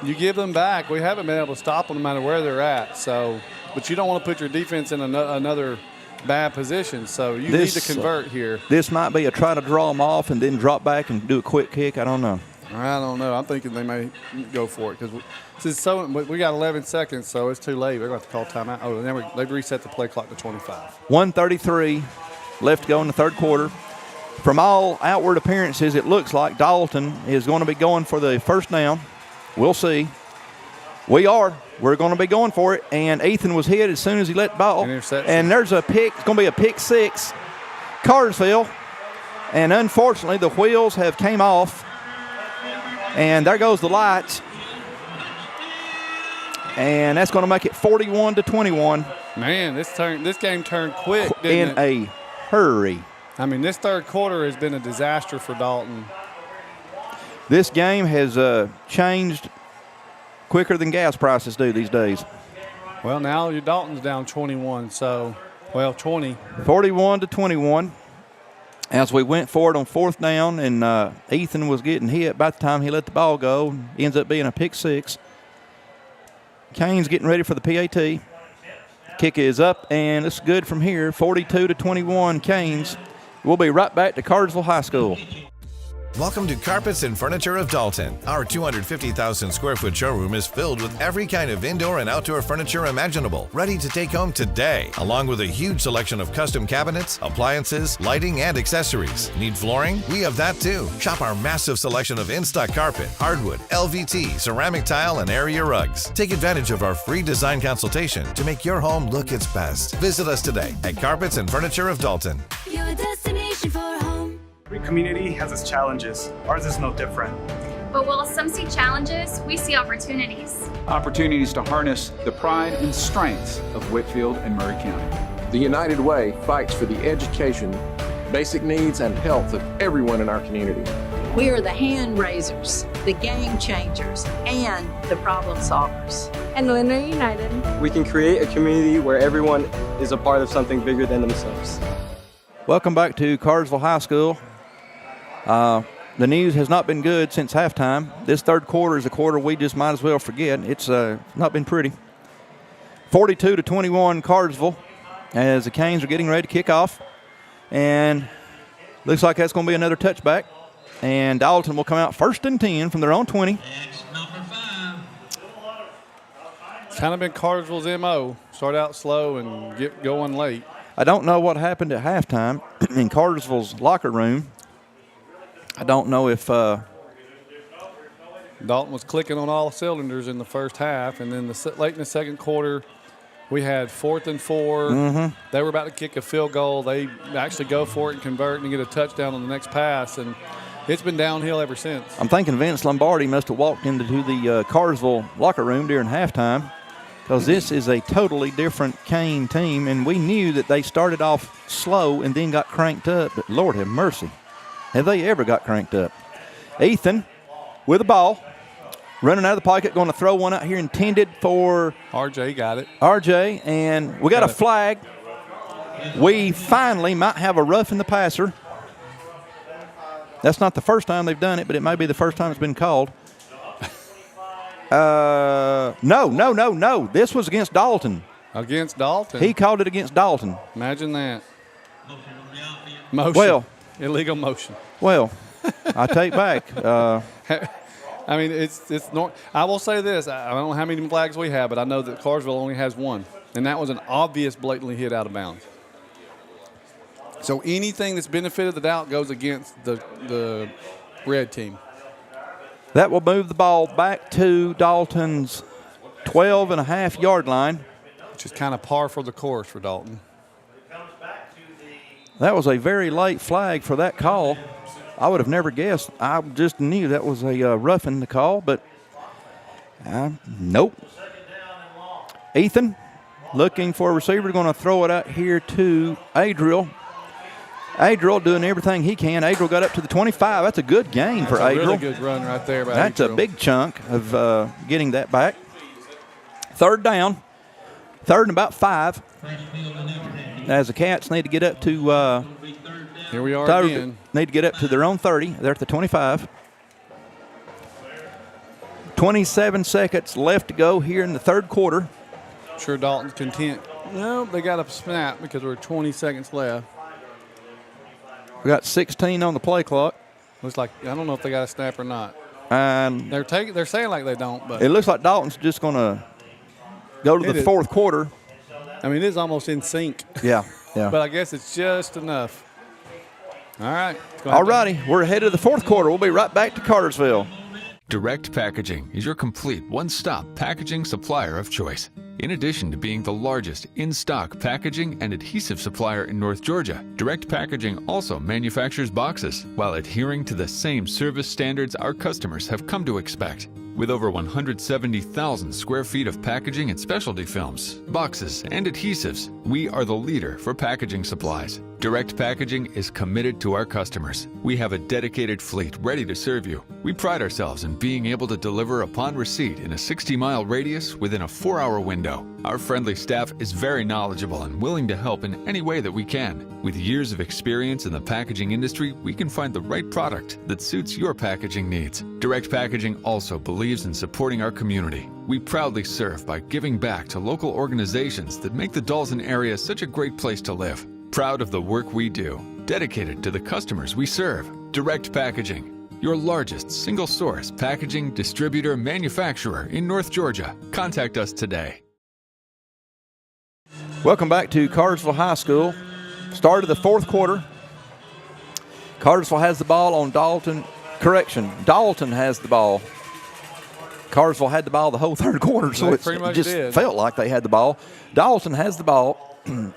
you give them back. We haven't been able to stop them no matter where they're at. So, but you don't want to put your defense in another bad position. So you need to convert here. This might be a try to draw them off and then drop back and do a quick kick. I don't know. I'm thinking they may go for it because we got 11 seconds, so it's too late. We're going to have to call timeout. Oh, and then they've reset the play clock to 25. 1:33 left to go in the third quarter. From all outward appearances, it looks like Dalton is going to be going for the first down. We'll see. We're going to be going for it, and Ethan was hit as soon as he let the ball. And there's a pick. It's going to be a pick six. Cartersville. And unfortunately, the wheels have came off. And there goes the lights. And that's going to make it 41-21. Man, this game turned quick, didn't it? In a hurry. I mean, this third quarter has been a disaster for Dalton. This game has changed quicker than gas prices do these days. Well, now your Dalton's down 21, 20. 41-21. As we went forward on 4th down, and Ethan was getting hit by the time he let the ball go. Ends up being a pick six. Kane's getting ready for the PAT. Kick is up, and it's good from here. 42-21 Canes. We'll be right back to Cartersville High School. Welcome to Carpets and Furniture of Dalton. Our 250,000 square foot showroom is filled with every kind of indoor and outdoor furniture imaginable, ready to take home today, along with a huge selection of custom cabinets, appliances, lighting, and accessories. Need flooring? We have that too. Shop our massive selection of in-stock carpet, hardwood, LVT, ceramic tile, and area rugs. Take advantage of our free design consultation to make your home look its best. Visit us today at Carpets and Furniture of Dalton. Your destination for home. Every community has its challenges. Ours is no different. But while some see challenges, we see opportunities. Opportunities to harness the pride and strengths of Whitfield and Murray County. The United Way fights for the education, basic needs, and health of everyone in our community. We are the hand raisers, the game changers, and the problem solvers. And when we're united, we can create a community where everyone is a part of something bigger than themselves. Welcome back to Cartersville High School. The news has not been good since halftime. This third quarter is a quarter we just might as well forget. It's not been pretty. 42-21 Cartersville as the Canes are getting ready to kick off. And looks like that's going to be another touchback. And Dalton will come out 1st and 10 from their own 20. It's kind of been Cartersville's MO. Start out slow and get going late. I don't know what happened at halftime in Cartersville's locker room. I don't know if Dalton was clicking on all cylinders in the first half, and then late in the second quarter, we had 4th and 4. Mm-hmm. They were about to kick a field goal. They actually go for it and convert and get a touchdown on the next pass, and it's been downhill ever since. I'm thinking Vince Lombardi must have walked into the Cartersville locker room during halftime, because this is a totally different Cane team, and we knew that they started off slow and then got cranked up, but Lord have mercy. Have they ever got cranked up? Ethan with the ball, running out of the pocket, going to throw one out here intended for RJ. Got it. RJ, and we got a flag. We finally might have a roughing the passer. That's not the first time they've done it, but it may be the first time it's been called. No. This was against Dalton. Against Dalton? He called it against Dalton. Imagine that. Motion. Well, illegal motion. Well, I take back. I mean, it's I will say this. I don't know how many flags we have, but I know that Cartersville only has one, and that was an obvious blatantly hit out of bounds. So anything that's benefited the doubt goes against the red team. That will move the ball back to Dalton's 12.5-yard line. Which is kind of par for the course for Dalton. That was a very late flag for that call. I would have never guessed. I just knew that was a roughing the call, but nope. Ethan looking for a receiver, going to throw it out here to Adriel. Adriel doing everything he can. Adriel got up to the 25. That's a good gain for Adriel. Really good run right there by That's Adriel. a big chunk of getting that back. Third down. Third and about 5. As the Cats need to get up to here we are again. Need to get up to their own 30. They're at the 25. 27 seconds left to go here in the third quarter. Sure Dalton's content. No, they got a snap because we're 20 seconds left. We got 16 on the play clock. Looks like, I don't know if they got a snap or not. And they're saying like they don't, but it looks like Dalton's just going to go to the fourth quarter. I mean, it is almost in sync. Yeah, yeah. But I guess it's just enough. All right. All righty. We're ahead of the fourth quarter. We'll be right back to Cartersville. Direct Packaging is your complete one-stop packaging supplier of choice. In addition to being the largest in-stock packaging and adhesive supplier in North Georgia, Direct Packaging also manufactures boxes while adhering to the same service standards our customers have come to expect. With over 170,000 square feet of packaging and specialty films, boxes, and adhesives, we are the leader for packaging supplies. Direct Packaging is committed to our customers. We have a dedicated fleet ready to serve you. We pride ourselves in being able to deliver upon receipt in a 60-mile radius within a 4-hour window. Our friendly staff is very knowledgeable and willing to help in any way that we can. With years of experience in the packaging industry, we can find the right product that suits your packaging needs. Direct Packaging also believes in supporting our community. We proudly serve by giving back to local organizations that make the Dalton area such a great place to live. Proud of the work we do, dedicated to the customers we serve. Direct Packaging, your largest single-source packaging distributor manufacturer in North Georgia. Contact us today. Welcome back to Cartersville High School. Start of the fourth quarter. Cartersville has the ball on Dalton. Correction, Dalton has the ball. Cartersville had the ball the whole third quarter, so it just felt like they had the ball. Dalton has the ball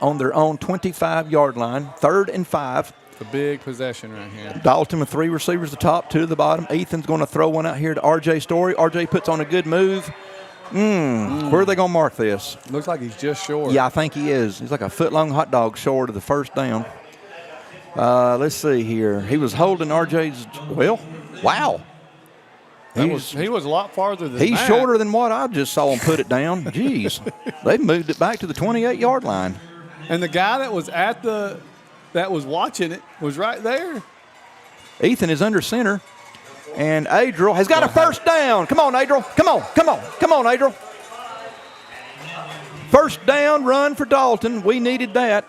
on their own 25-yard line, 3rd and 5. It's a big possession right here. Dalton with 3 receivers, the top, 2 to the bottom. Ethan's going to throw one out here to R.J. Story. R.J. puts on a good move. Where are they going to mark this? Looks like he's just short. Yeah, I think he is. He's like a foot-long hot dog short of the first down. Let's see here. He was holding R.J.'s, well, wow. He was a lot farther than He's that. shorter than what I just saw him put it down. Jeez. They've moved it back to the 28-yard line. And the guy that was that was watching it was right there. Ethan is under center. And Adriel has got a first down. Come on, Adriel. Come on, Adriel. First down run for Dalton. We needed that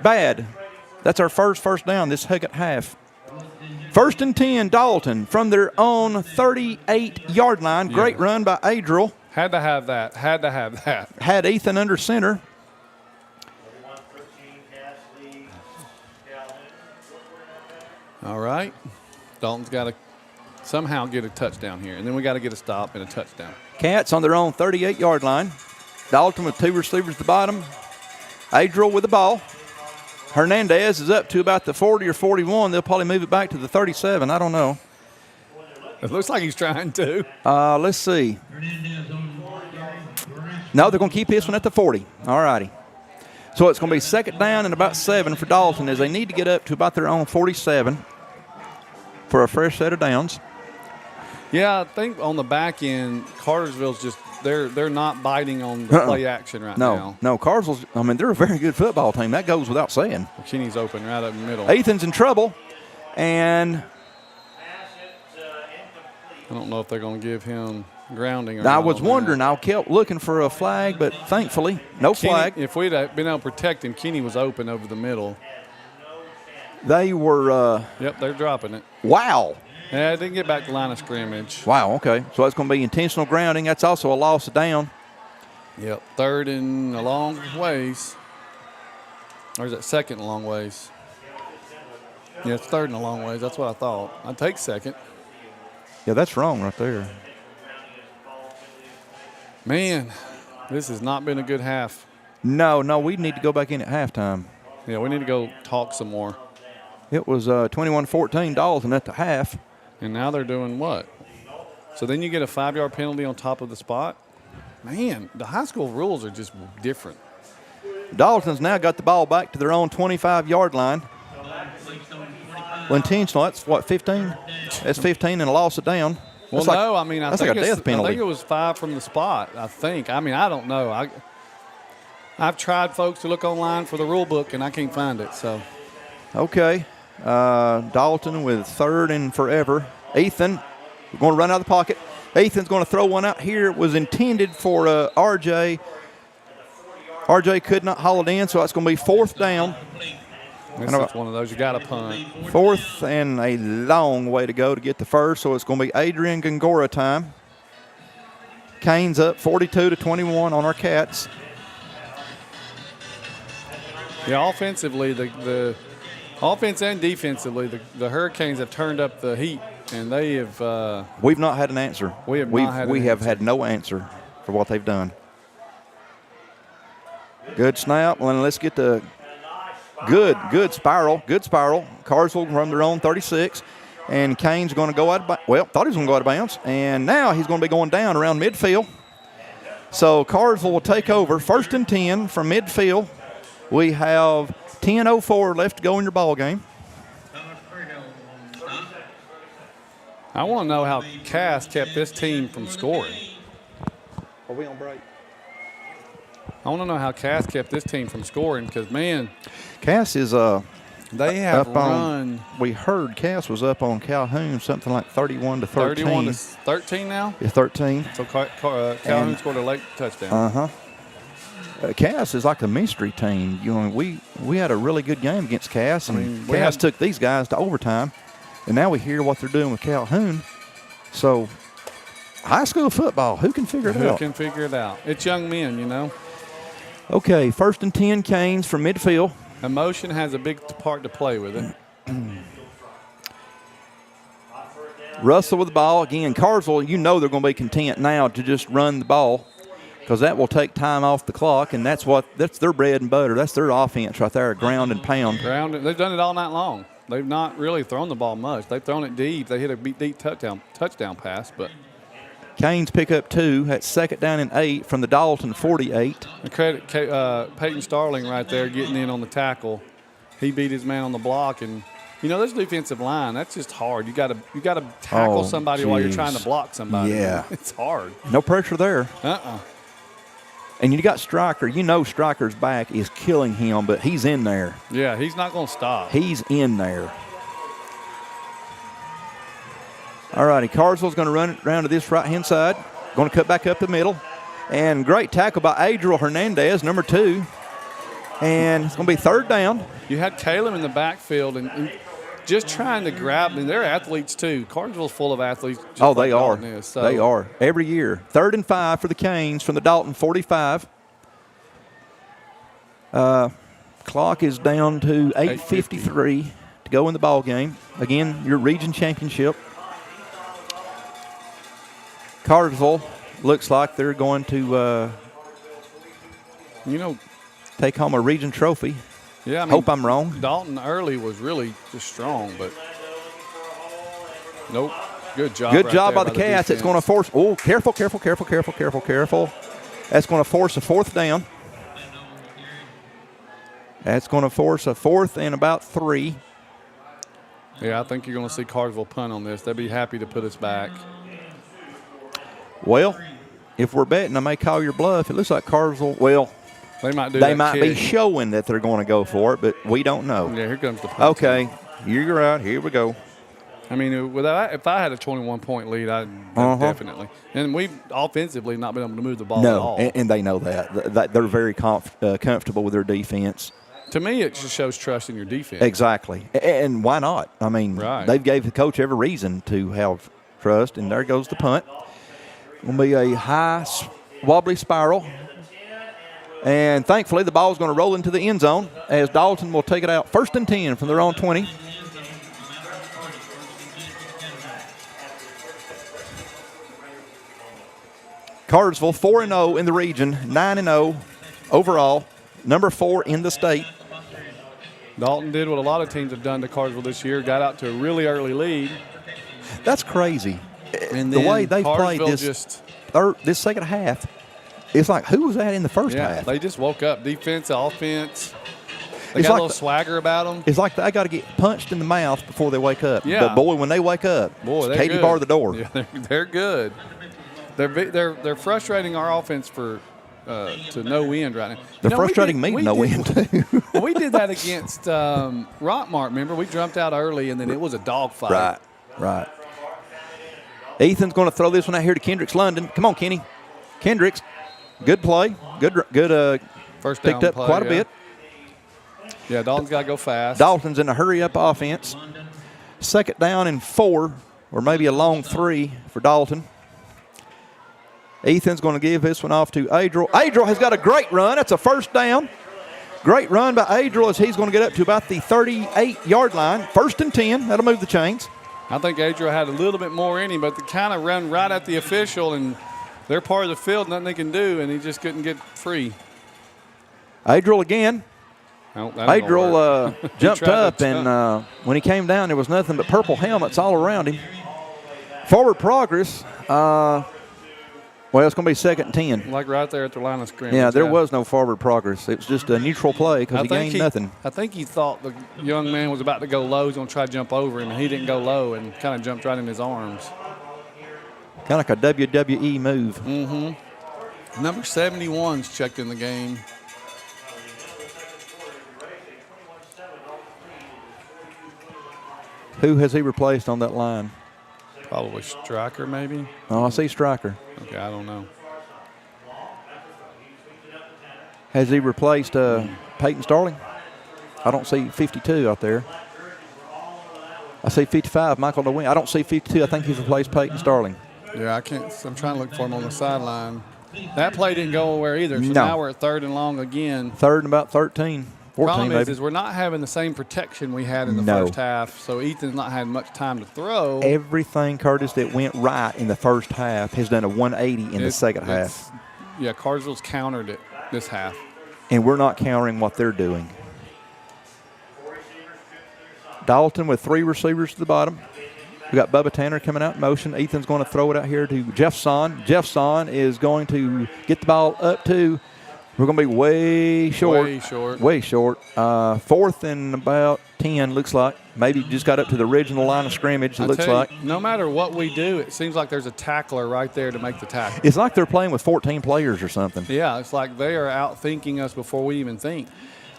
bad. That's our first down this second half. 1st and 10, Dalton from their own 38-yard line. Great run by Adriel. Had to have that. Had Ethan under center. All right. Dalton's got to somehow get a touchdown here, and then we got to get a stop and a touchdown. Cats on their own 38-yard line. Dalton with 2 receivers at the bottom. Adriel with the ball. Hernandez is up to about the 40 or 41. They'll probably move it back to the 37. I don't know. It looks like he's trying to. Let's see. No, they're going to keep this one at the 40. All righty. So it's going to be 2nd down and about 7 for Dalton as they need to get up to about their own 47 for a fresh set of downs. Yeah, I think on the back end, Cartersville's just they're not biting on the play action right now. No, Cartersville's, I mean, they're a very good football team. That goes without saying. Kenny's open right up in the middle. Ethan's in trouble, and I don't know if they're going to give him grounding or not. I was wondering. I kept looking for a flag, but thankfully, no flag. If we'd been able to protect him, Kenny was open over the middle. They were. Yep, they're dropping it. Wow. Yeah, they didn't get back to line of scrimmage. Wow, okay. So that's going to be intentional grounding. That's also a loss of down. Yep, 3rd and a long ways. Or is that 2nd and a long ways? Yeah, it's 3rd and a long ways. That's what I thought. I'd take 2nd. Yeah, that's wrong right there. Man, this has not been a good half. No, we need to go back in at halftime. Yeah, we need to go talk some more. It was 21-14 Dalton at the half. And now they're doing what? So then you get a 5-yard penalty on top of the spot? Man, the high school rules are just different. Dalton's now got the ball back to their own 25-yard line. Well, intentional, that's what, 15? That's 15 and a loss it down. Well, that's no, I mean, I that's think like a death penalty. I think it was 5 from the spot, I think. I mean, I don't know. I've tried, folks, to look online for the rule book, and I can't find it. So, okay. Dalton with 3rd and forever. Ethan, we're going to run out of the pocket. Ethan's going to throw one out here. It was intended for RJ. RJ could not haul it in, so that's going to be 4th down. This is one of those you got to punt. 4th and a long way to go to get the first, so it's going to be Adrian Gongora time. Canes up 42-21 on our Cats. Yeah, offensively, the offense and defensively, the Hurricanes have turned up the heat, and they have. We've not had an answer. We have had no answer for what they've done. Good snap. Well, let's get the good spiral. Good spiral. Cartersville from their own 36. And Canes going to go out of bounds. Well, thought he was going to go out of bounds. And now he's going to be going down around midfield. So Cartersville will take over. 1st and 10 from midfield. We have 10:04 left to go in your ball game. I want to know how Cass kept this team from scoring. Are we on break? I want to know how Cass kept this team from scoring because, man. Cass is they have up run. We heard Cass was up on Calhoun, something like 31-13. 31-13 now? Yeah, 13. So Calhoun scored a late touchdown. Uh-huh. Cass is like a mystery team. You know, we had a really good game against Cass, and Cass took these guys to overtime, and now we hear what they're doing with Calhoun. So, high school football, who can figure it out? Who can figure it out? It's young men, you know. Okay, 1st and 10 Canes from midfield. Emotion has a big part to play with it. Russell with the ball. Again, Cartersville, you know they're going to be content now to just run the ball because that will take time off the clock, and that's their bread and butter. That's their offense right there, ground and pound. They've done it all night long. They've not really thrown the ball much. They've thrown it deep. They hit a deep touchdown pass, but Canes pick up 2 at 2nd down and 8 from the Dalton 48. And credit Peyton Starling right there getting in on the tackle. He beat his man on the block, and you know this defensive line. That's just hard. You got to tackle somebody while you're trying to block somebody. Yeah, it's hard. No pressure there. And you got Stryker. You know Stryker's back is killing him, but he's in there. Yeah, he's not going to stop. He's in there. All righty, Cartersville's going to run around to this right-hand side. Going to cut back up the middle. And great tackle by Adriel Hernandez, number 2. And it's going to be 3rd down. You had Caleb in the backfield and just trying to grab them. They're athletes, too. Cartersville's full of athletes. They are. They are. Every year. 3rd and 5 for the Canes from the Dalton 45. Clock is down to 8:53 to go in the ball game. Again, your region championship. Cartersville looks like they're going to, take home a region trophy. Yeah, I mean, hope I'm wrong. Dalton early was really just strong, but nope. Good job. Good job by the Cats. It's going to force. Oh, careful. That's going to force a 4th down. That's going to force a 4th and about 3. Yeah, I think you're going to see Cartersville punt on this. They'll be happy to put us back. Well, if we're betting, I may call your bluff. It looks like Cartersville, well, they might be showing that they're going to go for it, but we don't know. Yeah, here comes the punt. Okay, you're right. Here we go. I mean, if I had a 21-point lead, I'd definitely. And we've offensively not been able to move the ball at all. And they know that. They're very comfortable with their defense. To me, it just shows trust in your defense. Exactly. And why not? I mean, They've gave the coach every reason to have trust, and there goes the punt. Going to be a high, wobbly spiral. And thankfully, the ball is going to roll into the end zone as Dalton will take it out 1st and 10 from their own 20. Cartersville 4-0 in the region, 9-0 overall, number 4 in the state. Dalton did what a lot of teams have done to Cartersville this year, got out to a really early lead. That's crazy. And the way they've played this second half, it's like, who was that in the first half? They just woke up. Defense, offense. They got a little swagger about them. It's like they got to get punched in the mouth before they wake up. Yeah. But, boy, when they wake up, Boy, they're Katie good. bar the door. Yeah, they're good. They're frustrating our offense to no end right now. They're frustrating me to no end, too. Well, we did that against Rockmart, remember? We jumped out early, and then it was a dogfight. Right. Ethan's going to throw this one out here to Kendricks London. Come on, Kenny. Kendricks, good play. Good. First down picked up play, quite a bit. Yeah, Dalton's got to go fast. Dalton's in a hurry-up offense. 2nd down and 4, or maybe a long 3 for Dalton. Ethan's going to give this one off to Adriel. Adriel has got a great run. That's a 1st down. Great run by Adriel as he's going to get up to about the 38-yard line. 1st and 10. That'll move the chains. I think Adriel had a little bit more in him, but they kind of run right at the official, and they're part of the field, nothing they can do, and he just couldn't get free. Adriel again. Adriel jumped up, and when he came down, there was nothing but purple helmets all around him. Forward progress. Well, it's going to be 2nd and 10. Like right there at the line of scrimmage. Yeah, there was no forward progress. It was just a neutral play because he gained nothing. I think he thought the young man was about to go low. He's going to try to jump over him, and he didn't go low and kind of jumped right in his arms. Kind of like a WWE move. Mm-hmm. Number 71's checked in the game. Who has he replaced on that line? Probably Striker, maybe. Oh, I see Striker. Okay, I don't know. Has he replaced Peyton Starling? I don't see 52 out there. I see 55, Michael DeWin. I don't see 52. I think he's replaced Peyton Starling. Yeah, I can't. I'm trying to look for him on the sideline. That play didn't go anywhere either. So No. now we're at 3rd and long again. 3rd and about 13. 14, Problem maybe. is we're not having the same protection we had in the No. first half, so Ethan's not had much time to throw. Everything, Curtis, that went right in the first half has done a 180 in the second half. Yeah, Cartersville's countered it this half. And we're not countering what they're doing. Dalton with 3 receivers to the bottom. We got Bubba Tanner coming out in motion. Ethan's going to throw it out here to Jeff Son. Jeff Son is going to get the ball up to. We're going to be way short. Way short. 4th and about 10, looks like. Maybe just got up to the original line of scrimmage, it looks like. No matter what we do, it seems like there's a tackler right there to make the tackle. It's like they're playing with 14 players or something. Yeah, it's like they are outthinking us before we even think.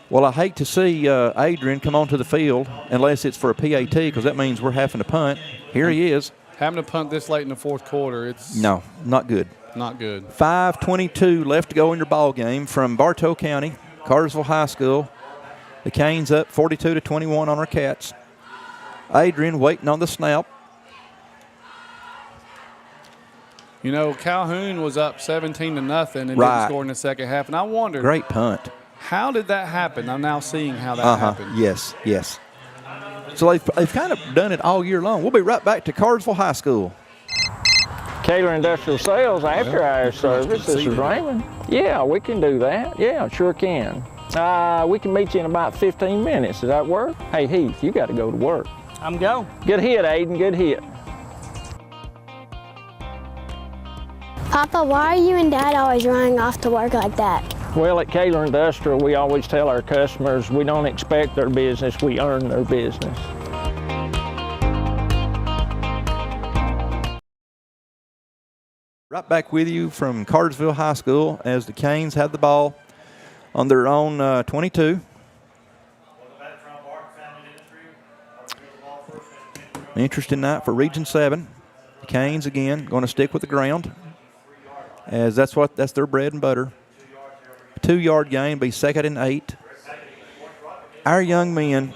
Well, I hate to see Adrian come onto the field unless it's for a PAT because that means we're having to punt. Here he is. Having to punt this late in the 4th quarter, it's no, not good. Not good. 5:22 left to go in your ball game from Bartow County, Cartersville High School. The Canes up 42-21 on our Cats. Adrian waiting on the snap. You know, Calhoun was up 17-0 and didn't score in the second half, and I wondered. Great punt. How did that happen? I'm now seeing how that happened. Yes. So they've kind of done it all year long. We'll be right back to Cartersville High School. Cater Industrial Sales after hours service. This is Raymond. Yeah, we can do that. Yeah, sure can. We can meet you in about 15 minutes. Does that work? Hey, Heath, you got to go to work. I'm go. Good hit, Aiden. Good hit. Papa, why are you and Dad always running off to work like that? Well, at Cater Industrial, we always tell our customers we don't expect their business, we earn their business. Right back with you from Cartersville High School as the Canes have the ball on their own 22. Interesting night for Region 7. The Canes again going to stick with the ground as that's their bread and butter. 2-yard gain, be 2nd and 8. Our young men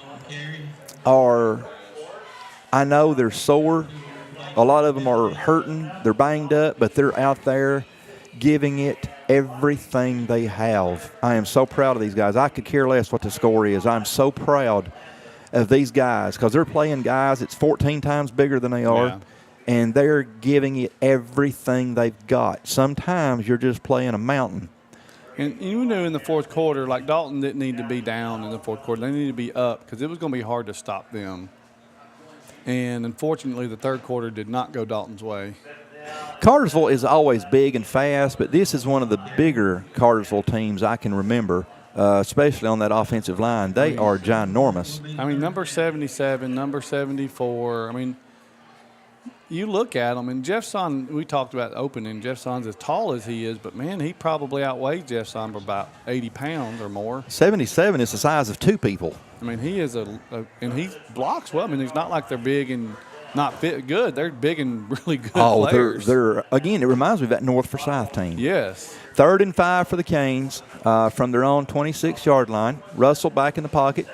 are, I know they're sore. A lot of them are hurting. They're banged up, but they're out there giving it everything they have. I am so proud of these guys. I could care less what the score is. I'm so proud of these guys because they're playing guys that's 14 times bigger than they are, and they're giving it everything they've got. Sometimes you're just playing a mountain. And you knew in the 4th quarter, like Dalton didn't need to be down in the 4th quarter. They needed to be up because it was going to be hard to stop them. And unfortunately, the 3rd quarter did not go Dalton's way. Cartersville is always big and fast, but this is one of the bigger Cartersville teams I can remember. especially on that offensive line. They are ginormous. I mean, number 77, number 74. I mean, you look at them, and Jeff Son, we talked about opening. Jeff Son's as tall as he is, but, man, he probably outweighs Jeff Son by about 80 pounds or more. 77 is the size of 2 people. I mean, he is and he blocks well. I mean, it's not like they're big and not fit good. They're big and really good players. They're again, it reminds me of that North Forsyth team. Yes. 3rd and 5 for the Canes from their own 26-yard line. Russell back in the pocket.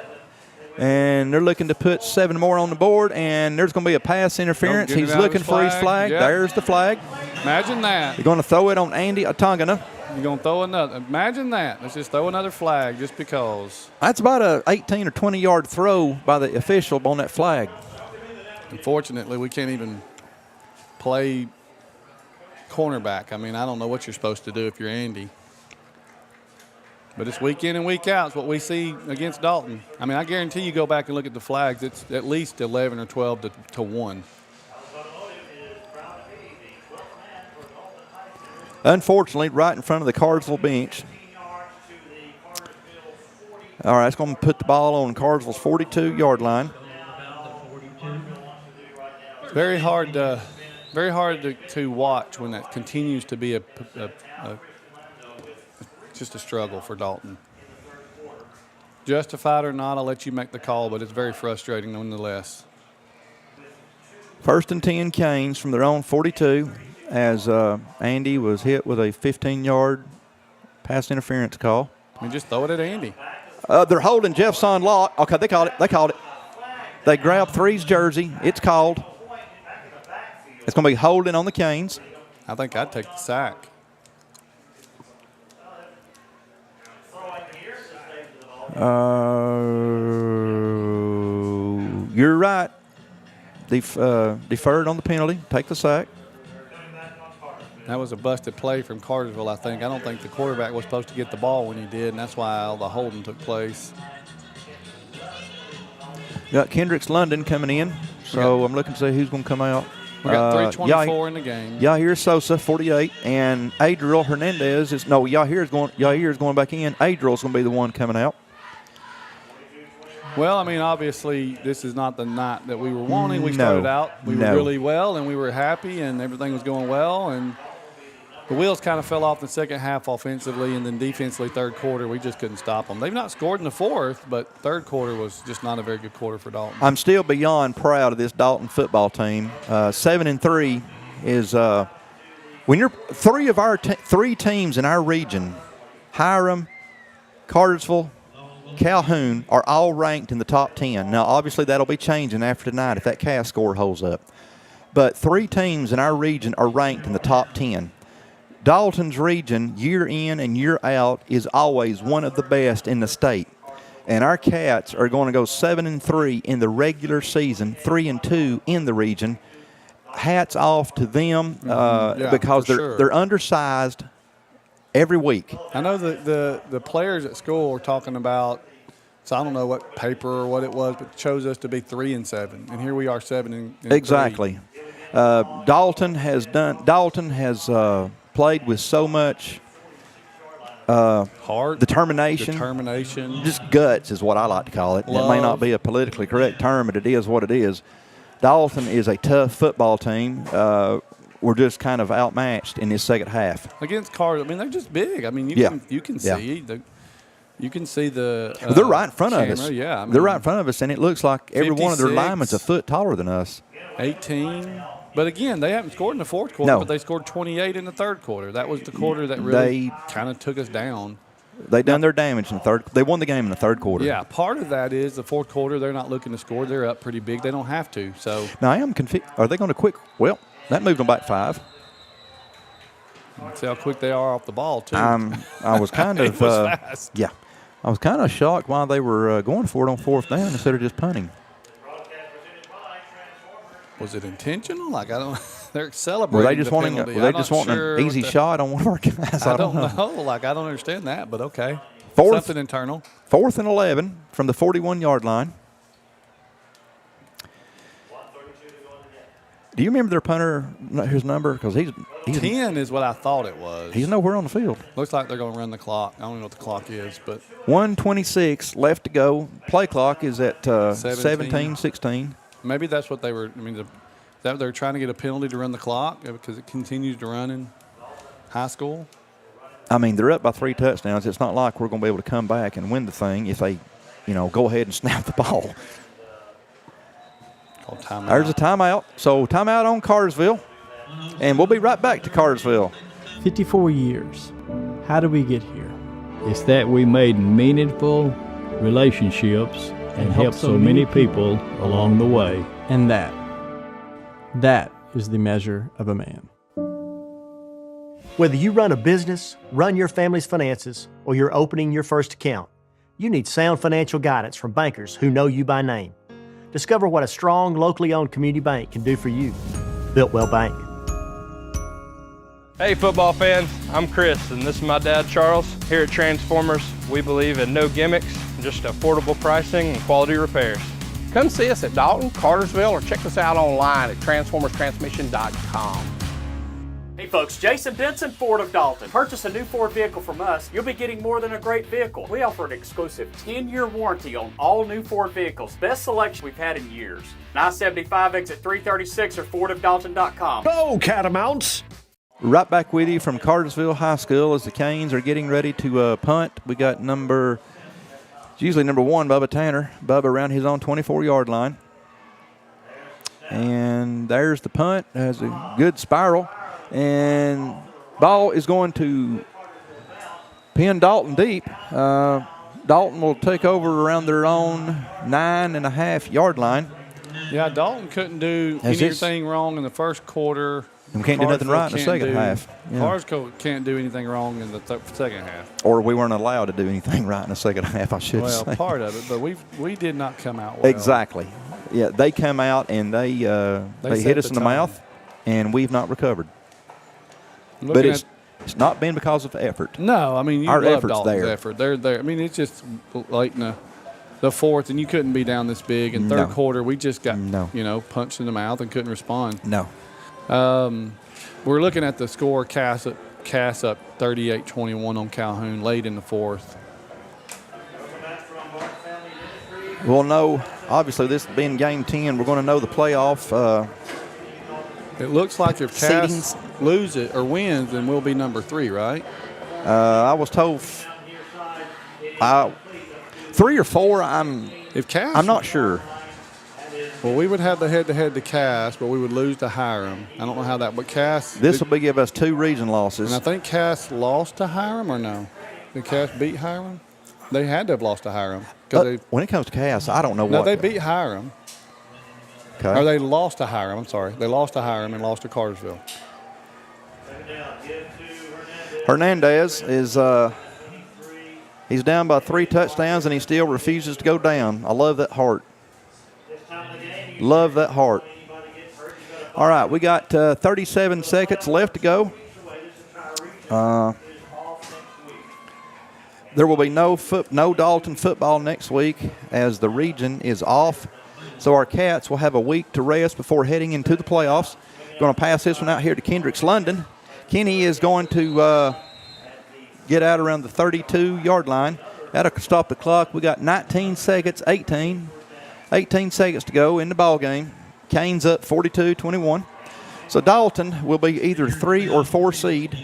And they're looking to put 7 more on the board, and there's going to be a pass interference. He's looking for his flag. Yep. There's the flag. Imagine that. They're going to throw it on Andy Atangana. You're going to throw another. Imagine that. Let's just throw another flag just because. That's about a 18 or 20-yard throw by the official on that flag. Unfortunately, we can't even play cornerback. I mean, I don't know what you're supposed to do if you're Andy. But it's week in and week out. It's what we see against Dalton. I mean, I guarantee you go back and look at the flags, it's at least 11 or 12 to 1. Unfortunately, right in front of the Cartersville bench. All right, it's going to put the ball on Cartersville's 42-yard line. It's very hard to watch when that continues to be just a struggle for Dalton. Justified or not, I'll let you make the call, but it's very frustrating nonetheless. 1st and 10 Canes from their own 42 as Andy was hit with a 15-yard pass interference call. I mean, just throw it at Andy. They're holding Jeff Son Locke. Okay, they called it. They grabbed 3's jersey. It's called. It's going to be holding on the Canes. I think I'd take the sack. You're right. Deferred on the penalty. Take the sack. That was a busted play from Cartersville, I think. I don't think the quarterback was supposed to get the ball when he did, and that's why all the holding took place. Got Kendricks London coming in, so I'm looking to see who's going to come out. We got 3:24 in the game. Yahir Sosa, 48, and Adriel Hernandez is Yahir's going back in. Adriel's going to be the one coming out. Well, I mean, obviously, this is not the night that we were wanting. We started out, we were really well, and we were happy, and everything was going well. And the wheels kind of fell off the second half offensively, and then defensively, third quarter, we just couldn't stop them. They've not scored in the fourth, but third quarter was just not a very good quarter for Dalton. I'm still beyond proud of this Dalton football team. 7-3 is when you're three teams in our region, Hiram, Cartersville, Calhoun, are all ranked in the top 10. Now, obviously, that'll be changing after tonight if that CAS score holds up. But 3 teams in our region are ranked in the top 10. Dalton's region, year in and year out, is always one of the best in the state. And our Cats are going to go 7-3 in the regular season, 3-2 in the region. Hats off to them because they're undersized every week. I know the players at school were talking about, so I don't know what paper or what it was, but chose us to be 3-7, and here we are 7-3. Exactly. Dalton has played with so much heart, determination, just guts is what I like to call it. Love. It may not be a politically correct term, but it is what it is. Dalton is a tough football team. We're just kind of outmatched in this second half against Carter. I mean, they're just big. I mean, you can see the. They're right in front of us. Yeah, I mean, they're right in front of us, and it looks like every one of their linemen's a foot taller than us. 18. But again, they haven't scored in the fourth quarter, but they scored 28 in the third quarter. That was the quarter that really kind of took us down. They done their damage in the third. They won the game in the third quarter. Yeah, part of that is the fourth quarter. They're not looking to score. They're up pretty big. They don't have to. So now I am confused. Are they going to quit? Well, that moved them back 5. See how quick they are off the ball too. I was kind of fast. Yeah, I was kind of shocked why they were going for it on 4th down instead of just punting. Was it intentional? Like I don't. They're celebrating. Were they just wanting? Were they just wanting an easy shot on one of our guys? I don't know. Like I don't understand that, but okay. Something internal. 4th and 11 from the 41-yard line. Do you remember their punter, his number? Because he's 10 is what I thought it was. He's nowhere on the field. Looks like they're going to run the clock. I don't know what the clock is, but 1:26 left to go. Play clock is at 17-16. Maybe that's what they were. I mean, they're trying to get a penalty to run the clock because it continues to run in high school. I mean, they're up by 3 touchdowns. It's not like we're going to be able to come back and win the thing if they, go ahead and snap the ball. Timeout. There's a timeout. So timeout on Cartersville, and we'll be right back to Cartersville. 54 years. How did we get here? It's that we made meaningful relationships and helped so many people along the way. And that is the measure of a man. Whether you run a business, run your family's finances, or you're opening your first account, you need sound financial guidance from bankers who know you by name. Discover what a strong, locally owned community bank can do for you. Built Well Bank. Hey football fans, I'm Chris and this is my dad Charles. Here at Transformers, we believe in no gimmicks, just affordable pricing and quality repairs. Come see us at Dalton, Cartersville, or check us out online at transformerstransmission.com. Hey folks, Jason Benson, Ford of Dalton. Purchase a new Ford vehicle from us, you'll be getting more than a great vehicle. We offer an exclusive 10-year warranty on all new Ford vehicles. Best selection we've had in years. I-75 exit 336 or FordofDalton.com. Go Catamounts! Right back with you from Cartersville High School as the Canes are getting ready to punt. We got usually number 1, Bubba Tanner. Bubba around his own 24-yard line. And there's the punt. Has a good spiral. And ball is going to pin Dalton deep. Dalton will take over around their own 9.5-yard line. Yeah, Dalton couldn't do anything wrong in the first quarter. And we can't do nothing right in the second half. Yeah. Cartersville can't do anything wrong in the second half. Or we weren't allowed to do anything right in the second half, I should say. Well, part of it, but we did not come out well. Exactly. Yeah, they come out and they hit us in the mouth, and we've not recovered. But it's not been because of effort. No, I mean, our love effort's Dalton's there. effort. They're there. I mean, it's just late in the fourth, and you couldn't be down this big. In third quarter, we just got punched in the mouth and couldn't respond. No. We're looking at the score. Cass up 38-21 on Calhoun late in the fourth. We'll know, obviously, this being game 10, we're going to know the playoff. It looks like if Cass loses or wins, then we'll be number 3, right? I was told 3 or 4. I'm not sure. Well, we would have the head-to-head to Cass, but we would lose to Hiram. I don't know how that, but Cass. This will give us 2 region losses. And I think Cass lost to Hiram or no? Did Cass beat Hiram? They had to have lost to Hiram. When it comes to Cass, I don't know what. No, they beat Hiram. Okay. Or they lost to Hiram. I'm sorry. They lost to Hiram and lost to Cartersville. Hernandez is he's down by 3 touchdowns, and he still refuses to go down. I love that heart. Love that heart. All right, we got 37 seconds left to go. There will be no Dalton football next week as the region is off. So our Cats will have a week to rest before heading into the playoffs. Going to pass this one out here to Kendricks London. Kenny is going to get out around the 32-yard line. That'll stop the clock. We got 19 seconds, 18 seconds to go in the ball game. Canes up 42-21. So Dalton will be either 3 or 4 seed.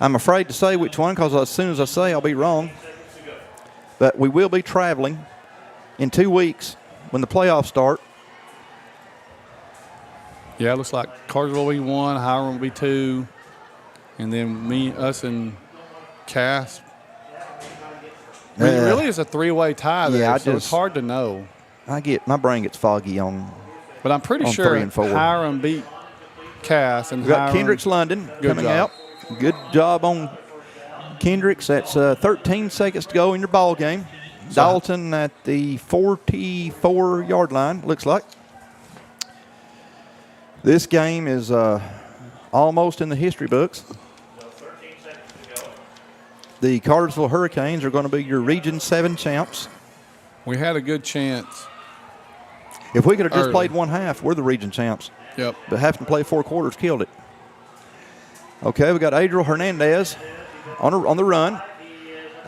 I'm afraid to say which one because as soon as I say, I'll be wrong. But we will be traveling in 2 weeks when the playoffs start. Yeah, it looks like Cartersville will be 1, Hiram will be 2, and then us and Cass. I mean, it really is a 3-way tie there, so it's hard to know. My brain gets foggy on. But I'm pretty sure 3 and 4. Hiram beat Cass, and we got Kendricks London coming out. Good job on Kendricks. That's 13 seconds to go in your ball game. Dalton at the 44-yard line, looks like. This game is almost in the history books. The Cartersville Hurricanes are going to be your Region 7 champs. We had a good chance If we could have just Early. played one half, we're the region champs. Yep. But having to play 4 quarters killed it. Okay, we got Adriel Hernandez on the run.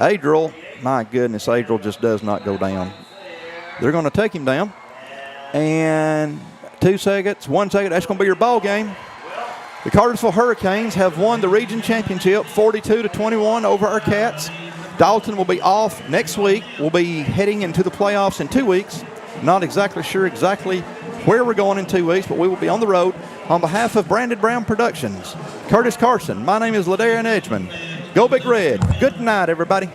Adriel, my goodness, Adriel just does not go down. They're going to take him down. And 2 seconds, 1 second, that's going to be your ball game. The Cartersville Hurricanes have won the region championship 42-21 over our Cats. Dalton will be off next week. We'll be heading into the playoffs in 2 weeks. Not exactly sure where we're going in 2 weeks, but we will be on the road. On behalf of Brandon Brown Productions, Curtis Carson, my name is LaDarren Edgeman. Go Big Red. Good night, everybody.